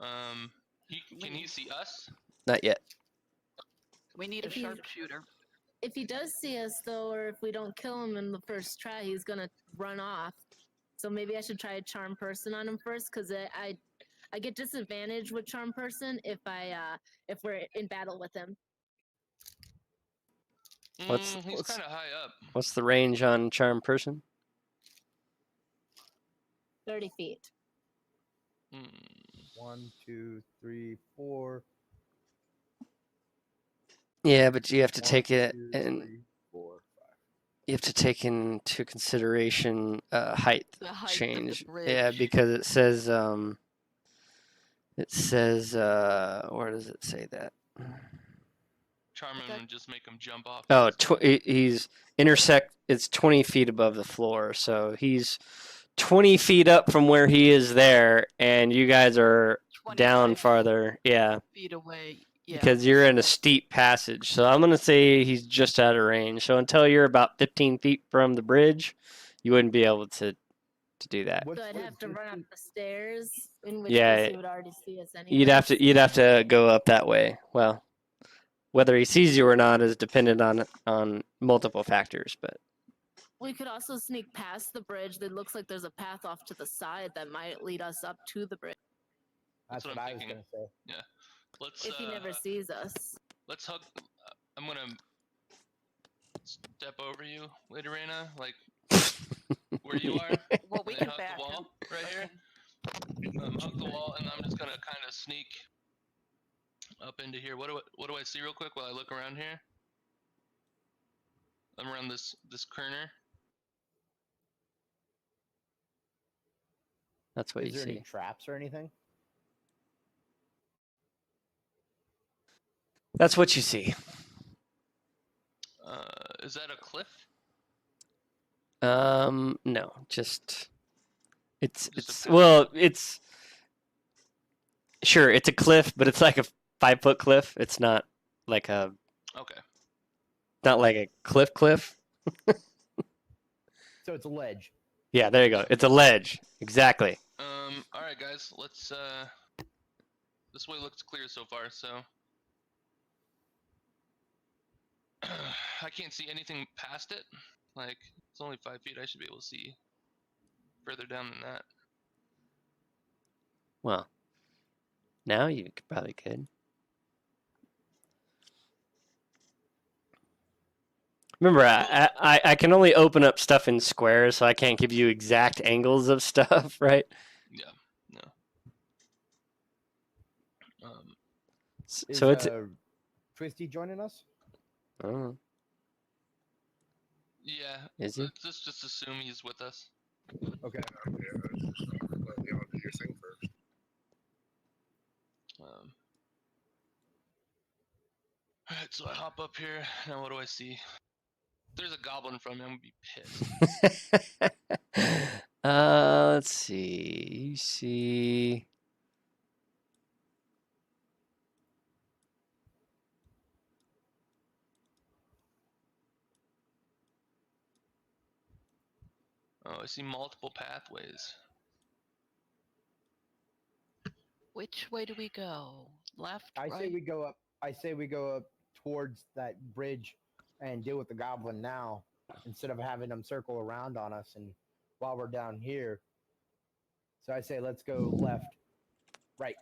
Can he see us? Not yet. We need a If he's- sharpshooter. If he does see us, though, or if we don't kill him in the first try, he's gonna run off. So maybe I should try a charm person on him first, because I get disadvantage with charm person if we're in battle with him. What's- He's what's- kind of high up. What's the range on charm person? 30 feet. 1, 2, 3, 4. Yeah, but you have to 1, take it 2, and 3, 4, 5. you have to take into consideration height The height change. of the bridge. Yeah, because it says It says, where does it say that? Charm him Okay. and just make him jump off. Oh, basically. he's it's 20 feet above the floor, so he's 20 feet up from where he is there, and you guys are down 25 farther. Yeah, feet away. Yeah. because you're in a steep passage. So I'm gonna say he's just out of range. So until you're about 15 feet from the bridge, you wouldn't be able to do that. So I'd have to run up the stairs, in which Yeah, case he would already see us anyway. you'd have to go up that way. Well, whether he sees you or not is dependent on multiple factors, but We could also sneak past the bridge. That looks like there's a path off to the side that might lead us up to the bridge That's what what I'm I was thinking. gonna say. Let's if he never sees us. let's hug. I'm gonna step over you, Lady Reyna, like where you are. Well, we and then can hug back the wall up. right here. Hug the wall, and I'm just gonna kind of sneak up into here. What do I see real quick while I look around here? I'm around this corner. that's what Is you there see. any traps or anything? That's what you see. Is that a cliff? No, just it's Just a it's path? well, it's sure it's a cliff, but it's like a 5-foot cliff. It's not like Okay. a cliff. So it's a ledge. Yeah, there you go. It's a ledge. Exactly. All right, guys. Let's. This way looks clear so far. So. I can't see anything past it. Like it's only 5 feet. I should be able to see further down than that. Well, now you probably could. Remember, I can only open up stuff in squares, so I can't give you exact angles of stuff, right? Yeah. No. Is So it's. Twisty joining us? Oh, Yeah. is he? Let's just assume he's with us. Okay. Yeah, let Leon do your thing first. Alright, so I hop up here. Now what do I see? If there's a goblin in front of me, I'm gonna be pissed. Let's see. You see. Oh, I see multiple pathways. Which way do we go? Left, I right? say we go up. I say we go up towards that bridge and deal with the goblin now, instead of having them circle around on us and while we're down here. So I say let's go left, right.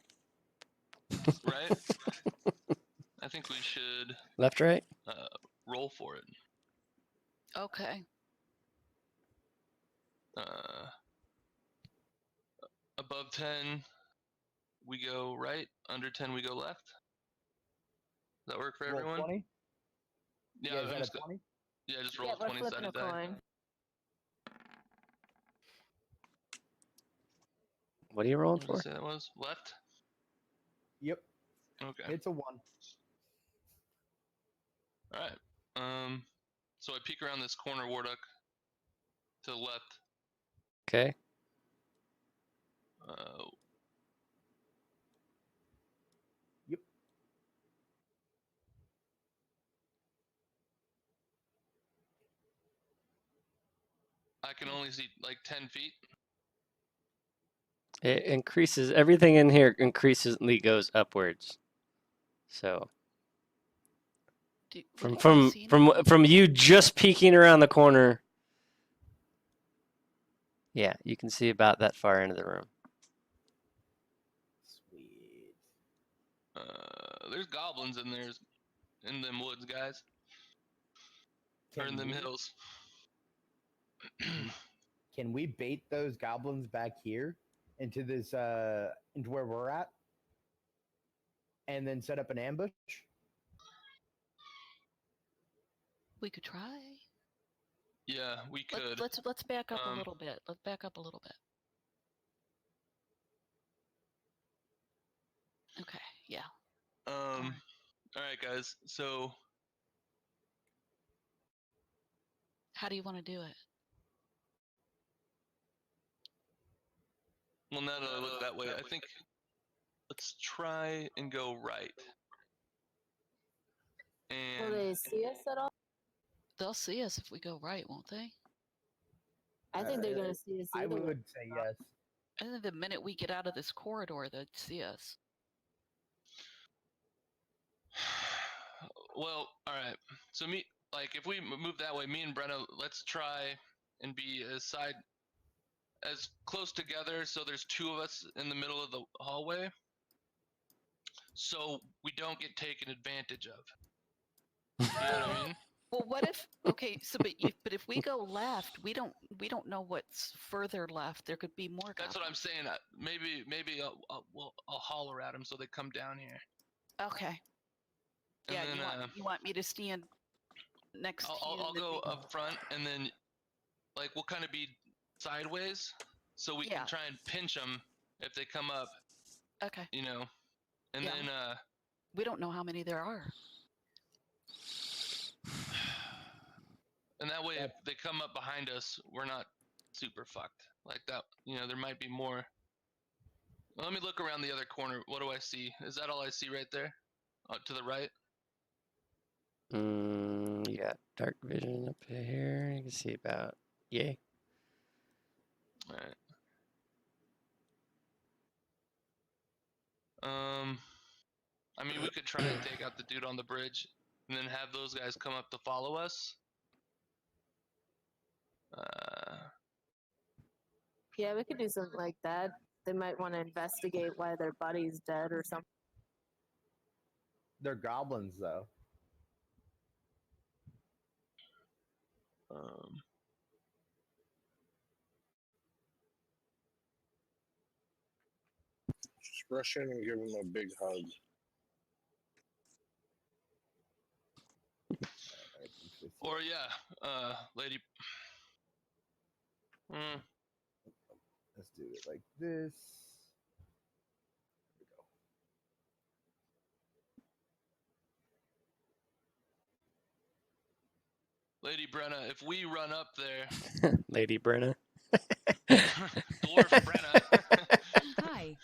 Right? I think we should Left, right? roll for it. Okay. Above 10, we go right. Under 10, we go left. Does that work for Roll everyone? 20. Yeah, is I'm that just a 20? yeah, just roll Yeah, we're 20 flipping a sided die. coin. What are you rolling What did I for? say that was? Left? Yep. Okay. It's a 1. Alright. So I peek around this corner, Warduck, to the left. Okay. Yep. I can only see like 10 feet. It increases. Everything in here increasingly goes upwards. So Do, from do you from see from anything? from you just peeking around the corner, yeah, you can see about that far into the room. Sweet. There's goblins in there, in them woods, guys. Or in them hills. Can we bait those goblins back here into this into where we're at, and then set up an ambush? We could try. Yeah, we could. Let's back up a Um, little bit. Let's back up a little bit. Okay. Yeah. All right, guys. So How do you want to do it? well, now that I look that way, I think let's try and go right. Will And they see us at all? They'll see us if we go right, won't they? I think they're gonna see us I either way. would say yes. I think the minute we get out of this corridor, they'd see us. well, all right. So if we move that way, me and Brenna, let's try and be as close together. So there's two of us in the middle of the hallway, so we don't get taken advantage of. You know what I mean? Well, what if? Okay, so but if we go left, we don't know what's further left. There could be more. That's what I'm goblins. saying. Maybe I'll holler at them so they come down here. Okay. And Yeah, then you want me to stand next to you? I'll and then go we- up front, and then we'll kind of be sideways, so we Yeah. can try and pinch them if they come up. Okay. You know, and Yeah. then We don't know how many there are. and that way if they come up behind us, we're not super fucked like that. You know, there might be more. Well, let me look around the other corner. What do I see? Is that all I see right there? To the right? You got dark vision up here. You can see about yay. All right. I mean, we could try and take out the dude on the bridge, and then have those guys come up to follow us. Yeah, we could do something like that. They might want to investigate why their buddy's dead or something. They're goblins, though. Just rush in and give him a big hug. Or yeah, lady. Let's do it like this. There we go. Lady Brenna, if we run up there, Lady Brenna. Dwarf Brenna. Hi.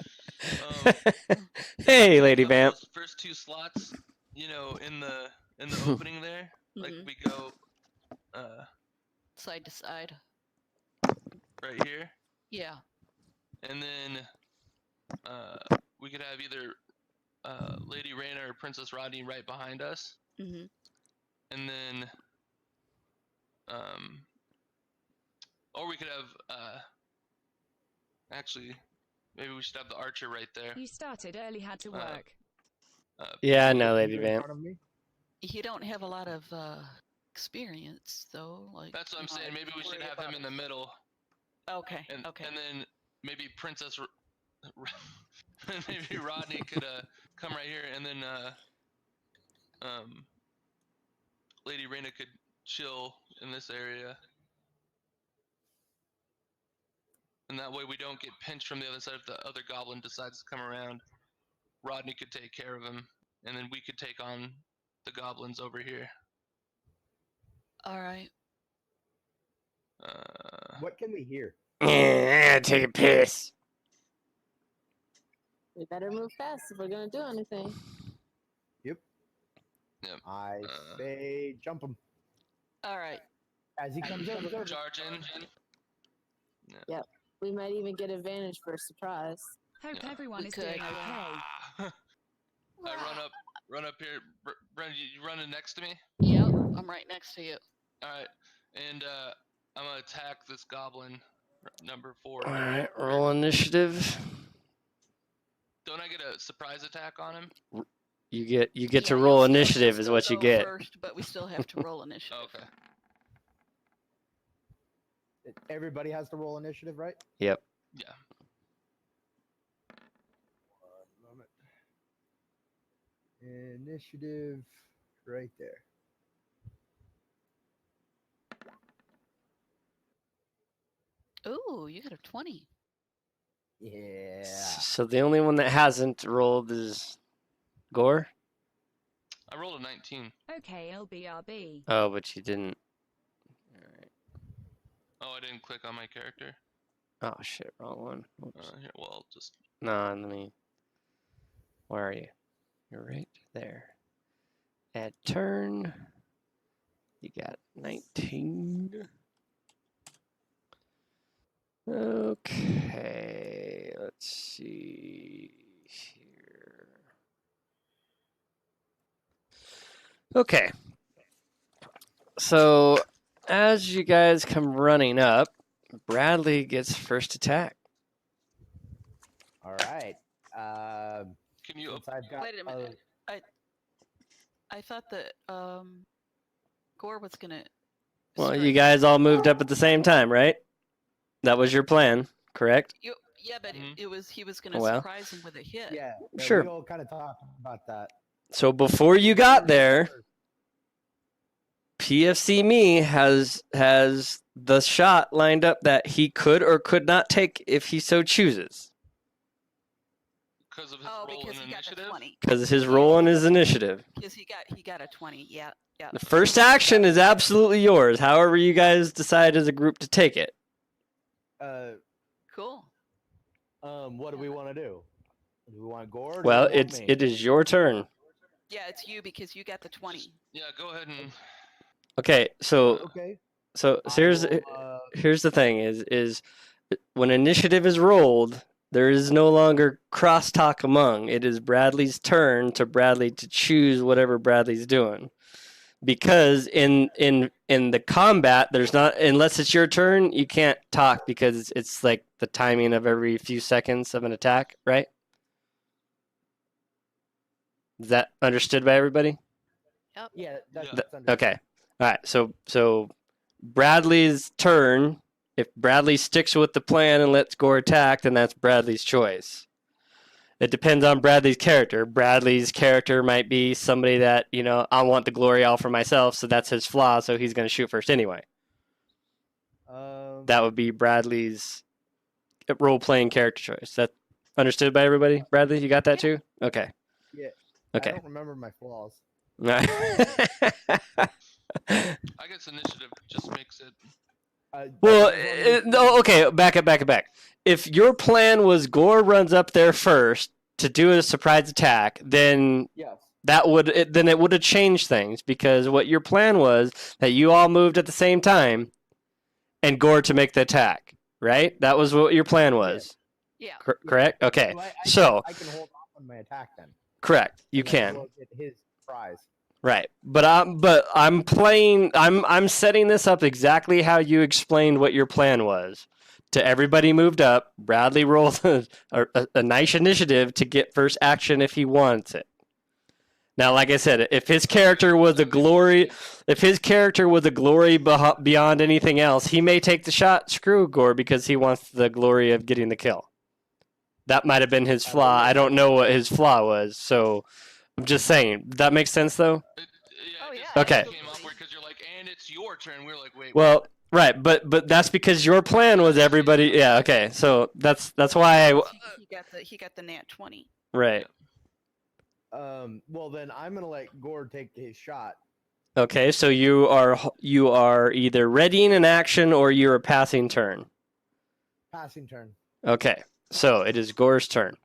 Hey, Lady Up Vamp. those first two slots, you know, in the opening there, like Mhm. we go Side to side. right here, Yeah. and then we could have either Lady Raina or Princess Rodney right behind us, Mm-hmm. and then or we could have actually maybe we should have the archer right there. You started early, had to work. Yeah, I know, Put Lady you in Vamp. front of me. You don't have a lot of experience, though. Like That's what I'm you know, saying. I'd Maybe we should worry have him about- in the middle, Okay. and okay. and then maybe maybe Rodney could come right here, and then Lady Raina could chill in this area, and that way we don't get pinched from the other side. If the other goblin decides to come around, Rodney could take care of him, and then we could take on the goblins over here. All right. What can we hear? Take a piss. We better move fast if we're gonna do anything. Yep. Yep. I say jump him. All right. As he comes over. Charge in. Yep. We might even get advantage for a surprise. Hope Yeah. everyone We is could, doing yeah. okay. I run up here. Brendan, you running next to me? Yep. I'm right next to you. All right, and I'm gonna attack this goblin, number 4. All here. right, roll initiative. Don't I get a surprise attack on him? You get to Yeah, roll you'll initiative is still what you go get. First, but we still have to roll initiative. Okay. Everybody has to roll initiative, right? Yep. Yeah. One moment. Initiative right there. Ooh, you got a 20. Yeah. So the only one that hasn't rolled is Gore. I rolled a 19. Okay, LBRB. Oh, but you didn't. All right. Oh, I didn't click on my character. Oh shit, wrong one. Oops. Here, well, just No, let me. Where are you? You're right there. Add turn. You got 19. Okay, let's see here. Okay. So, as you guys come running up, Bradley gets first attack. All right. can you? Since I've got Wait a minute. I thought that Gore was gonna. Well, start- you guys all moved up at the same time, right? That was your plan, correct? Yeah, but Mhm. he was gonna Well. surprise him with a hit. yeah, Sure. We all kind of talked about that. So before you got there, PFC Me has the shot lined up that he could or could not take if he so chooses, Because of his Oh, role because in he got the initiative. 20. because his roll in his initiative. Because he got a 20. Yeah. The first action is absolutely yours. However, you guys decide as a group to take it. Cool. What do we want to do? Do we want Gore? Or do Well, we want me? it is your turn. Yeah, it's you because you got the 20. Yeah, go ahead and. Okay, so Okay. here's the thing is when initiative is rolled, there is no longer crosstalk among. It is Bradley's turn to Bradley to choose whatever Bradley's doing. Because in the combat, there's not, unless it's your turn, you can't talk because it's like the timing of every few seconds of an attack, right? Is that understood by everybody? Yep. Yeah. That's Yeah. understood. Okay. All right. So Bradley's turn. If Bradley sticks with the plan and lets Gore attack, then that's Bradley's choice. It depends on Bradley's character. Bradley's character might be somebody that, I want the glory all for myself, so that's his flaw, so he's going to shoot first anyway. That would be Bradley's role-playing character choice. That understood by everybody? Bradley, you got that too? Okay. Yeah. Okay. I don't remember my flaws. I guess initiative just makes it. Well, no, okay, back up. If your plan was Gore runs up there first to do a surprise attack, then Yes. it would have changed things because what your plan was that you all moved at the same time and Gore to make the attack, right? That was what your plan was. Yeah. Correct? Okay. So I can hold off on my attack then. Correct. You And then can. we'll get his prize. Right, but I'm playing. I'm setting this up exactly how you explained what your plan was. To everybody moved up. Bradley rolled a nice initiative to get first action if he wants it. Now, like I said, if his character was a glory, beyond anything else, he may take the shot. Screw Gore because he wants the glory of getting the kill. That might have been his flaw. I don't know what his flaw was, so. I'm just saying. That makes sense, though? Okay. Came up because you're like, and it's your turn. We're like, wait. Well, right, but that's because your plan was everybody. Yeah, okay. So that's why He got the nat 20. Right. Well, then I'm gonna let Gore take his shot. Okay, so you are either readying an action or you're a passing turn. Passing turn. Okay, so it is Gore's turn.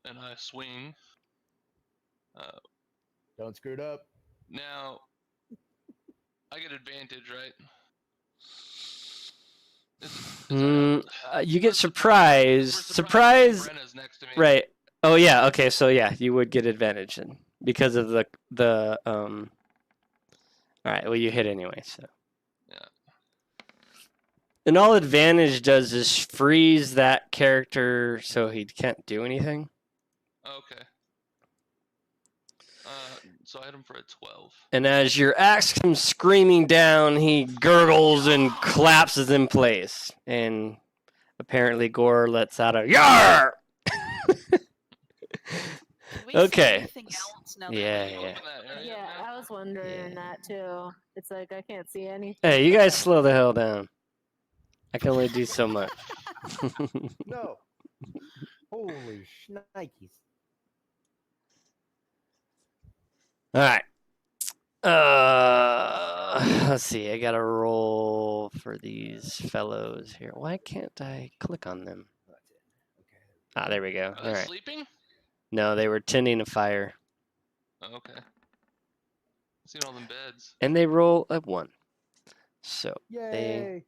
And I swing. Don't screw it up. Now, I get advantage, right? You get surprise. Surprise. Brenna's next to me. Right. Oh yeah. Okay. So yeah, you would get advantage then because of the. All right. Well, you hit anyway. So. Yeah. And all advantage does is freeze that character so he can't do anything. Okay. So I hit him for a 12. And as your axe comes screaming down, he gurgles and collapses in place. And apparently Gore lets out a yar. Okay. Yeah. Yeah, I was wondering that too. It's like I can't see anything. Hey, you guys slow the hell down. I can only do so much. No. Holy shnikes. All right. Let's see. I gotta roll for these fellows here. Why can't I click on them? That's it. Okay. Ah, there we go. Are All they right. sleeping? No, they were tending a fire, Oh, okay. Seen all them beds. and they roll a 1. So Yay.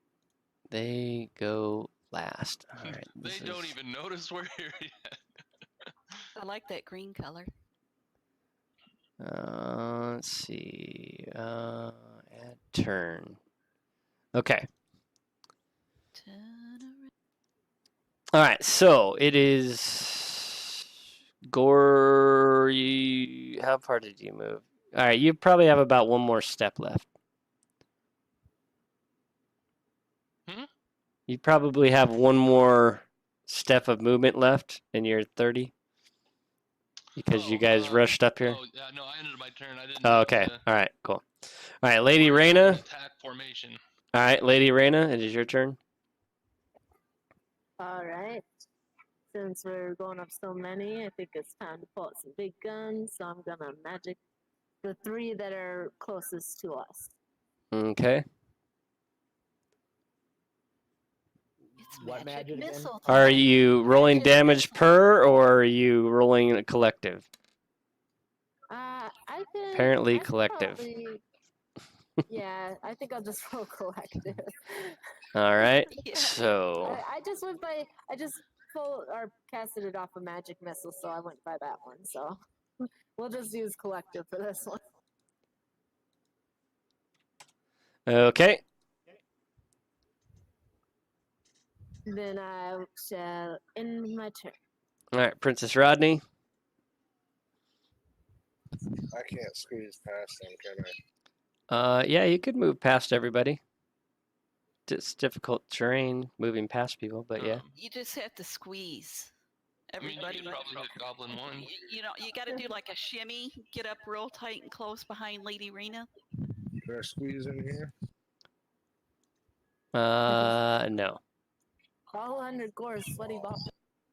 they go last. All right. They This don't is- even notice we're here yet. I like that green color. Let's see. Add turn. Okay. Turn around. All right. So it is Gore. How far did you move? All right. You probably have about one more step left. You probably have one more step of movement left, and you're 30 because you guys rushed up here. Oh, yeah, no, I ended my turn. I didn't. Oh, need okay. to- All right. Cool. All right, Lady we're in Reyna. Attack formation. All right, Lady Reyna, it is your turn. All right. Since we're going up so many, I think it's time to pull out some big guns. So I'm gonna magic the 3 that are closest to us. Okay. It's What magic magic again? missile. Are time. you rolling Magic damage missile. per, or are you rolling a collective? I can. Apparently I can collective. probably- yeah, I think I'll just roll collective. All right. Yeah. So, I just went by. I just casted it off a magic missile, so I went by that one. So we'll just use collective for this one. okay. Then I shall end my turn. All right, Princess Rodney. I can't squeeze past them, can I? Yeah, you could move past everybody. It's difficult terrain moving past people, but yeah. You just have to squeeze. I mean, you Everybody. could probably hit Goblin 1. You know, you got to do like a shimmy, get up real tight and close behind Lady Rena. Can I squeeze in here? No. All under Gore's sweaty ball.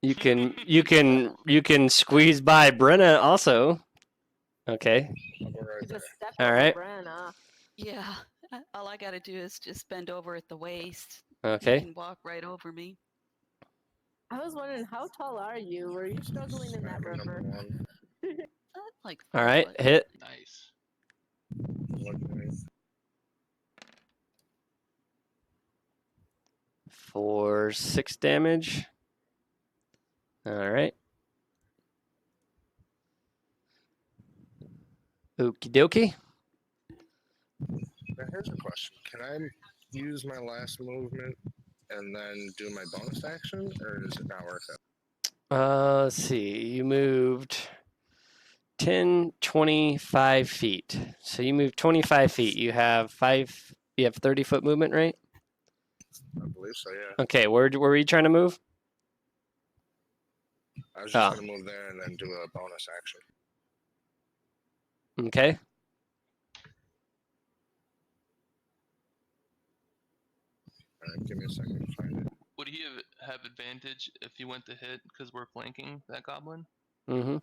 You can squeeze by Brenna also. Okay. I'll go right there. Just step All over right. Brenna. Yeah. All I got to do is just bend over at the waist. Okay. You can walk right over me. I was wondering, how tall are you? Were you struggling in that Number river? 1. Like All 5 right. foot. Hit Nice. Looking for 6 damage. All right. Okie dokie. Now, here's a question. Can I use my last movement and then do my bonus action, or does it not work out? Let's see. You moved 10, 25 feet. So you moved 25 feet. You have 30-foot movement, right? I believe so, yeah. Okay, where were you trying to move? I was just Oh. going to move there and then do a bonus action. Okay. All right, give me a second to find it. Would he have advantage if he went to hit because we're flanking that goblin? Mm-hmm.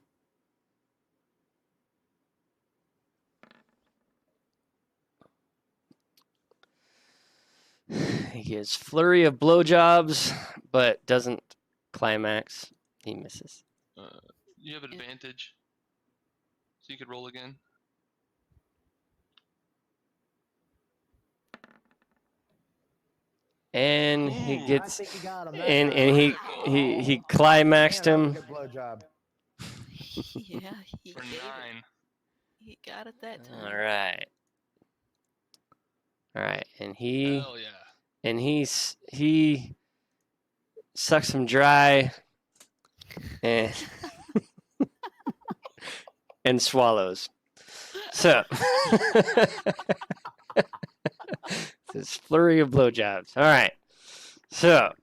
He gets flurry of blowjobs, but doesn't climax. He misses. You have advantage, so you could roll again. And he Ooh. I gets think you got him. that and time. he climaxed Man, that was him. a good blowjob. Yeah, he For gave it. 9. He got it that time. All right. All right, and he Hell yeah. he sucks him dry and and swallows. So this flurry of blowjobs. All right. So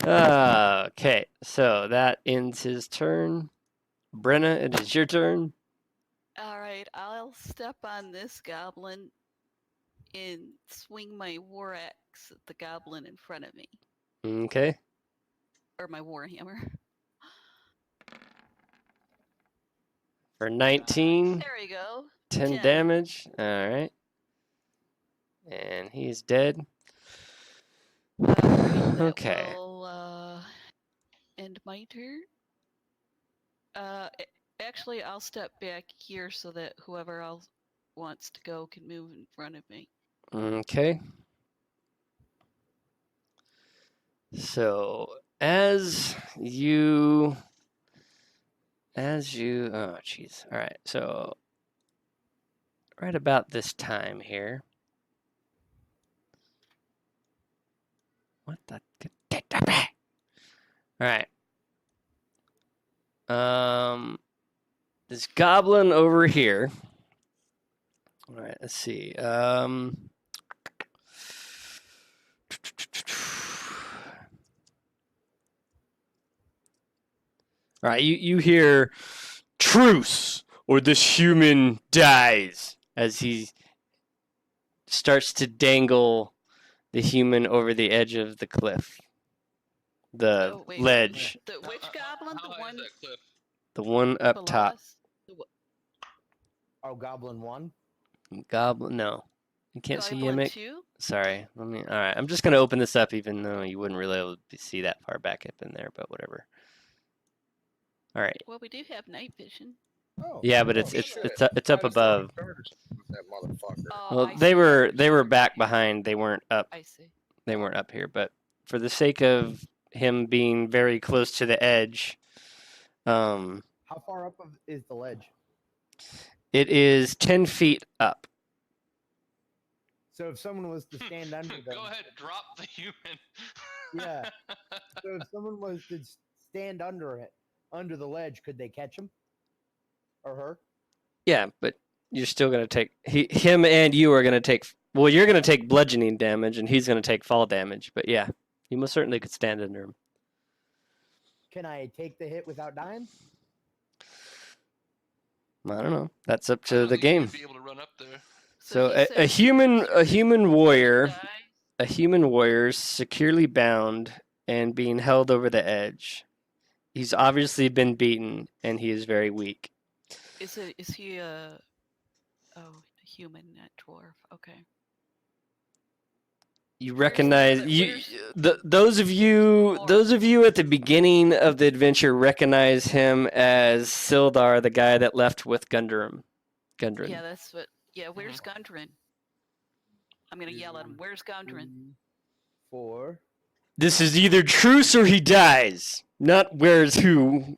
okay. So that ends his turn. Brenna, it is your turn. All right, I'll step on this goblin and swing my war axe at the goblin in front of me, Okay. or my war hammer. For 19, There we go. 10 10. damage. All right. And he's dead. Alright, that Okay. will end my turn. Actually, I'll step back here so that whoever else wants to go can move in front of me. Okay. So as you oh jeez. All right. So right about this time here. What the? All right. This goblin over here. All right. Let's see. All right. You hear truce or this human dies as he starts to dangle the human over the edge of the cliff. The Oh, wait. ledge. The which goblin? How The high is one that cliff? The one up below top. us? The Oh, Goblin 1? Goblin. No. You can't see goblin Yimmick. 2? Sorry. All right. I'm just going to open this up even though you wouldn't really be able to see that far back up in there, but whatever. All right. Well, we do have night vision. Oh, Yeah, but oh, it's shit. it's up I was throwing above. charges at that motherfucker. Oh, Well, I they see. were back behind. They weren't up. I see. They weren't up here, but for the sake of him being very close to the edge, How far up is the ledge? it is 10 feet up. So if someone was to stand under them, Go ahead, drop the human. Yeah. So if someone was to stand under it, under the ledge, could they catch him or her? Yeah, but you're still going to take him and you are going to take. Well, you're going to take bludgeoning damage, and he's going to take fall damage. But yeah, you most certainly could stand under him. Can I take the hit without dying? I don't know. That's up I to don't the think you game. would be able to run up there. So he a says human warrior, dies. a human warrior, securely bound and being held over the edge. He's obviously been beaten, and he is very weak. Is he a human, not dwarf? Okay. You Where's recognize those of you at the beginning of the adventure recognize him as Sildar, the guy that left with Gundren. Yeah, that's what. Yeah, where's Gundren? I'm gonna yell at him. Where's Gundren? 4. This is either truce or he dies. Not where's who.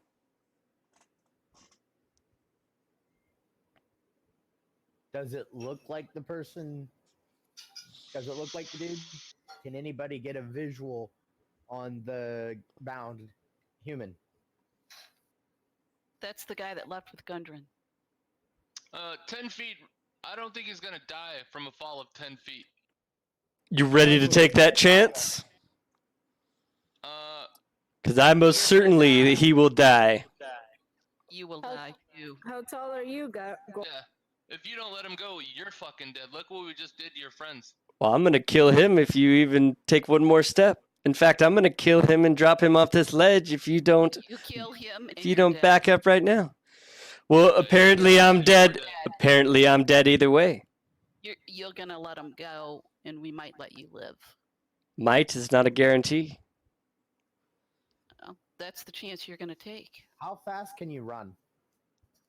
Does it look like the person? Does it look like the dude? Can anybody get a visual on the bound human? That's the guy that left with Gundren. 10 feet. I don't think he's gonna die from a fall of 10 feet. You ready to take that chance? Because I most certainly he will die. You will die too. How tall are you, Yeah. If you don't let him go, you're fucking dead. Look what we just did to your friends. Well, I'm going to kill him if you even take one more step. In fact, I'm going to kill him and drop him off this ledge if you don't. You kill him. If you don't back up right now. Well, apparently I'm dead. Apparently I'm dead either way. You're gonna let him go, and we might let you live. Might is not a guarantee. Oh, that's the chance you're gonna take. How fast can you run?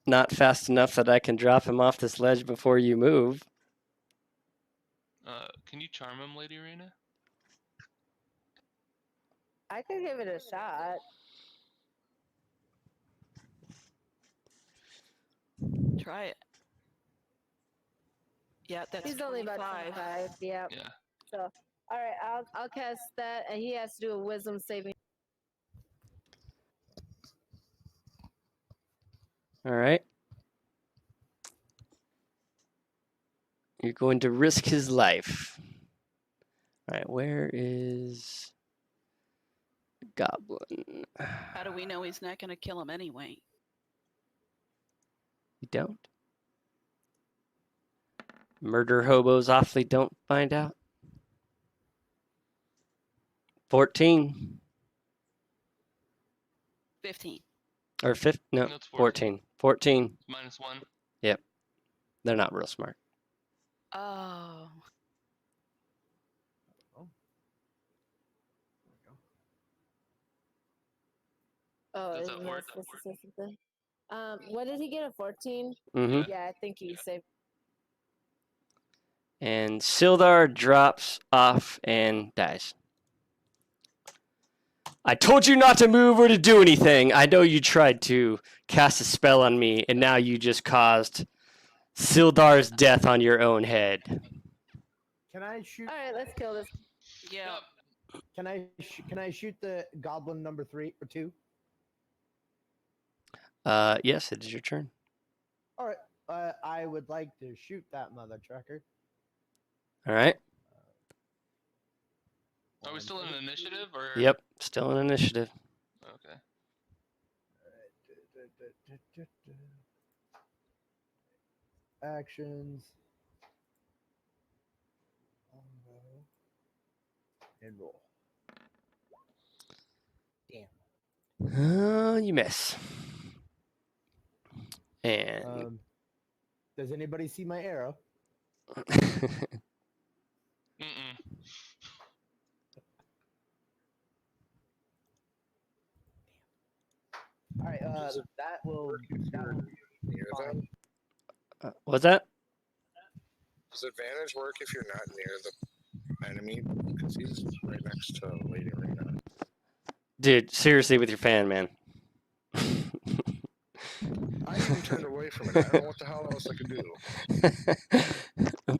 Not fast enough that I can drop him off this ledge before you move. Can you charm him, Lady Arena? I could give it a shot. Try it. Yeah, that's He's only about 25. 25. Yeah. Yeah. So, all right, I'll cast that, and he has to do a wisdom saving. All right. You're going to risk his life. All right, where is Goblin? How do we know he's not gonna kill him anyway? You don't? Murder hobos awfully don't find out. 14 15. or 15? No, That's 14. 14. -1. They're not real smart. Oh. Oh, Does isn't that that work? supposed to say something? What did he get? A 14? Mm-hmm. Yeah, I think he saved. And Sildar drops off and dies. I told you not to move or to do anything. I know you tried to cast a spell on me, and now you just caused Sildar's death on your own head. Can I shoot? All right, let's kill this. Yeah. Yep. Can I shoot the goblin number 3 or 2? Yes, it is your turn. All right. I would like to shoot that mother trucker. All right. Are we still in initiative or? Yep, still in initiative. Okay. Actions. And roll. Damn. You miss. And Does anybody see my arrow? Mm-mm. All right. That will Near them? what's that? Does advantage work if you're not near the enemy? Because he's right next to Lady Arena. Dude, seriously with your fan, man. I even turned away from it. I don't know what the hell else I could do.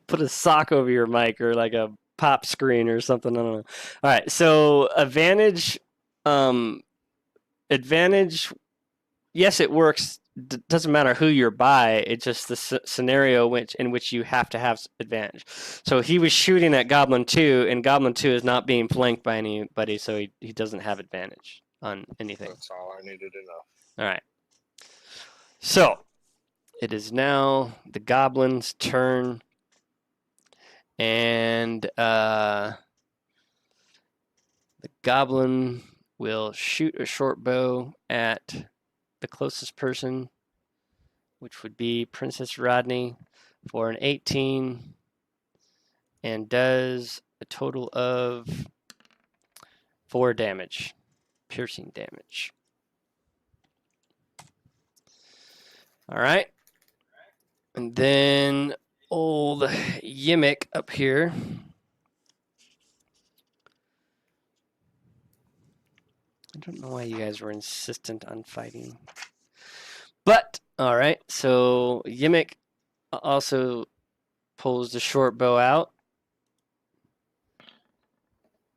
Put a sock over your mic or like a pop screen or something. I don't know. All right, so advantage, advantage. Yes, it works. Doesn't matter who you're by. It's just the scenario in which you have to have advantage. So he was shooting at Goblin 2, and Goblin 2 is not being flanked by anybody, so he doesn't have advantage on anything. That's all I needed to know. All right. So it is now the Goblin's turn, and the Goblin will shoot a short bow at the closest person, which would be Princess Rodney, for an 18, and does a total of 4 damage, piercing damage. All right. And then old Yimmick up here. I don't know why you guys were insistent on fighting. But, all right, so Yimmick also pulls the short bow out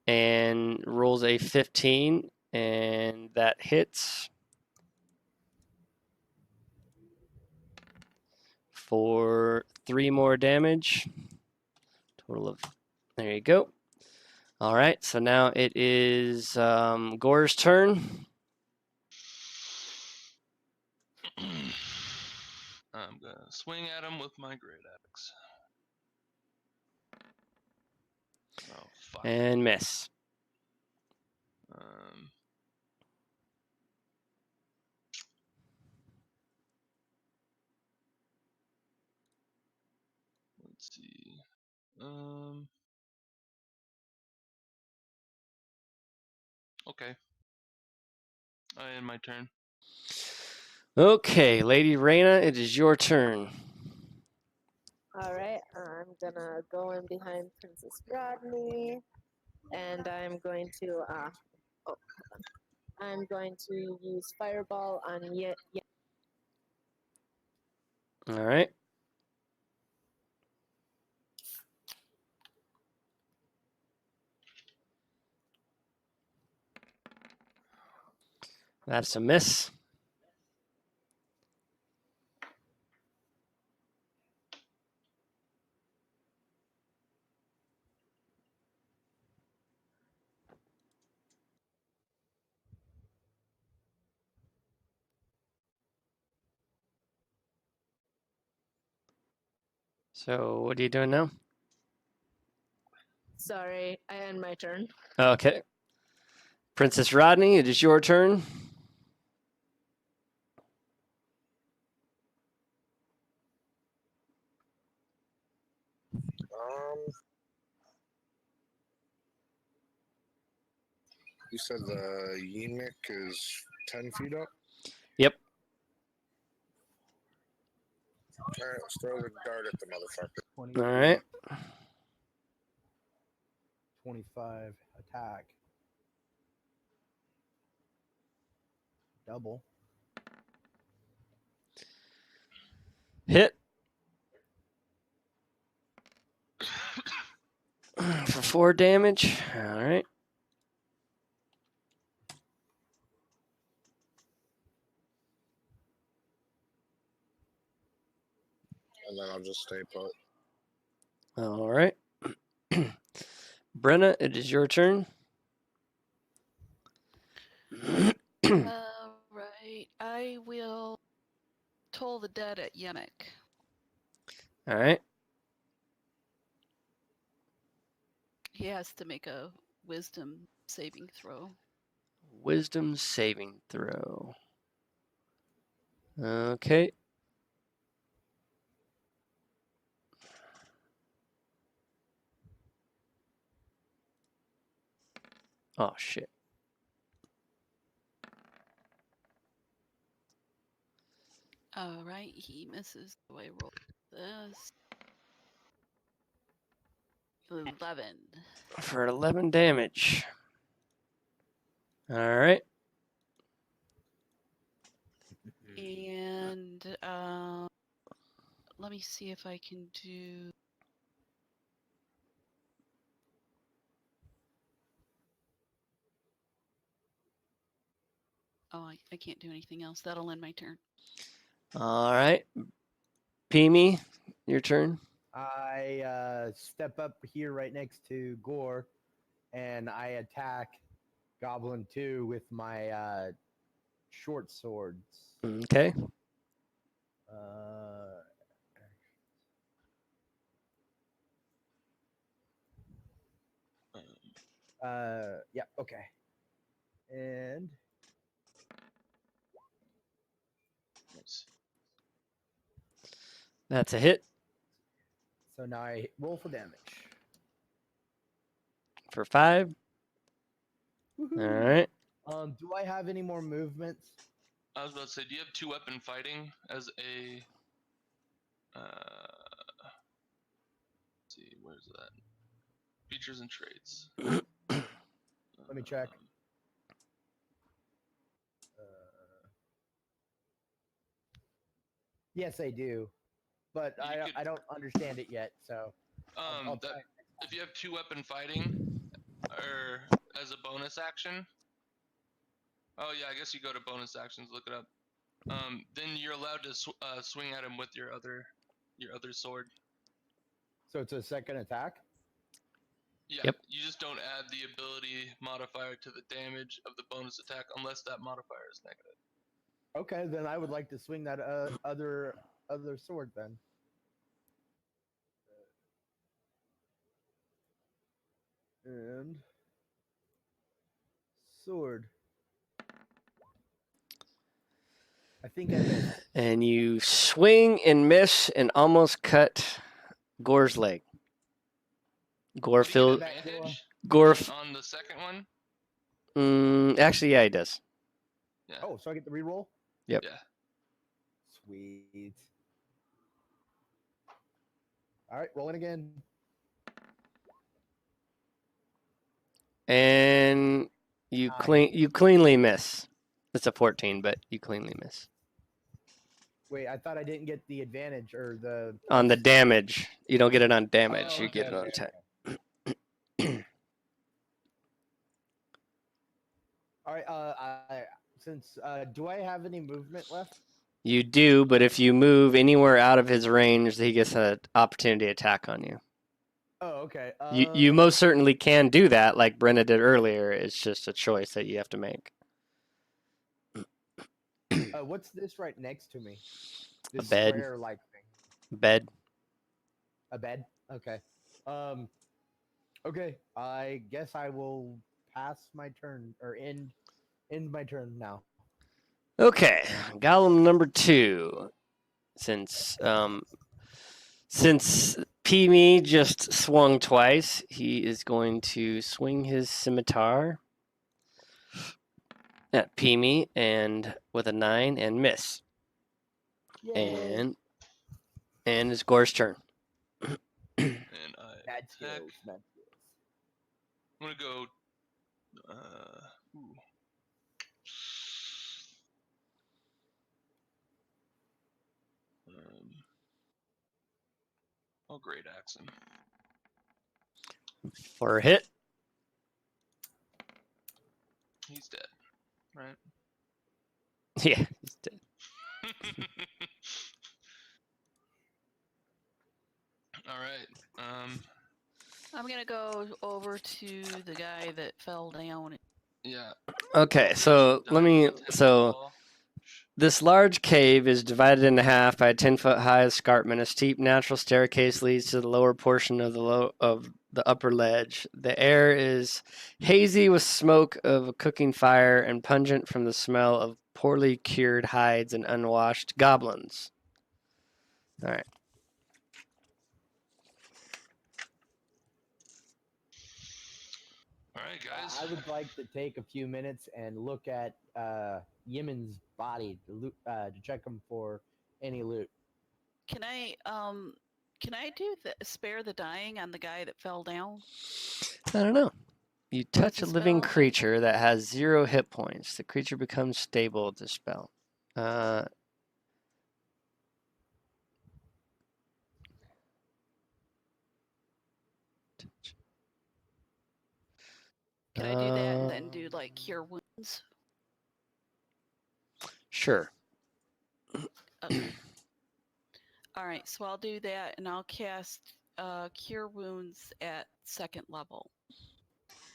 and rolls a 15, and that hits for 3 more damage. Total of, there you go. All right, so now it is Gore's turn. I'm gonna swing at him with my great axe. Oh fuck. And miss. Let's see. Okay. I end my turn. Okay, Lady Reyna, it is your turn. All right, I'm gonna go in behind Princess Rodney, and I'm going to I'm going to use Fireball on All right. That's a miss. So what are you doing now? Sorry, I end my turn. Okay. Princess Rodney, it is your turn. You said the Yimik is 10 feet up? Yep. Alright, let's throw the dart at the motherfucker. 20 All right. 25 attack. Double. Hit. For 4 damage. All right. And then I'll just stay put. All right. Brenna, it is your turn. All right. I will toll the dead at Yemek. All right. He has to make a wisdom saving throw. Wisdom saving throw. Okay. Oh, shit. All right. He misses. So I roll this. 11. For 11 damage. All right. And let me see if I can do. Oh, I can't do anything else. That'll end my turn. All right. Peemy, your turn. I step up here right next to Gore, and I attack Goblin 2 with my short swords. Okay. Yeah, okay. And Nice. That's a hit so now I roll for damage. for 5. Woohoo. All right. Do I have any more movements? I was about to say, do you have 2-weapon fighting as a? Let's see, where's that? Features and traits. Let me check. Yes, I do, but I don't understand it yet. So I'll try. If you have 2-weapon fighting, or as a bonus action. Oh yeah, I guess you go to bonus actions. Look it up. Then you're allowed to swing at him with your other sword. So it's a second attack. Yeah, Yep. You just don't add the ability modifier to the damage of the bonus attack unless that modifier is negative. Okay, then I would like to swing that other sword then. And sword. I think I missed. And you swing and miss and almost cut Gore's leg. Gore Did he get feels. advantage Gore. on the second one? Actually, yeah, he does. Yeah. Oh, so I get the reroll? Yep. Yeah. Sweet. All right, rolling again. And you cleanly miss. It's a 14, but you cleanly miss. Wait, I thought I didn't get the advantage or the On the damage. You don't get it on damage. Oh, You get it on okay. attack. All right. Since do I have any movement left? You do, but if you move anywhere out of his range, he gets an opportunity attack on you. Oh, okay. You most certainly can do that, like Brenna did earlier. It's just a choice that you have to make. What's this right next to me? This A bed. square-like thing. Bed. A bed. Okay. Okay. I guess I will pass my turn or end my turn now. Okay, golem number 2. Since P.Me just swung twice, he is going to swing his scimitar at P.Me and with a 9 and miss. Yay. And it's Gore's turn. And I Bad attack. skills. Bad skills. I'm gonna go. Ooh. I'll great axe him. For a hit. He's dead, right? Yeah, he's dead. All right. I'm gonna go over to the guy that fell down. Yeah. Okay, so let me. So this large cave is divided into half by a 10-foot high escarpment. A steep natural staircase leads to the lower portion of the upper ledge. The air is hazy with smoke of a cooking fire and pungent from the smell of poorly cured hides and unwashed goblins. All right. All right, guys. I would like to take a few minutes and look at Yimin's body to check him for any loot. Can I do the spare the dying on the guy that fell down? I don't know. You touch a the living spell? creature that has 0 hit points. The creature becomes stable with the spell. Can I do that and then do like cure wounds? Sure. Okay. All right, so I'll do that and I'll cast cure wounds at 2nd level.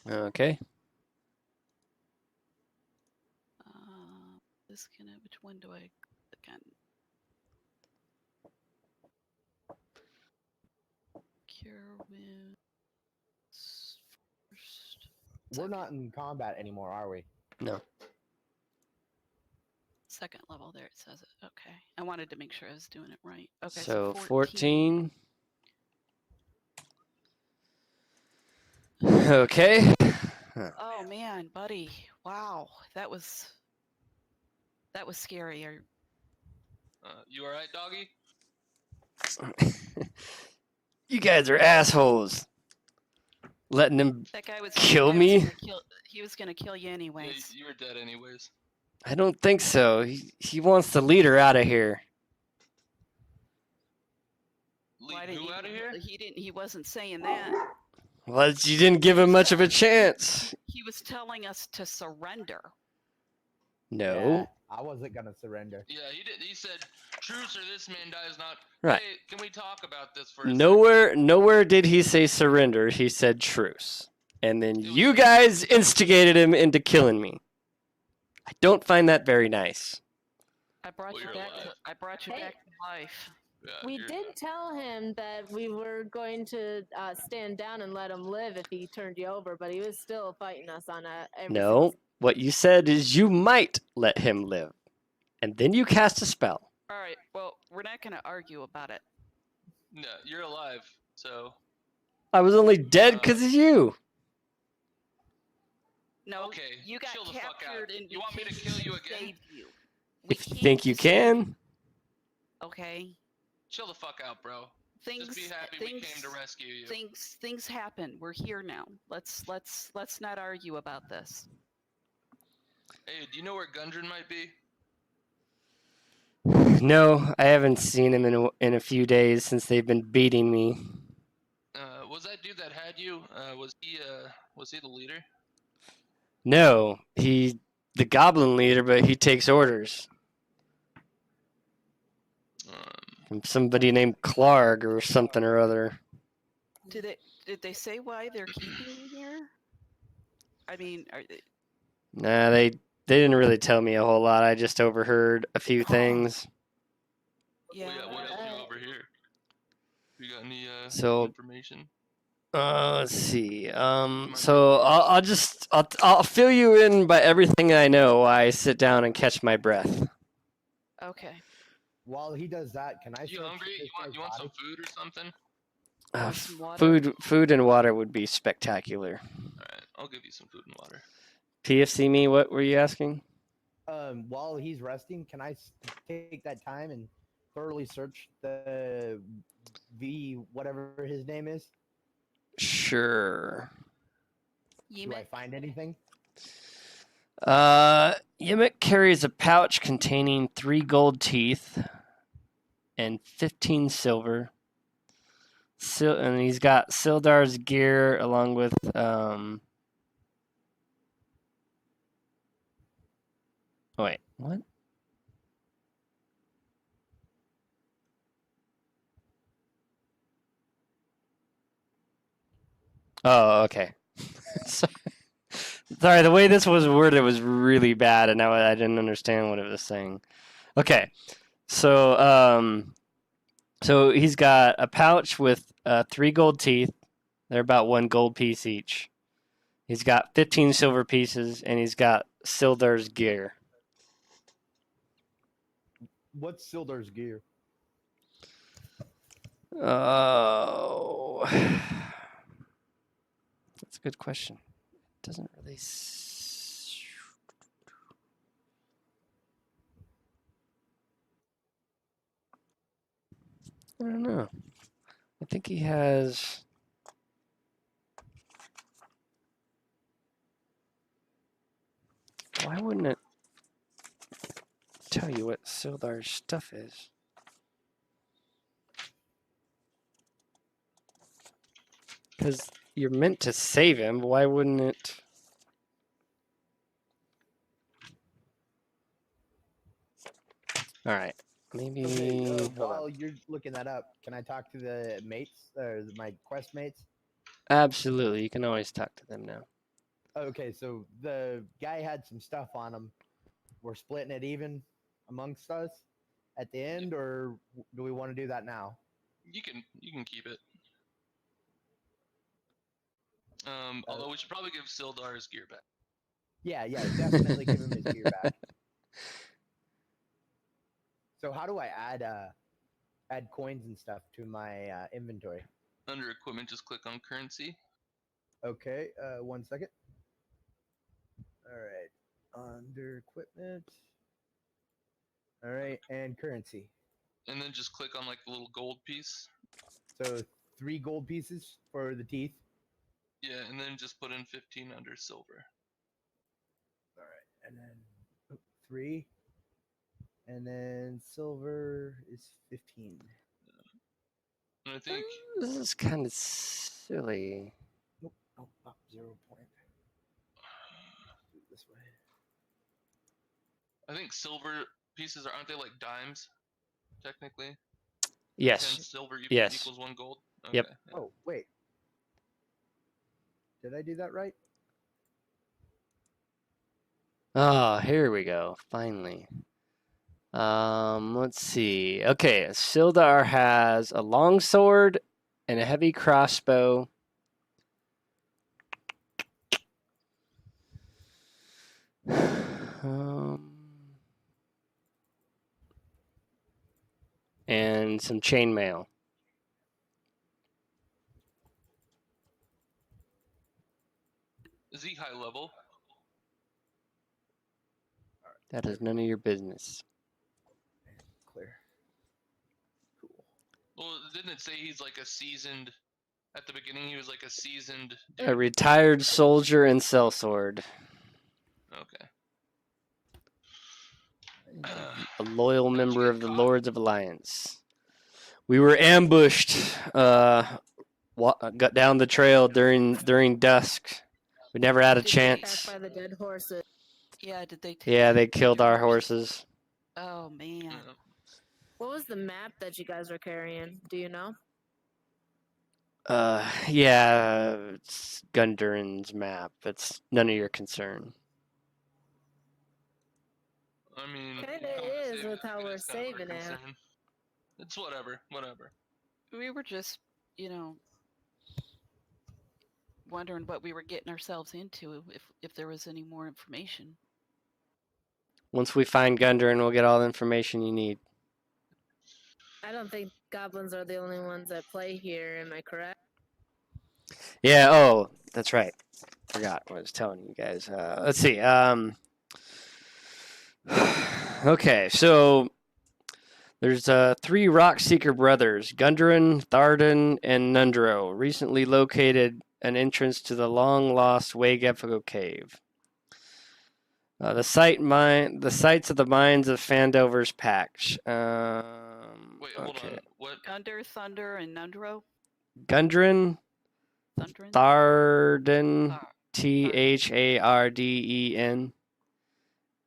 Okay. Which one do I click on? Cure wounds first. We're not in combat anymore, are we? No. 2nd level, there it says it. Okay. I wanted to make sure I was doing it right. Okay, So 14. Okay. Oh man, buddy. Wow. That was scary. You all right, doggy? You guys are assholes. Letting him That guy was kill me? He was gonna kill you anyways. Yeah, you were dead anyways. I don't think so. He wants the leader out of here. Why Lead did who out of here? He wasn't saying that. Well, you didn't give him much of a chance. He was telling us to surrender. No. Yeah, I wasn't gonna surrender. Yeah, he did. He said, "Truce or this man dies not." Right. Hey, can we talk about this for a Nowhere did he say surrender. He said truce. And then you guys instigated him into killing me. I don't find that very nice. I brought Well, you you're back. alive. I brought you Hey. back to life. Yeah, We you're did dead. tell him that we were going to stand down and let him live if he turned you over, but he was still fighting us on every No. single- What you said is you might let him live. And then you cast a spell. All right. Well, we're not going to argue about it. No, you're alive. So I was only dead because of you. No. okay, You got chill the fuck out. captured and You we want me to came kill you again? save you. We If you came think you to save can. you. Okay. Chill the fuck out, bro. Things. Just be happy we came to rescue you. Things happen. We're here now. Let's not argue about this. Hey, do you know where Gundren might be? No, I haven't seen him in a few days since they've been beating me. Was that dude that had you? Was he the leader? No, he's the goblin leader, but he takes orders from somebody named Clark or something or other. Did they say why they're keeping you here? I mean, Nah, they didn't really tell me a whole lot. I just overheard a few things. yeah. Well, yeah, what else you over here? You got any So- information? Let's see. might So be- I'll fill you in by everything I know while I sit down and catch my breath. Okay. While he does that, can I You search hungry? this guy's You want some body? food or something? Want some water? Food and water would be spectacular. All right, I'll give you some food and water. PFC me, what were you asking? While he's resting, can I take that time and thoroughly search the whatever his name is? Sure. Do I find anything? Yimmick carries a pouch containing 3 gold teeth and 15 silver. And he's got Sildar's gear along with oh wait, what? Oh, okay. Sorry, the way this was worded was really bad, and now I didn't understand what it was saying. Okay, so so he's got a pouch with 3 gold teeth. They're about 1 gold piece each. He's got 15 silver pieces, and he's got Sildar's gear. What's Sildar's gear? Oh, that's a good question. It doesn't really. I don't know. I think he has. Why wouldn't it tell you what Sildar's stuff is? Because you're meant to save him. Why wouldn't it? All right. Maybe. Okay, hold on. while you're looking that up, can I talk to the mates or my quest mates? Absolutely. You can always talk to them now. Okay, so the guy had some stuff on him. We're splitting it even amongst us at the end, or do we want to do that now? You can keep it. Although we should probably give Sildar's gear back. Yeah, definitely give him his gear back. So how do I add coins and stuff to my inventory? Under equipment, just click on currency. Okay, 1 second. All right, under equipment. All right, and currency. And then just click on like the little gold piece. So 3 gold pieces for the teeth. Yeah, and then just put in 15 under silver. All right, and then 3, and then silver is 15. And I think This is kind of silly. Nope, not 0 point. Do it this way. I think silver pieces aren't they like dimes, technically? 10 Yes. silver Yes. equals 1 gold. Yep. Yeah. Oh wait, did I do that right? Ah, here we go. Finally. Let's see. Okay, Sildar has a long sword and a heavy crossbow. And some chainmail. Is he high level? That is none of your business. Clear. Cool. Well, didn't it say he's like a seasoned? At the beginning, he was like a seasoned. A Dude. retired soldier and sellsword. Okay. A loyal How'd you member get of the caught? Lords of Alliance. We were ambushed. Got down the trail during dusk. We never had a Did they attack chance. by the dead horses? Yeah, did they take Yeah, they take killed your our horses? horses. Oh man. Yeah. What was the map that you guys were carrying? Do you know? Yeah, it's Gundren's map. It's none of your concern. I mean, Kinda coming to is save with us, how it we're is kind of our saving it. concern. It's whatever. We were just, wondering what we were getting ourselves into if there was any more information. Once we find Gundren, we'll get all the information you need. I don't think goblins are the only ones at play here. Am I correct? Yeah, oh, that's right. Forgot what I was telling you guys. Let's see. Okay, so there's 3 rock seeker brothers, Gundren, Thardan, and Nundro, recently located an entrance to the long-lost Waygefico cave. The sites of the Mines of Phandelver's Pact. Wait, hold on. What? Gunder, Thunder, and Nundro? Gundren, Thundrin? Thardan, Tharden,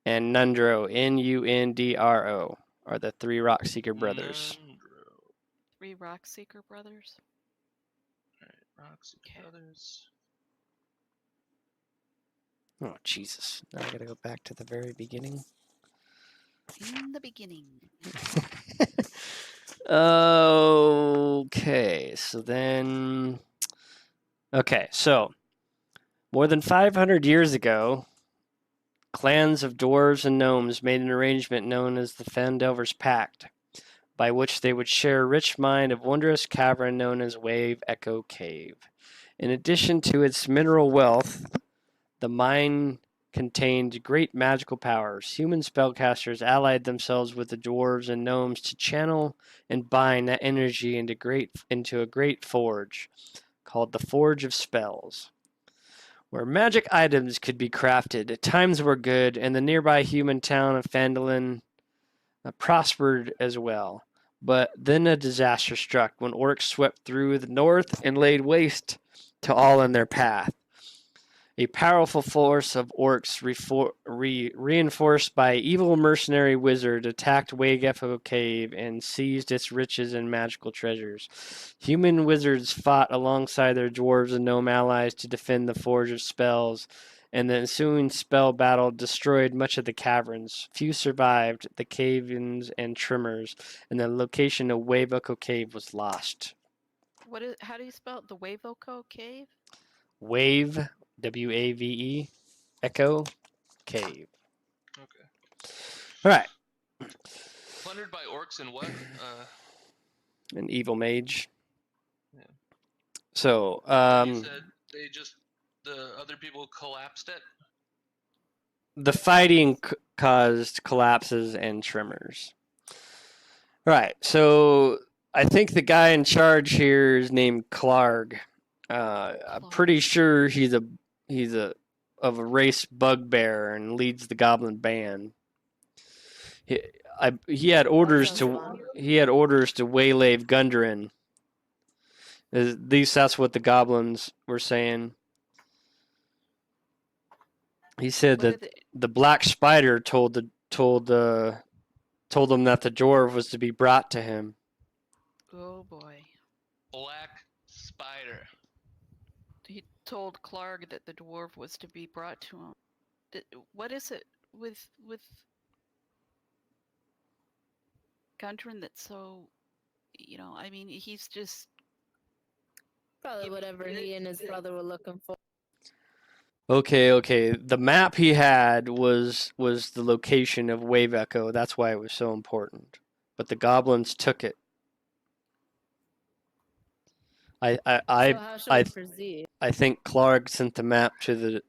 and Nundro, Nundro, are the 3 rock seeker brothers. Nundro. 3 Rock Seeker brothers? Alright, Roxy Brothers. Oh, Jesus. Now I gotta go back to the very beginning. In the beginning. Okay, so then... Okay, so more than 500 years ago, clans of dwarves and gnomes made an arrangement known as the Phandelver's Pact, by which they would share a rich mine of wondrous cavern known as Wave Echo Cave. In addition to its mineral wealth, the mine contained great magical powers. Human spellcasters allied themselves with the dwarves and gnomes to channel and bind that energy into a great forge called the Forge of Spells, where magic items could be crafted. Times were good, and the nearby human town of Phandalin prospered as well. But then a disaster struck when orcs swept through the north and laid waste to all in their path. A powerful force of orcs reinforced by evil mercenary wizard attacked Waygefico Cave and seized its riches and magical treasures. Human wizards fought alongside their dwarves and gnome allies to defend the Forge of Spells, and the ensuing spell battle destroyed much of the caverns. Few survived the cave-ins and tremors, and the location of Waygefico Cave was lost. How do you spell it? The Wavoko Cave? Wave, W-A-V-E, Echo, Cave. Okay. All right. Plundered by orcs and what? An evil mage. Yeah. So, you said the other people collapsed it? the fighting caused collapses and tremors. All right. So, I think the guy in charge here is named Clarg. I'm pretty sure he's of a race bugbear and leads the goblin band. He had orders to waylay Gundren. At least that's what the goblins were saying. He said that the black spider told them that the dwarf was to be brought to him. Oh boy. Black spider. He told Clark that the dwarf was to be brought to him. What is it with Gundren that's so, I mean, he's just Probably whatever he and his brother were looking for. Okay. The map he had was the location of Wave Echo. That's why it was so important. But the goblins took it. So how should we proceed? I think Clark sent the map to the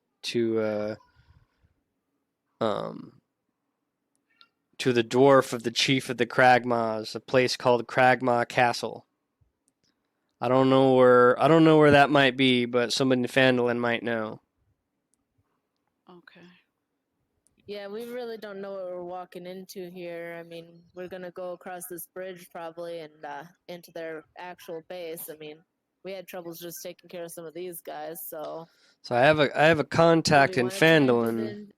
dwarf of the chief of the Cragmaws, a place called Cragmaw Castle. I don't know where that might be, but somebody in Phandalin might know. okay. Yeah, we really don't know what we're walking into here. I mean, we're gonna go across this bridge probably and into their actual base. I mean, we had troubles just taking care of some of these guys, so. So I have a contact in Phandalin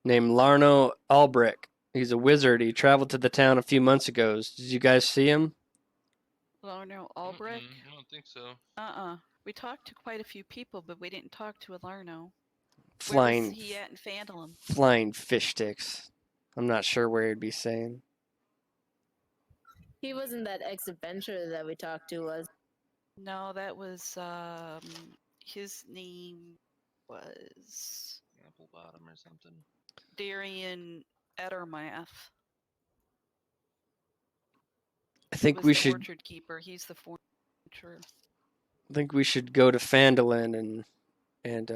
named Larno Albrick. He's a wizard. He traveled to the town a few months ago. Did you guys see him? Larno Albrecht? I don't think so. We talked to quite a few people, but we didn't talk to Alarno. Where Flying. was he at in Phandalin? Flying fish sticks. I'm not sure where he'd be staying. He wasn't that ex-adventurer that we talked to, was? No, that was his name was Apple bottom or something. Darian Ettermath. I He think was we the should. orchard keeper. He's the forger. I think we should go to Phandelver and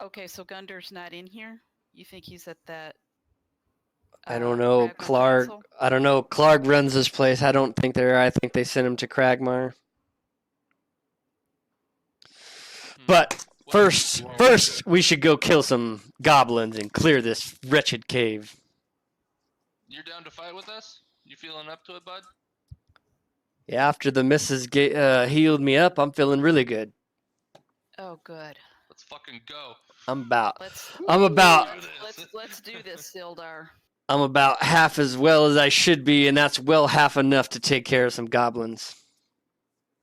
Okay, so Gunder's not in here. You think he's at that? I don't know, Cragmar Clark. Castle? I don't know. Clark runs this place. I don't think they're. I think they sent him to Cragmar. But Well, first, we should go kill some goblins and clear this wretched cave. you're down to fight with us? You feeling up to it, bud? Yeah, after the missus healed me up, I'm feeling really good. Oh, good. Let's fucking go. I'm about Let's Let's do this, Sildar. I'm about half as well as I should be, and that's well half enough to take care of some goblins.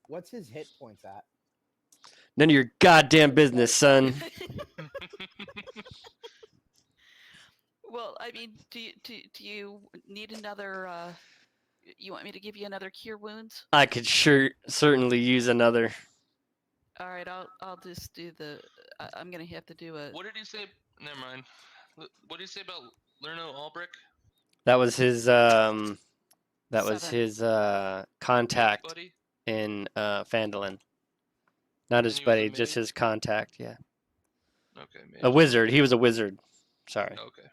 What's his hit points at? None of your goddamn business, son. Well, I mean, do you need another? You want me to give you another cure wounds? I could certainly use another. All right, I'll just do the. I'm gonna have to do a. What did he say? Never mind. What did he say about Lerno Albrecht? That was his that was 7. his contact Buddy? in Phandelver. Not his And he was a buddy, just mage? his contact. Yeah, Okay, maybe. a wizard. He was a wizard. Sorry. Okay.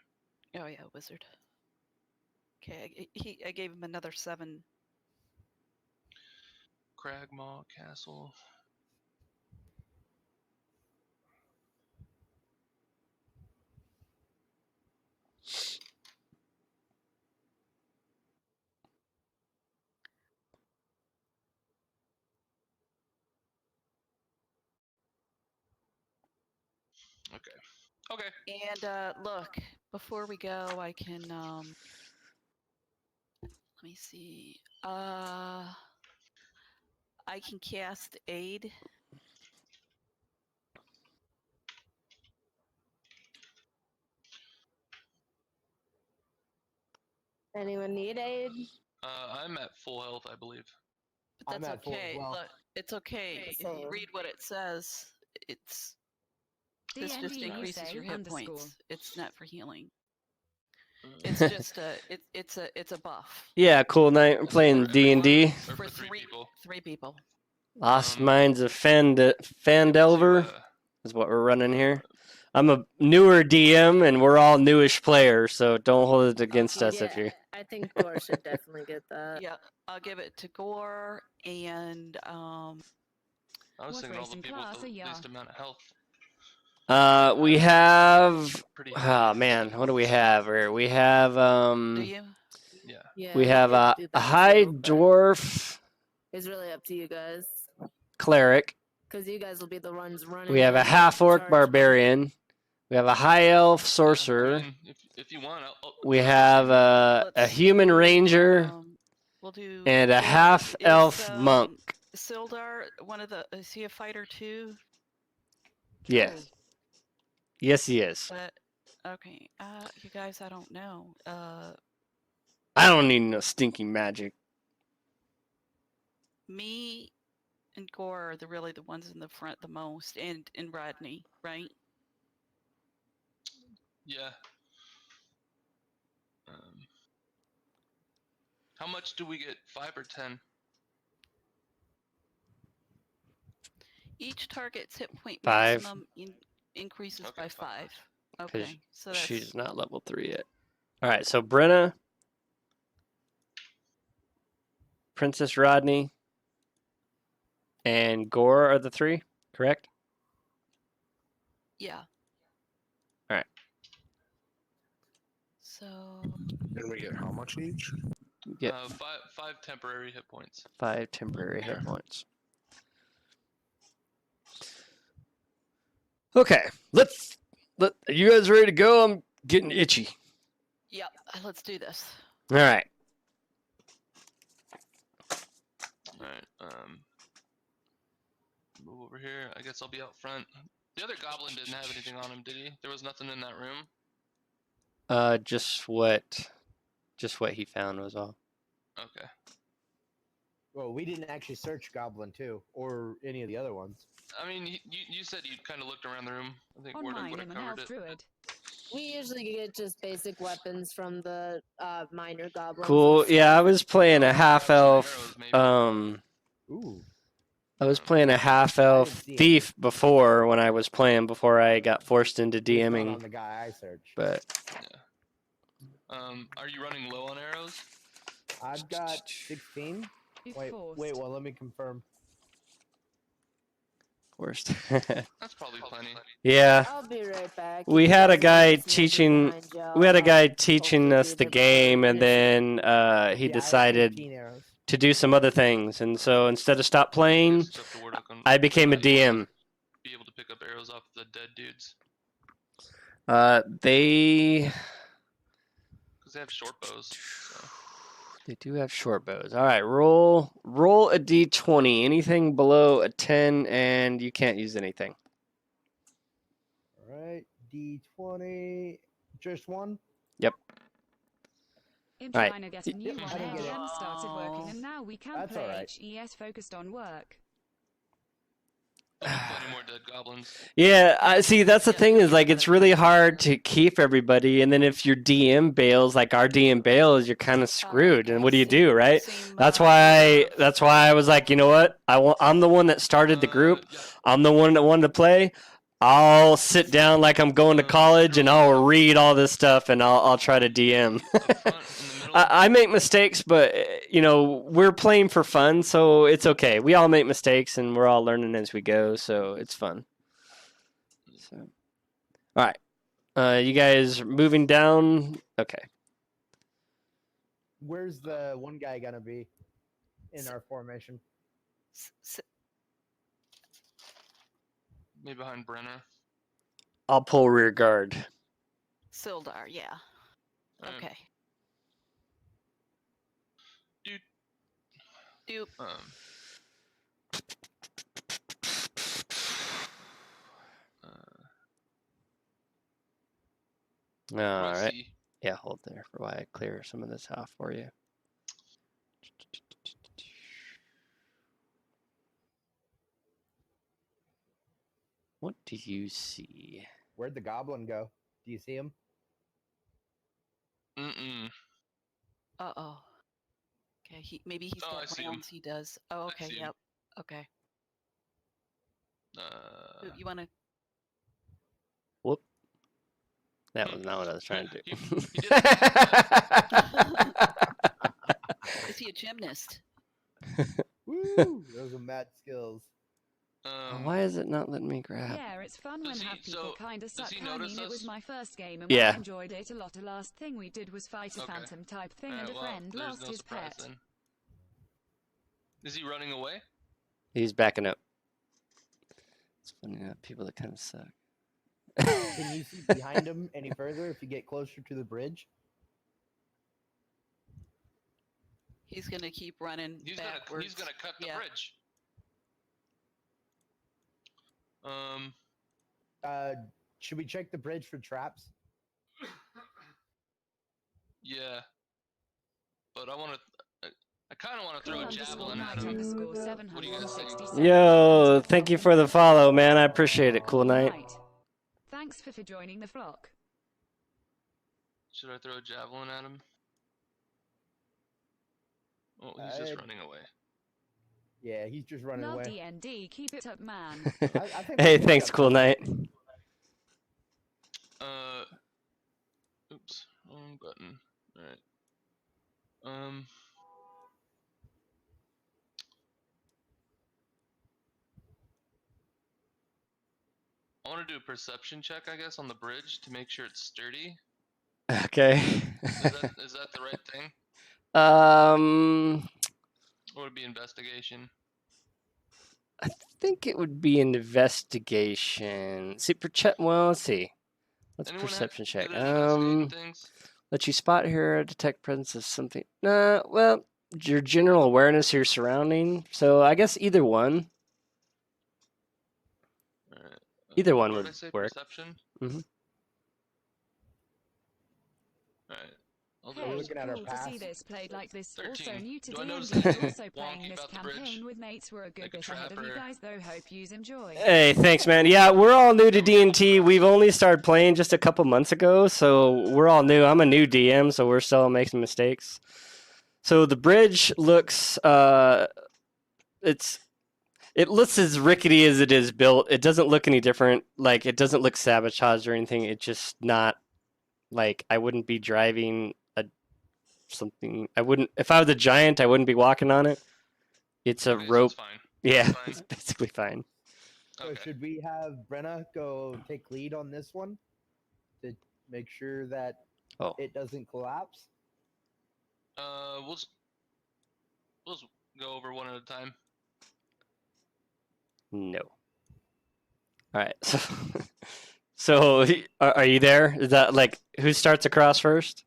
Oh yeah, wizard. Okay, I gave him another 7. Cragmaw Castle. Okay. Okay. And look, before we go, I can let me see. I can cast aid. Anyone need aid? I'm at full health, I believe. But I'm that's at full as okay. well. Look, it's okay. If you Same. read what it says, this just D&D increases USA your hit _ points. It's not for healing. It's just it's a buff Yeah, cool night. We're Is it playing for D&D. everyone or for three people. 3 people. Lost Um, Mines of Give it to, Phandelver is what we're running here. I'm a newer DM, and we're all newish players, so don't hold it against us if Yeah, you. I think Gore should definitely get that. Yeah, I'll give it to Gore and I was What thinking all the racing people with class the are ya? least amount of health. We have. Pretty Oh high. man, what do we have here? We have do you? Yeah. Yeah, we have could do a that high too, but dwarf it's really up to you guys, cleric. because you guys will be the ones running. We have a in half orc charge. barbarian. We have a high elf Yeah, sorcerer. I mean, if you want, We I'll have a Let's human do, ranger we'll do. and a half elf monk. Sildar, one of the is he a fighter too? Yes. Yes, he is. But okay, you guys, I don't know. I don't need no stinking magic. Me and Gore are really the ones in the front the most, and Rodney, right? Yeah. How much do we get? 5 or 10? Each target's hit point 5. maximum increases Okay, by 5. 5. 'Cause Okay, so that's She's not level 3 yet. All right, so Brenna, Princess Rodney, and Gore are the 3, correct? yeah. All right. So And we get how much each? You get 5 temporary hit points. 5 temporary hit points. Okay, let you guys ready to go? I'm getting itchy. yeah, let's do this. All right. Alright, move over here. I guess I'll be out front. The other goblin didn't have anything on him, did he? There was nothing in that room? Just what he found was all. Okay. Well, we didn't actually search Goblin 2 or any of the other ones. I mean, you said you kind of looked around the room. I think On Wardock mine, would I'm have an covered elf it. druid. We usually get just basic weapons from the minor goblins. Cool. and Yeah, I stuff. was playing a half elf. Arrows, maybe. Ooh. I was playing a half elf see it. thief before when I was playing before I got forced into Just not DMing. on the guy I searched. But Are you running low on arrows? I've got 16. If Wait, forced. well, let me confirm. forced. That's probably plenty. Yeah. I'll be right back. We If you had a guys guy want to sneak teaching. behind y'all, We had a guy I'll teaching hopefully us be the there before you game, and finish. then he Yeah, I have decided 15 arrows. to do some other things, and so instead of stop playing, It's up to Wardock on I became a whether or not you want DM. to Be able to pick up arrows off the dead dudes They because they have short bows. So. they do have short bows. All right, roll a d20. Anything below a 10, and you can't use anything. All right, D20. Just one. Yep. I'm Right. trying to get a new Yep, one. I didn't get it. ADM started working, and now we can't That's play all right. HES focused on work. There'll be plenty more dead goblins. Yeah, I see. That's the Yeah, thing you'll is get like another it's really 10. hard to keep everybody, and then if your DM bails, like our DM bails, you're kind of screwed. And what do you do, right? That's why. That's why I was like, you know what? I'm the one that started the group. Yeah. I'm the one that wanted to play. I'll sit down like I'm going to college, and I'll read all this stuff, and I'll try to DM. Up front, in the middle. I make mistakes, but you know we're playing for fun, so it's okay. We all make mistakes, and we're all learning as we go, so it's fun. So, all right, you guys moving down? Okay. Where's the one guy gonna be in our formation? Maybe behind Brenner. I'll pull rear guard. Sildar, yeah. Alright. Okay. Dude. Doop. All right. Rusty. Yeah, hold there for while I clear some of this off for you. What do you see? Where'd the goblin go? Do you see him? Mm-mm. Uh-oh. Okay, maybe he's Oh, I got see him. rounds he does. Oh, okay, see him. yep. Okay. Doop, you want to... Whoop. That was not what I was trying to He do. did it. Is he a gymnast? Woo! Those are mad skills. Why is it not letting me grab? Yeah, it's fun when Does he- have people so, kinda does suck. he I notice mean, it was us? my first game, and Yeah. I enjoyed it a lot. The last thing we did was fight a Okay. phantom type thing, and Alright, a well, friend there's lost no his surprise pet. then. Is he running away? He's backing up. It's funny enough, people that kind of suck. Can you see behind him any further if you get closer to the bridge? He's going to keep running backwards. He's gonna cut the Yeah. bridge. Should we check the bridge for traps? Yeah. But I want to. I kind of want to throw a javelin at Cool him. _ What do you guys think? 767. Yo, thank you for the follow, man. I appreciate it. Cool night. Thanks for joining the flock. Should I throw a javelin at him? Oh, he's just running away. Yeah, he's just running Love away. D&D, keep it up, man. I think Hey, we can thanks. get Cool that. night. Oops, wrong button. All right. I want to do a perception check, I guess, on the bridge to make sure it's sturdy. Okay. Is that the right thing? Or would it be investigation? I think it would be investigation. See, well, let's see. Let's Anyone perception check. good at investigating things? Let you spot here, detect presence of something. Well, your general awareness of your surrounding. So I guess either one. All right. Either one What would did I say? work. Perception. Mhm. All right. I'll do Hey, it. looking at our cool to see past. this played like this. 13. Also new to Do I D&D, notice anything also playing wonky this about the bridge? campaign with mates. We're a good Like a bit ahead of you trap or- guys, though. Hope yous enjoy. Hey, thanks, man. Yeah, we're all new to Are we able to D&T. cross? We've only started playing just a couple months ago, so we're all new. I'm a new DM, so we're still making mistakes. So the bridge looks, it looks as rickety as it is built. It doesn't look any different. Like, it doesn't look sabotaged or anything. It's just not, like, I wouldn't be driving something. I wouldn't, if I was a giant, I wouldn't be walking on it. It's a Okay, so rope. it's fine. Yeah, fine. it's basically fine. So Okay. should we have Brenna go take lead on this one to make sure that Oh. it doesn't collapse? We'll just go over one at a time. No. All right. So are you there? Is that like who starts across first?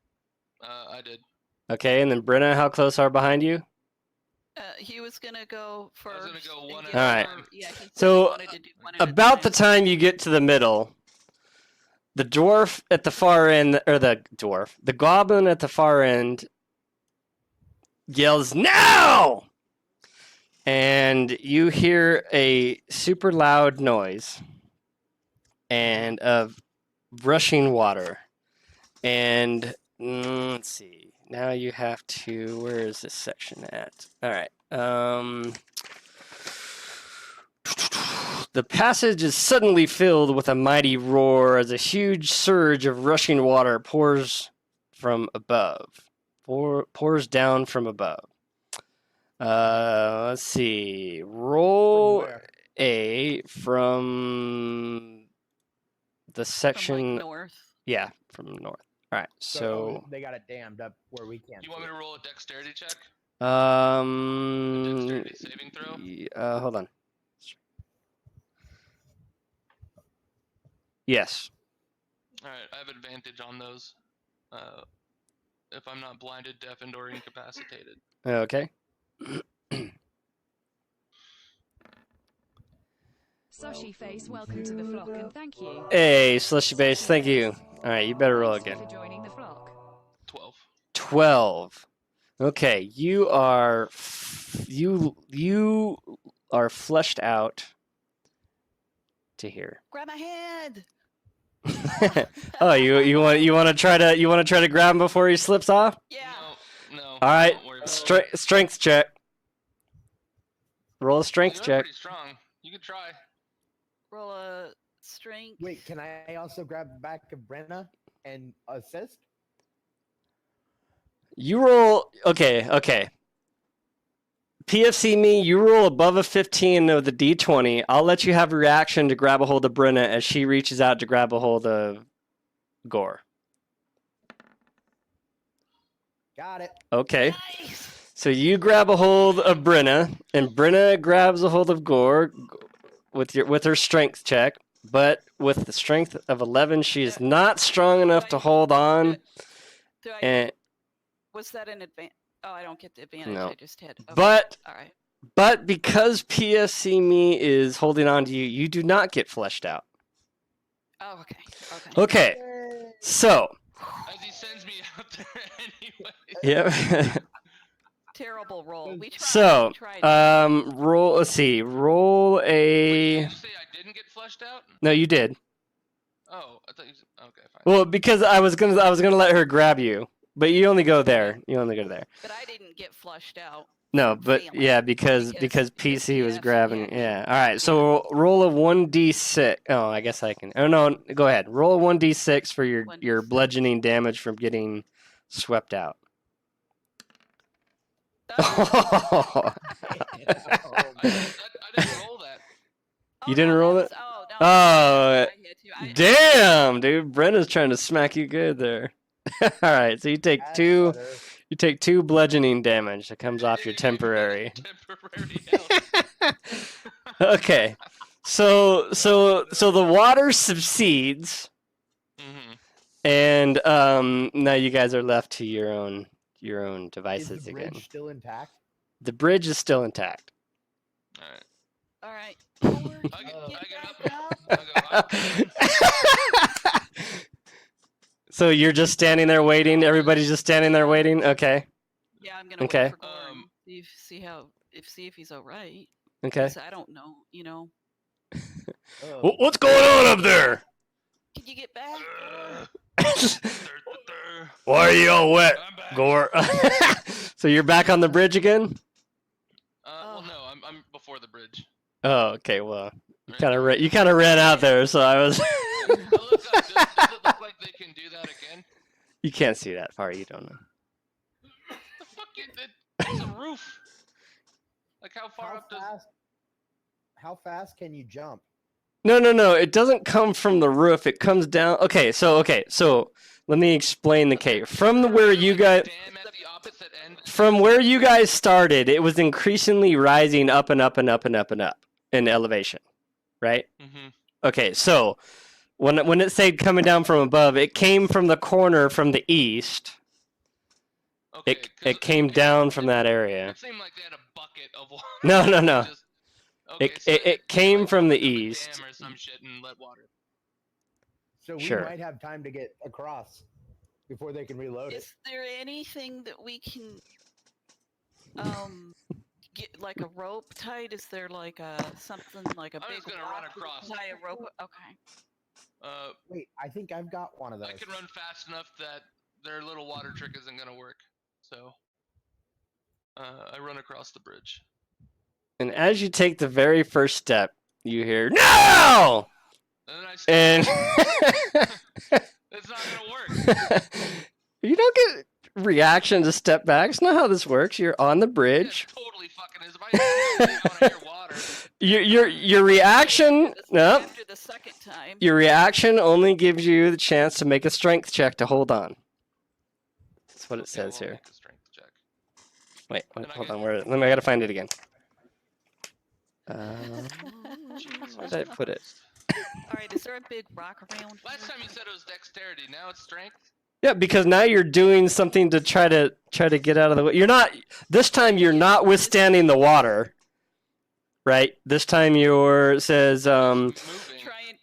I did. Okay, and then Brenna, how close are behind you? He was gonna go I first. was gonna go and one get at a Alright. over- Yeah, he said he So, wanted to do one at a About the time. time you get to the middle, the dwarf at the far end, or the goblin at the far end yells, "Now!" And you hear a super loud noise and of rushing water. And let's see. Now you have to. Where is this section at? All right. The passage is suddenly filled with a mighty roar as a huge surge of rushing water pours from above. Pours down from above. Let's see. Roll From where? a from the From section. like north. Yeah, from north. All right. So, they got it dammed up where we can't. You want me see to roll a dexterity check? um, A dexterity saving throw? hold on. Yes. All right, I have advantage on those. If I'm not blinded, deafened, or incapacitated. Okay. Slushy Face, welcome to the flock and thank you. Hey, Slushy Base, thank you. All right, you better roll Thanks again. for joining the flock. 12. 12. Okay, you are fleshed out to here. Grab my hand. Oh, you want to try to grab him before he slips off? Yeah. No. All right, Don't worry about it. strength check. Roll a You strength are check. pretty strong. You could try. Roll a strength. Wait, can I also grab the back of Brenna and assist? You roll okay. PFC me, you roll above a 15 of the D20. I'll let you have a reaction to grab a hold of Brenna as she reaches out to grab a hold of Gore. Got it. Okay. Nice. So you grab a hold of Brenna, and Brenna grabs a hold of Gore with her strength check, but with the strength of 11, she is not strong enough to hold on. Do I, And was that an advantage? Oh, I don't get the advantage. No. I just had. Okay. but All right. but because PFC me is holding on to you, you do not get fleshed out. Oh, okay. Okay. Okay. So, As he sends me out there anyway. yeah. Terrible roll. We tried. So, we tried. roll. Let's see. Roll Wait, a. did you say I didn't get fleshed out? No, you did. Oh, I thought you said. Okay, fine. Well, because I was gonna let her grab you, but you only go there. You only go there. But I didn't get flushed out. No, from but failing. yeah, because Because PC was PF, grabbing. yeah. Yeah. All right. So roll a 1d6. Oh, I guess I can. Oh no, go ahead. Roll a 1d6 for your 1d6. bludgeoning damage from getting swept out. Oh, I didn't roll that. You didn't no, roll that it? was- Oh, no. Oh, I had to. damn, dude! Brenda's trying to smack you good there. All right, so you take That's two. better. You take 2 bludgeoning damage that comes off your temporary. Temporary health. Okay, so the water subsides, Mm-hmm. and now you guys are left to your own Is devices the bridge again. still intact? The bridge is still intact. All right. All right. Lord, I get get up. back up. I go, I'm coming. So you're just standing there waiting. Everybody's just standing there waiting. Okay. Yeah, I'm gonna Okay. wait for Gordon. See if he's all right. Okay. 'Cause I don't know. You know. Oh. What's going on up there? Can you get back? Why are you all wet, I'm back. Gore? So you're back on the bridge again? Well, no, I'm before the bridge. Oh, okay. Well, Right. you kind of ran out there, so I was. Does it look like they can do that again? You can't see that far. You don't know. The fuck it's a roof. Like how far up does? How fast can you jump? No. It doesn't come from the roof. It comes down. Okay. So let me explain the cave. From where you guys. Dam at the opposite end. From where you guys started, it was increasingly rising up and up and up and up and up in elevation, right? Mm-hmm. Okay, so when it said coming down from above, it came from the corner from the east. Okay, It came down from that area. It seemed like they had a bucket of water. No. Just, okay, so It came like from the opened up a east. dam or some shit and let water. So we Sure. might have time to get across before they can reload it. Is there anything that we can get like a rope tied? Is there like something like a I'm big just gonna rock run we can across. tie a rope? Okay. Wait, I think I've got one of those. I can run fast enough that their little water trick isn't gonna work. So I run across the bridge. And as you take the very first step, you hear no, And then I and it's not gonna work. you don't get reaction to step back. It's not how this works. You're on the bridge. It totally fucking is. If I want to hear water. Your reaction. No. After the second time. Your reaction only gives you the chance to make a strength check to hold on. That's what it Okay, says well, here. make a strength check. Wait, And I hold get- on. I gotta find it again. Where did I put it? All right. Is there a big rock around? Last here? time you said it was dexterity. Now it's strength. Yeah, because now you're doing something to try to get out of the way. You're not. This time you're not withstanding the water, right? This time it says. Moving.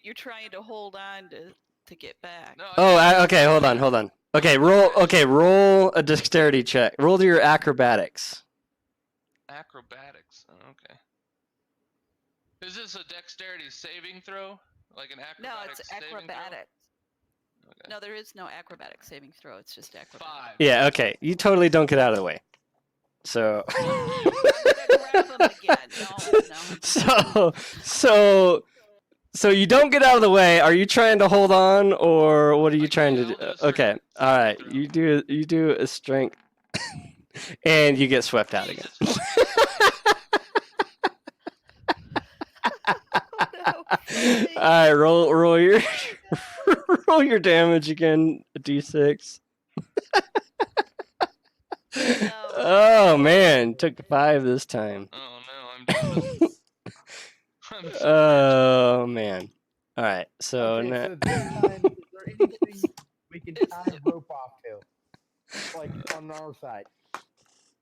You're trying to hold on to get back. No, Okay. Hold on. Okay, roll a dexterity check. Roll to your acrobatics. Acrobatics. Oh, okay. Is this a dexterity saving throw? Like an acrobatics No, it's saving throw? acrobatics. Okay. No, there is no acrobatic saving throw. It's just acrobatic. 5. Yeah. Okay. You totally don't get out of the way. So. I'm gonna grab him again. No. So you don't get out of the way. Are you trying to hold on, or what are you trying to do? I'll do a Okay, strength all right. throw. You do a strength, and you get swept out again. Jesus No. All right, roll your roll your damage again. A d6. No. Oh man, took 5 this time. Oh no, I'm doing this. I'm so Oh man. All right, so Okay, now. so this time, is there anything we can tie a rope off to? Like on our side.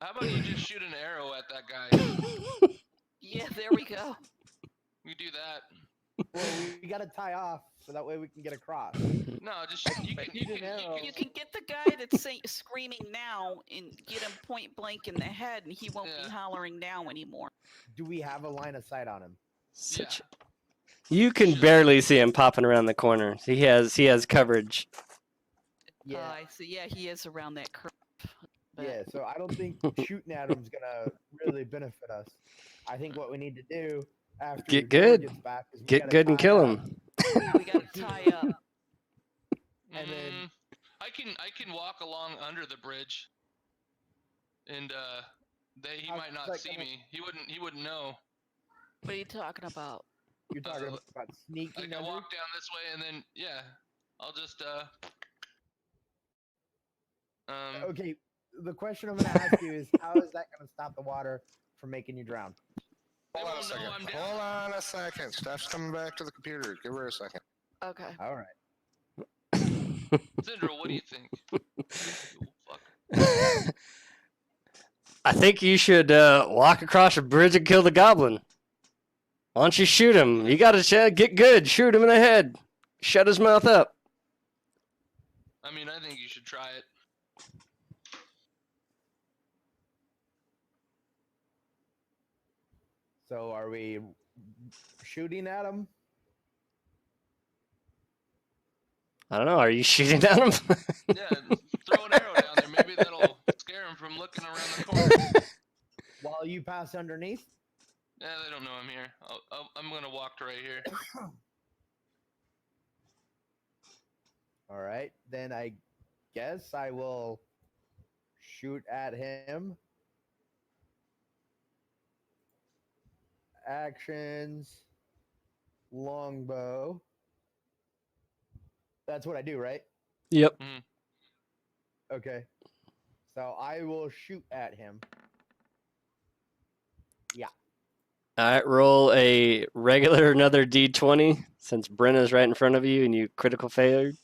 How about you just shoot an arrow at that guy? Yeah, there we go. We do that. Well, we gotta tie off so that way we can get across. No, just you can. Shoot an arrow. You can get the guy that's screaming now and get him point blank in the head, and he won't Yeah. be hollering now anymore. Do we have a line of sight on him? Such. You can barely see him popping around the corner. He has coverage. Yeah. I see. Yeah, he is around that curve. But Yeah, so I don't think shooting at him's gonna really benefit us. I think what we need to do after Get Gord good. gets back is we Get gotta good and tie kill up. him. we gotta tie up. And then- I can walk along under the bridge, and he How's might not that see gonna- me. He wouldn't know. What are you talking about? You're talking about sneaking Like I under? walk down this way, and then yeah, I'll just Okay, the question I'm gonna ask you is how is that gonna stop the water from making you drown? Hold on a won't know second. I'm down. Hold on a second. Steph's coming back to the computer. Give her a second. Okay. All right. Zindra, what do you think? You fuck. I think you should walk across a bridge and kill the goblin. Why don't you shoot him? You gotta get good. Shoot him in the head. Shut his mouth up. I mean, I think you should try it. So are we shooting at him? I don't know. Are you shooting at him? Yeah, throw an arrow down there. Maybe that'll scare him from looking around the corner. While you pass underneath? Yeah, they don't know I'm here. I'm gonna walk to right here. All right, then I guess I will shoot at him. Actions, longbow. That's what I do, right? Yep. Okay. So I will shoot at him. Yeah. All right. Roll a regular another D20 since Brenna's right in front of you and you critical failed.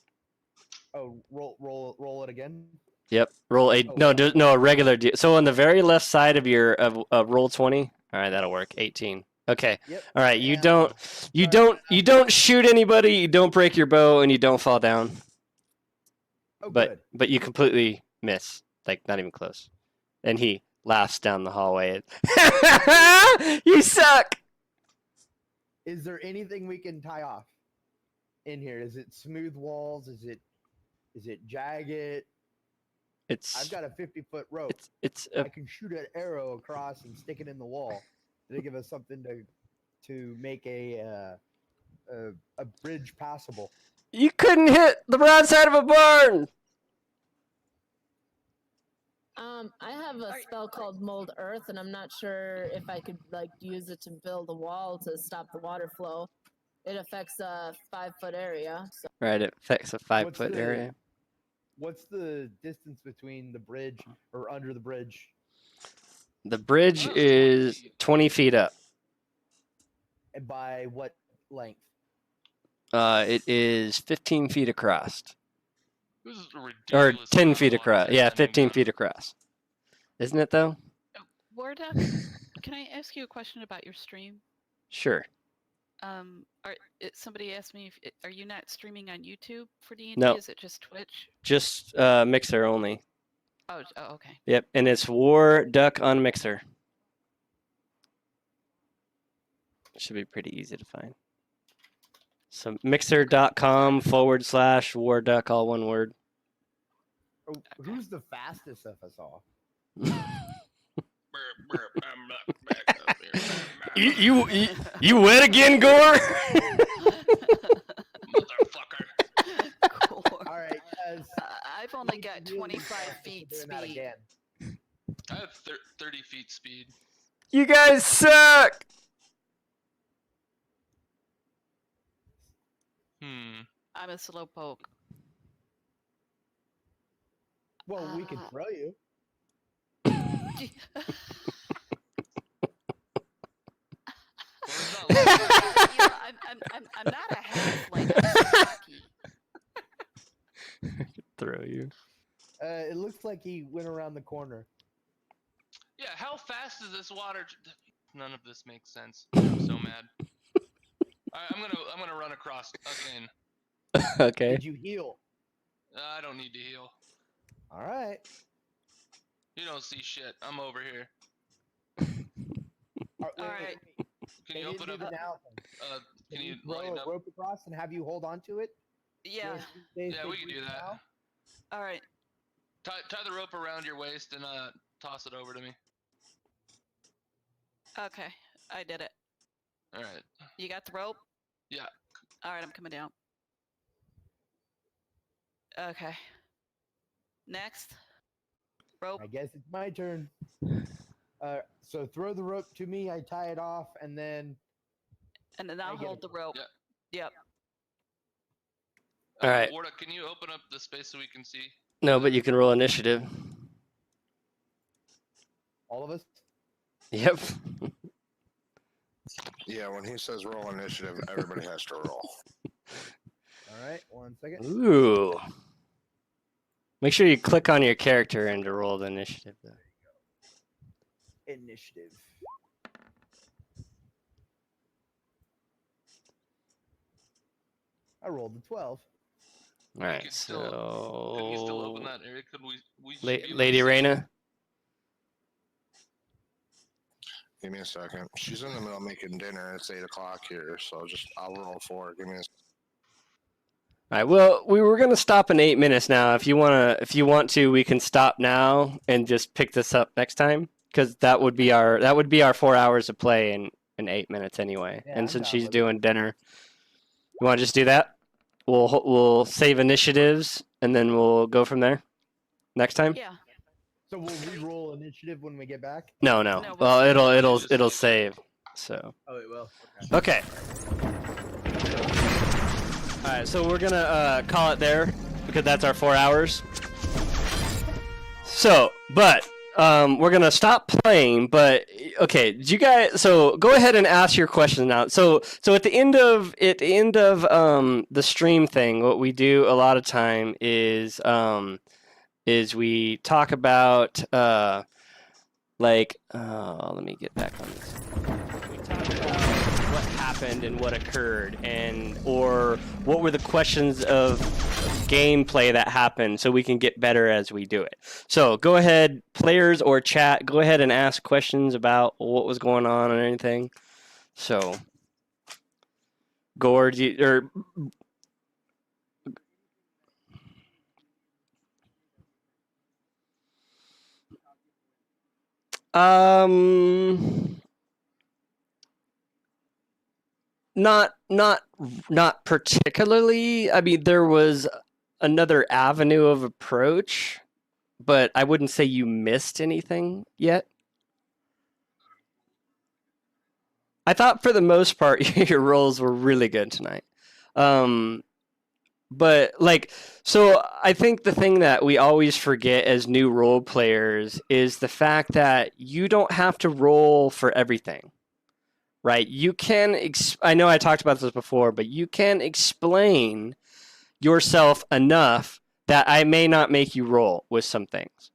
Oh, roll it again. Yep. Roll a Oh, no, wow. no a regular. So on the very left side of your of roll 20. All right, that'll work. 18. Okay. Yep. All right. You And, don't shoot anybody. You don't break your bow, and you don't fall down. oh, But good. you completely miss. Like not even close. And he laughs down the hallway. You suck. Is there anything we can tie off in here? Is it smooth walls? Is it jagged? I've got a 50-foot rope. It's I can shoot an arrow across and stick it in the wall to give us something to make a bridge passable. You couldn't hit the broadside of a barn. I have a spell called Mold Earth, and I'm not sure if I could use it to build a wall to stop the water flow. It affects a 5-foot area. So. Right, it affects a 5-foot area. What's the distance between the bridge or under the bridge? The bridge is 20 feet up. And by what length? It is 15 feet across. This is a Or ridiculous 10 amount of feet water across. you're Yeah, spending 15 down. feet across. Isn't it, though? Warduck, can I ask you a question about your stream? Sure. Somebody asked me, are you not streaming on YouTube for D&D? No. Is it just Twitch? Just Mixer only. Oh, okay. Yep, and it's War Duck on Mixer. Should be pretty easy to find. So mixer.com/War Duck, all one word. Oh, who's the fastest of us all? You wet again, Gore? Motherfucker. Cool. All right, I've only got 25 feet doing that speed. again. I have 30 feet speed. You guys suck. I'm a slowpoke. Well, we can throw you. I'm not a halfling. I'm stocky. Throw you. It looks like he went around the corner. Yeah, how fast is this water? None of this makes sense. I'm so mad. All right, I'm gonna run across again. Okay. Did you heal? I don't need to heal. All right. You don't see shit. I'm over here. All All right. Can you open up? Can you roll lighten a up? rope across and have you hold on to it? Yeah. Yeah, we can do that. All right. Tie the rope around your waist and toss it over to me. Okay. I did it. All right. You got the rope? Yeah. All right. I'm coming down. Okay. Next. Rope. I guess it's my turn. So throw the rope to me. I tie it off, and then. And then I'll hold the rope. Yep. All right. Warda, can you open up the space so we can see? No, but you can roll initiative. All of us? Yep. Yeah, when he says roll initiative, everybody has to roll. All right, 1 second. Ooh. Make sure you click on your character and to roll the initiative, though. Initiative. I rolled a 12. All right, could still- Could he still open so that area? Could we should be able to Lady see- Raina. Give me a second. She's in the middle of making dinner. It's 8 o'clock here, so I'll roll for it. Give me a All right. Well, we were gonna stop in 8 minutes now. If you want to, we can stop now and just pick this up next time, because that would be our 4 hours of play in 8 minutes anyway. Yeah, and I'm since down she's with doing dinner, you want to just do that? We'll save initiatives and then we'll go from there next time. Yeah. So we'll re-roll initiative when we get back. No. No, we'll Well, save it. it'll save. So. Oh, it will. Okay. All right, so we're gonna call it there because that's our 4 hours. So, but we're gonna stop playing. But okay, did you guys? So go ahead and ask your questions now. So at the end of the stream thing, what we do a lot of time is we talk about let me get back on this. We talk about what happened and what occurred, or what were the questions of gameplay that happened, so we can get better as we do it. So go ahead, players or chat, go ahead and ask questions about what was going on or anything. So, Gord, Not particularly. I mean, there was another avenue of approach, but I wouldn't say you missed anything yet. I thought for the most part your rolls were really good tonight. But so I think the thing that we always forget as new role players is the fact that you don't have to roll for everything. Right? You can, I know I talked about this before, but you can explain yourself enough that I may not make you roll with some things.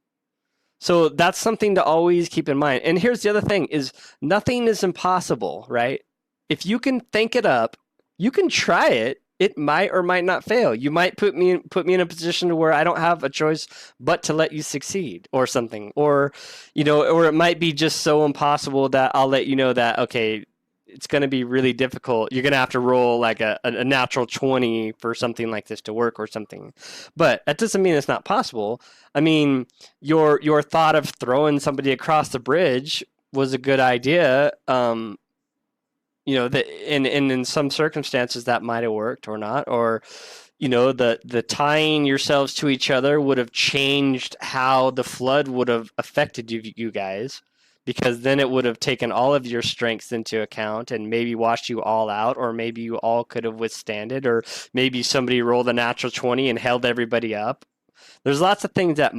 So that's something to always keep in mind. And here's the other thing is nothing is impossible, right? If you can think it up, you can try it. It might or might not fail. You might put me in a position to where I don't have a choice but to let you succeed or something. Or, or it might be just so impossible that I'll let you know that, okay, it's going to be really difficult. You're going to have to roll like a natural 20 for something like this to work or something. But that doesn't mean it's not possible. I mean, your thought of throwing somebody across the bridge was a good idea. That in some circumstances that might have worked or not, or the tying yourselves to each other would have changed how the flood would have affected you guys, because then it would have taken all of your strengths into account and maybe washed you all out, or maybe you all could have withstand it, or maybe somebody rolled a natural 20 and held everybody up. There's lots of things that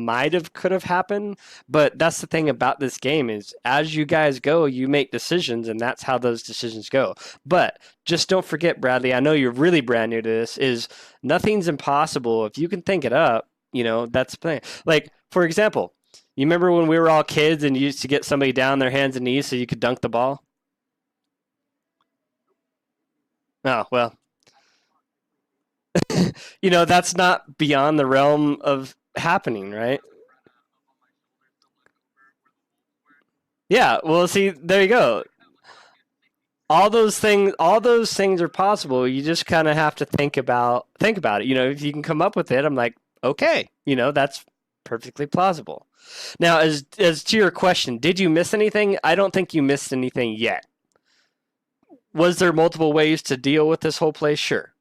could have happened, but that's the thing about this game is as you guys go, you make decisions, and that's how those decisions go. But just don't forget, Bradley, I know you're really brand new to this, is nothing's impossible. If you can think it up, that's the thing. Like, for example, you remember when we were all kids and you used to get somebody down on their hands and knees so you could dunk the ball? Oh, well. That's not beyond the realm of happening, right? Yeah, well, see, there you go. All those things are possible. You just kind of have to think about it. If you can come up with it, I'm like, okay, that's perfectly plausible. Now, as to your question, did you miss anything? I don't think you missed anything yet. Was there multiple ways to deal with this whole place? Sure.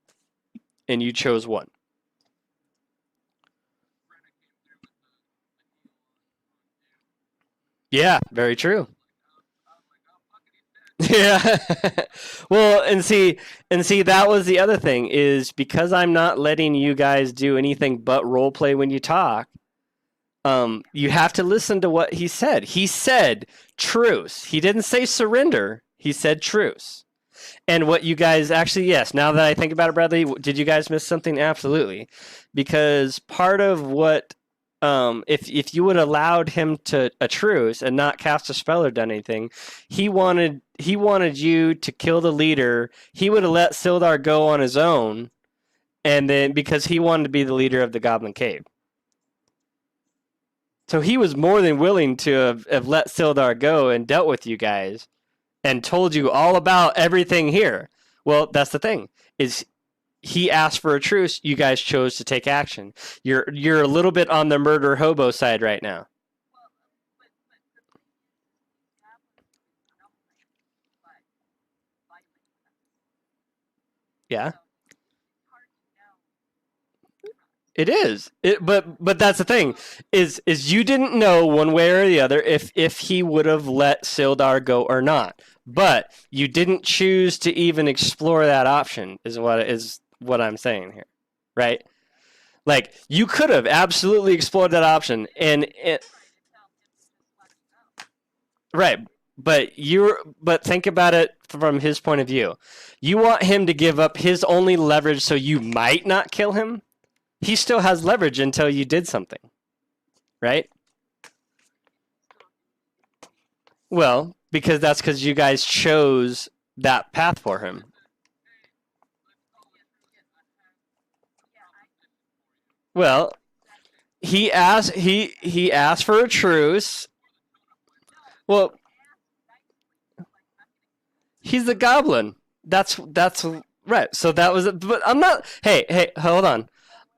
And you chose one. Yeah, very true. Yeah. Well, and see, that was the other thing is because I'm not letting you guys do anything but role play when you talk. You have to listen to what he said. He said truce. He didn't say surrender. He said truce. And what you guys actually, yes, now that I think about it, Bradley, did you guys miss something? Absolutely. Because part of what, if you would have allowed him to a truce and not cast a spell or done anything, he wanted you to kill the leader. He would have let Sildar go on his own, and then because he wanted to be the leader of the Goblin Cave. So he was more than willing to have let Sildar go and dealt with you guys and told you all about everything here. Well, that's the thing, is he asked for a truce, you guys chose to take action. You're a little bit on the murder hobo side right now. Yeah. It is. But that's the thing, is you didn't know one way or the other if he would have let Sildar go or not. But you didn't choose to even explore that option, is what I'm saying here. Right? Like, you could have absolutely explored that option, and right. But think about it from his point of view. You want him to give up his only leverage so you might not kill him? He still has leverage until you did something, right? Well, because you guys chose that path for him. Well, he asked for a truce. Well, he's a goblin. That's right. So that was it. But I'm not. Hey, hold on.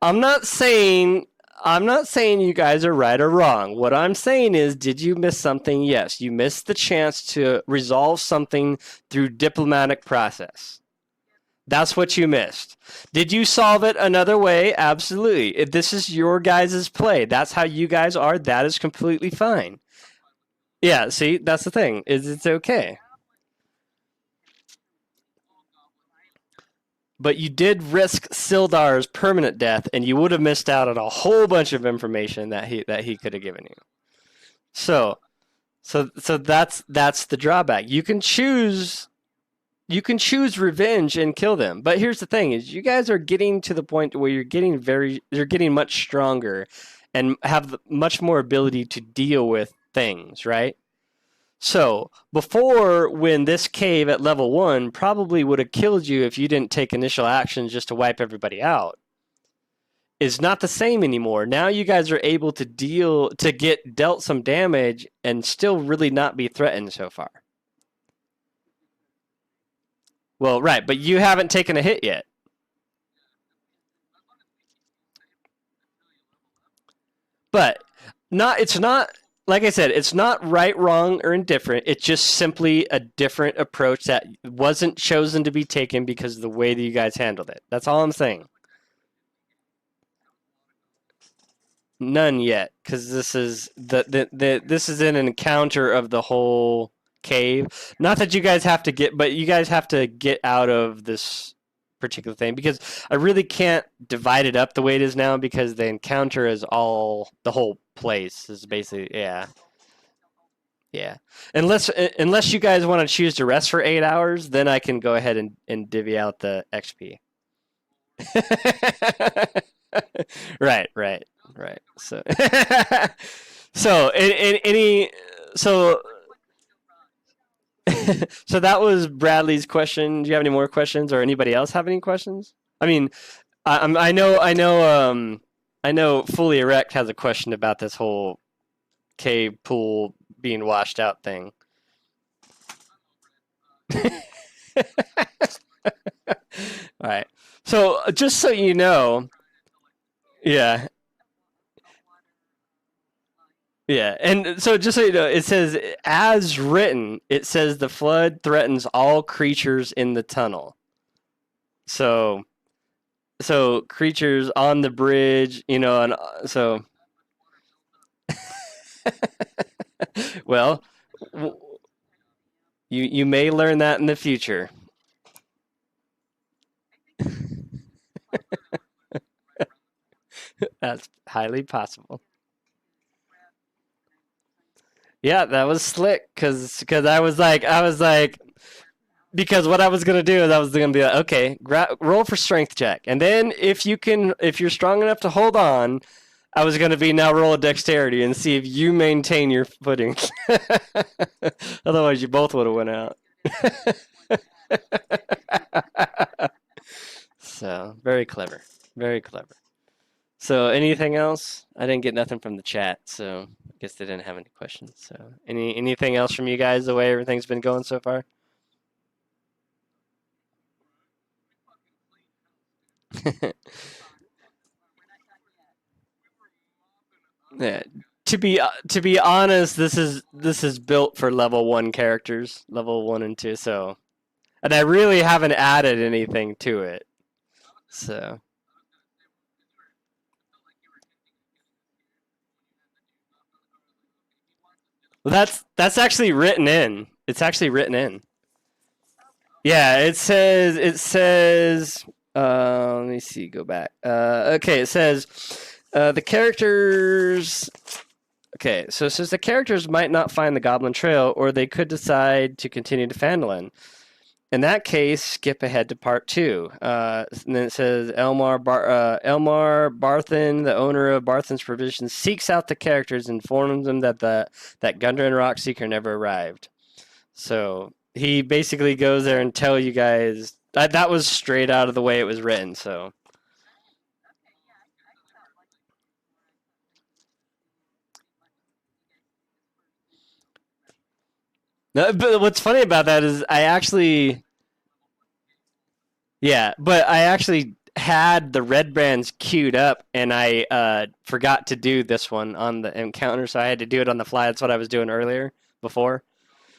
I'm not saying you guys are right or wrong. What I'm saying is, did you miss something? Yes, you missed the chance to resolve something through diplomatic process. That's what you missed. Did you solve it another way? Absolutely. If this is your guys' play, that's how you guys are, that is completely fine. Yeah, see, that's the thing, is it's okay. But you did risk Sildar's permanent death, and you would have missed out on a whole bunch of information that he could have given you. So that's the drawback. You can choose revenge and kill them. But here's the thing: is you guys are getting to the point where you're getting much stronger, and have much more ability to deal with things, right? So, before, when this cave at level 1 probably would have killed you if you didn't take initial action just to wipe everybody out, is not the same anymore. Now you guys are able to get dealt some damage and still really not be threatened so far. Well, right, but you haven't taken a hit yet. But it's not, like I said, it's not right, wrong, or indifferent. It's just simply a different approach that wasn't chosen to be taken because of the way that you guys handled it. That's all I'm saying. None yet, because this is this is an encounter of the whole cave. Not that you guys have to but you guys have to get out of this particular thing, because I really can't divide it up the way it is now, because the encounter is all the whole place is basically, yeah. Unless you guys want to choose to rest for 8 hours, then I can go ahead and divvy out the XP. Right. So so that was Bradley's question. Do you have any more questions, or anybody else have any questions? I mean, I know Fully Erect has a question about this whole cave pool being washed out thing. All right. So just so you know, yeah. Yeah, and so just so you know, it says, as written, it says the flood threatens all creatures in the tunnel. So creatures on the bridge, and so. Well, you may learn that in the future. That's highly possible. Yeah, that was slick, because I was like, because what I was gonna do is I was gonna be like, okay, roll for strength check, and then if you're strong enough to hold on, I was gonna be, now roll a dexterity and see if you maintain your footing. Otherwise, you both would have went out. So very clever. Very clever. So anything else? I didn't get nothing from the chat, so I guess they didn't have any questions. So anything else from you guys, the way everything's been going so far? Yeah. To be honest, this is built for level 1 characters, level 1 and 2, so and I really haven't added anything to it. So well, that's actually written in. It's actually written in. Yeah, it says let me see, go back. Okay, it says the characters. Okay, so it says the characters might not find the Goblin Trail, or they could decide to continue to Phandalin. In that case, skip ahead to part 2. And then it says Elmar Barthen, the owner of Barthen's Provisions, seeks out the characters and informs them that that Gundren and Rockseeker never arrived. So he basically goes there and tell you guys that was straight out of the way it was written. So. No, but what's funny about that is I actually, yeah, but I actually had the red brands queued up, and I forgot to do this one on the encounter, so I had to do it on the fly. That's what I was doing earlier before.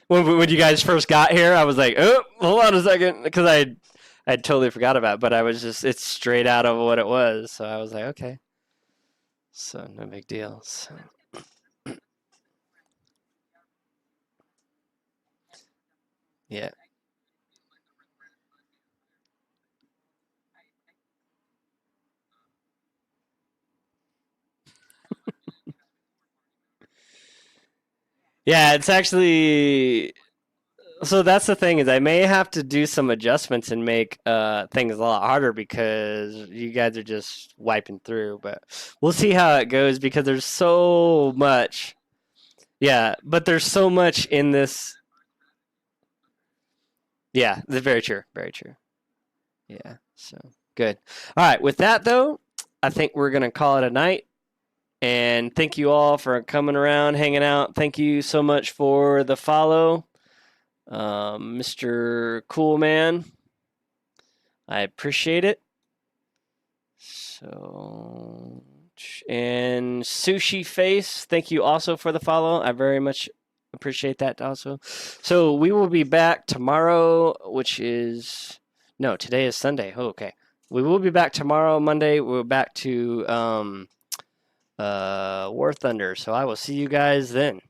When you guys first got here, I was like, oh, hold on a second, because I totally forgot about it, but I was just, it's straight out of what it was, so I was like, okay. So, no big deal. So. Yeah. Yeah, it's actually, so that's the thing is I may have to do some adjustments and make things a lot harder because you guys are just wiping through, but we'll see how it goes because there's so much. Yeah, but there's so much in this. Yeah, that's very true. Very true. Yeah, so good. All right, with that though, I think we're going to call it a night. And thank you all for coming around, hanging out. Thank you so much for the follow, Mr. Cool Man. I appreciate it. So, and Sushi Face, thank you also for the follow. I very much appreciate that also. So we will be back tomorrow, which is, no, today is Sunday. Oh, okay. We will be back tomorrow, Monday. We're back to War Thunder. So I will see you guys then.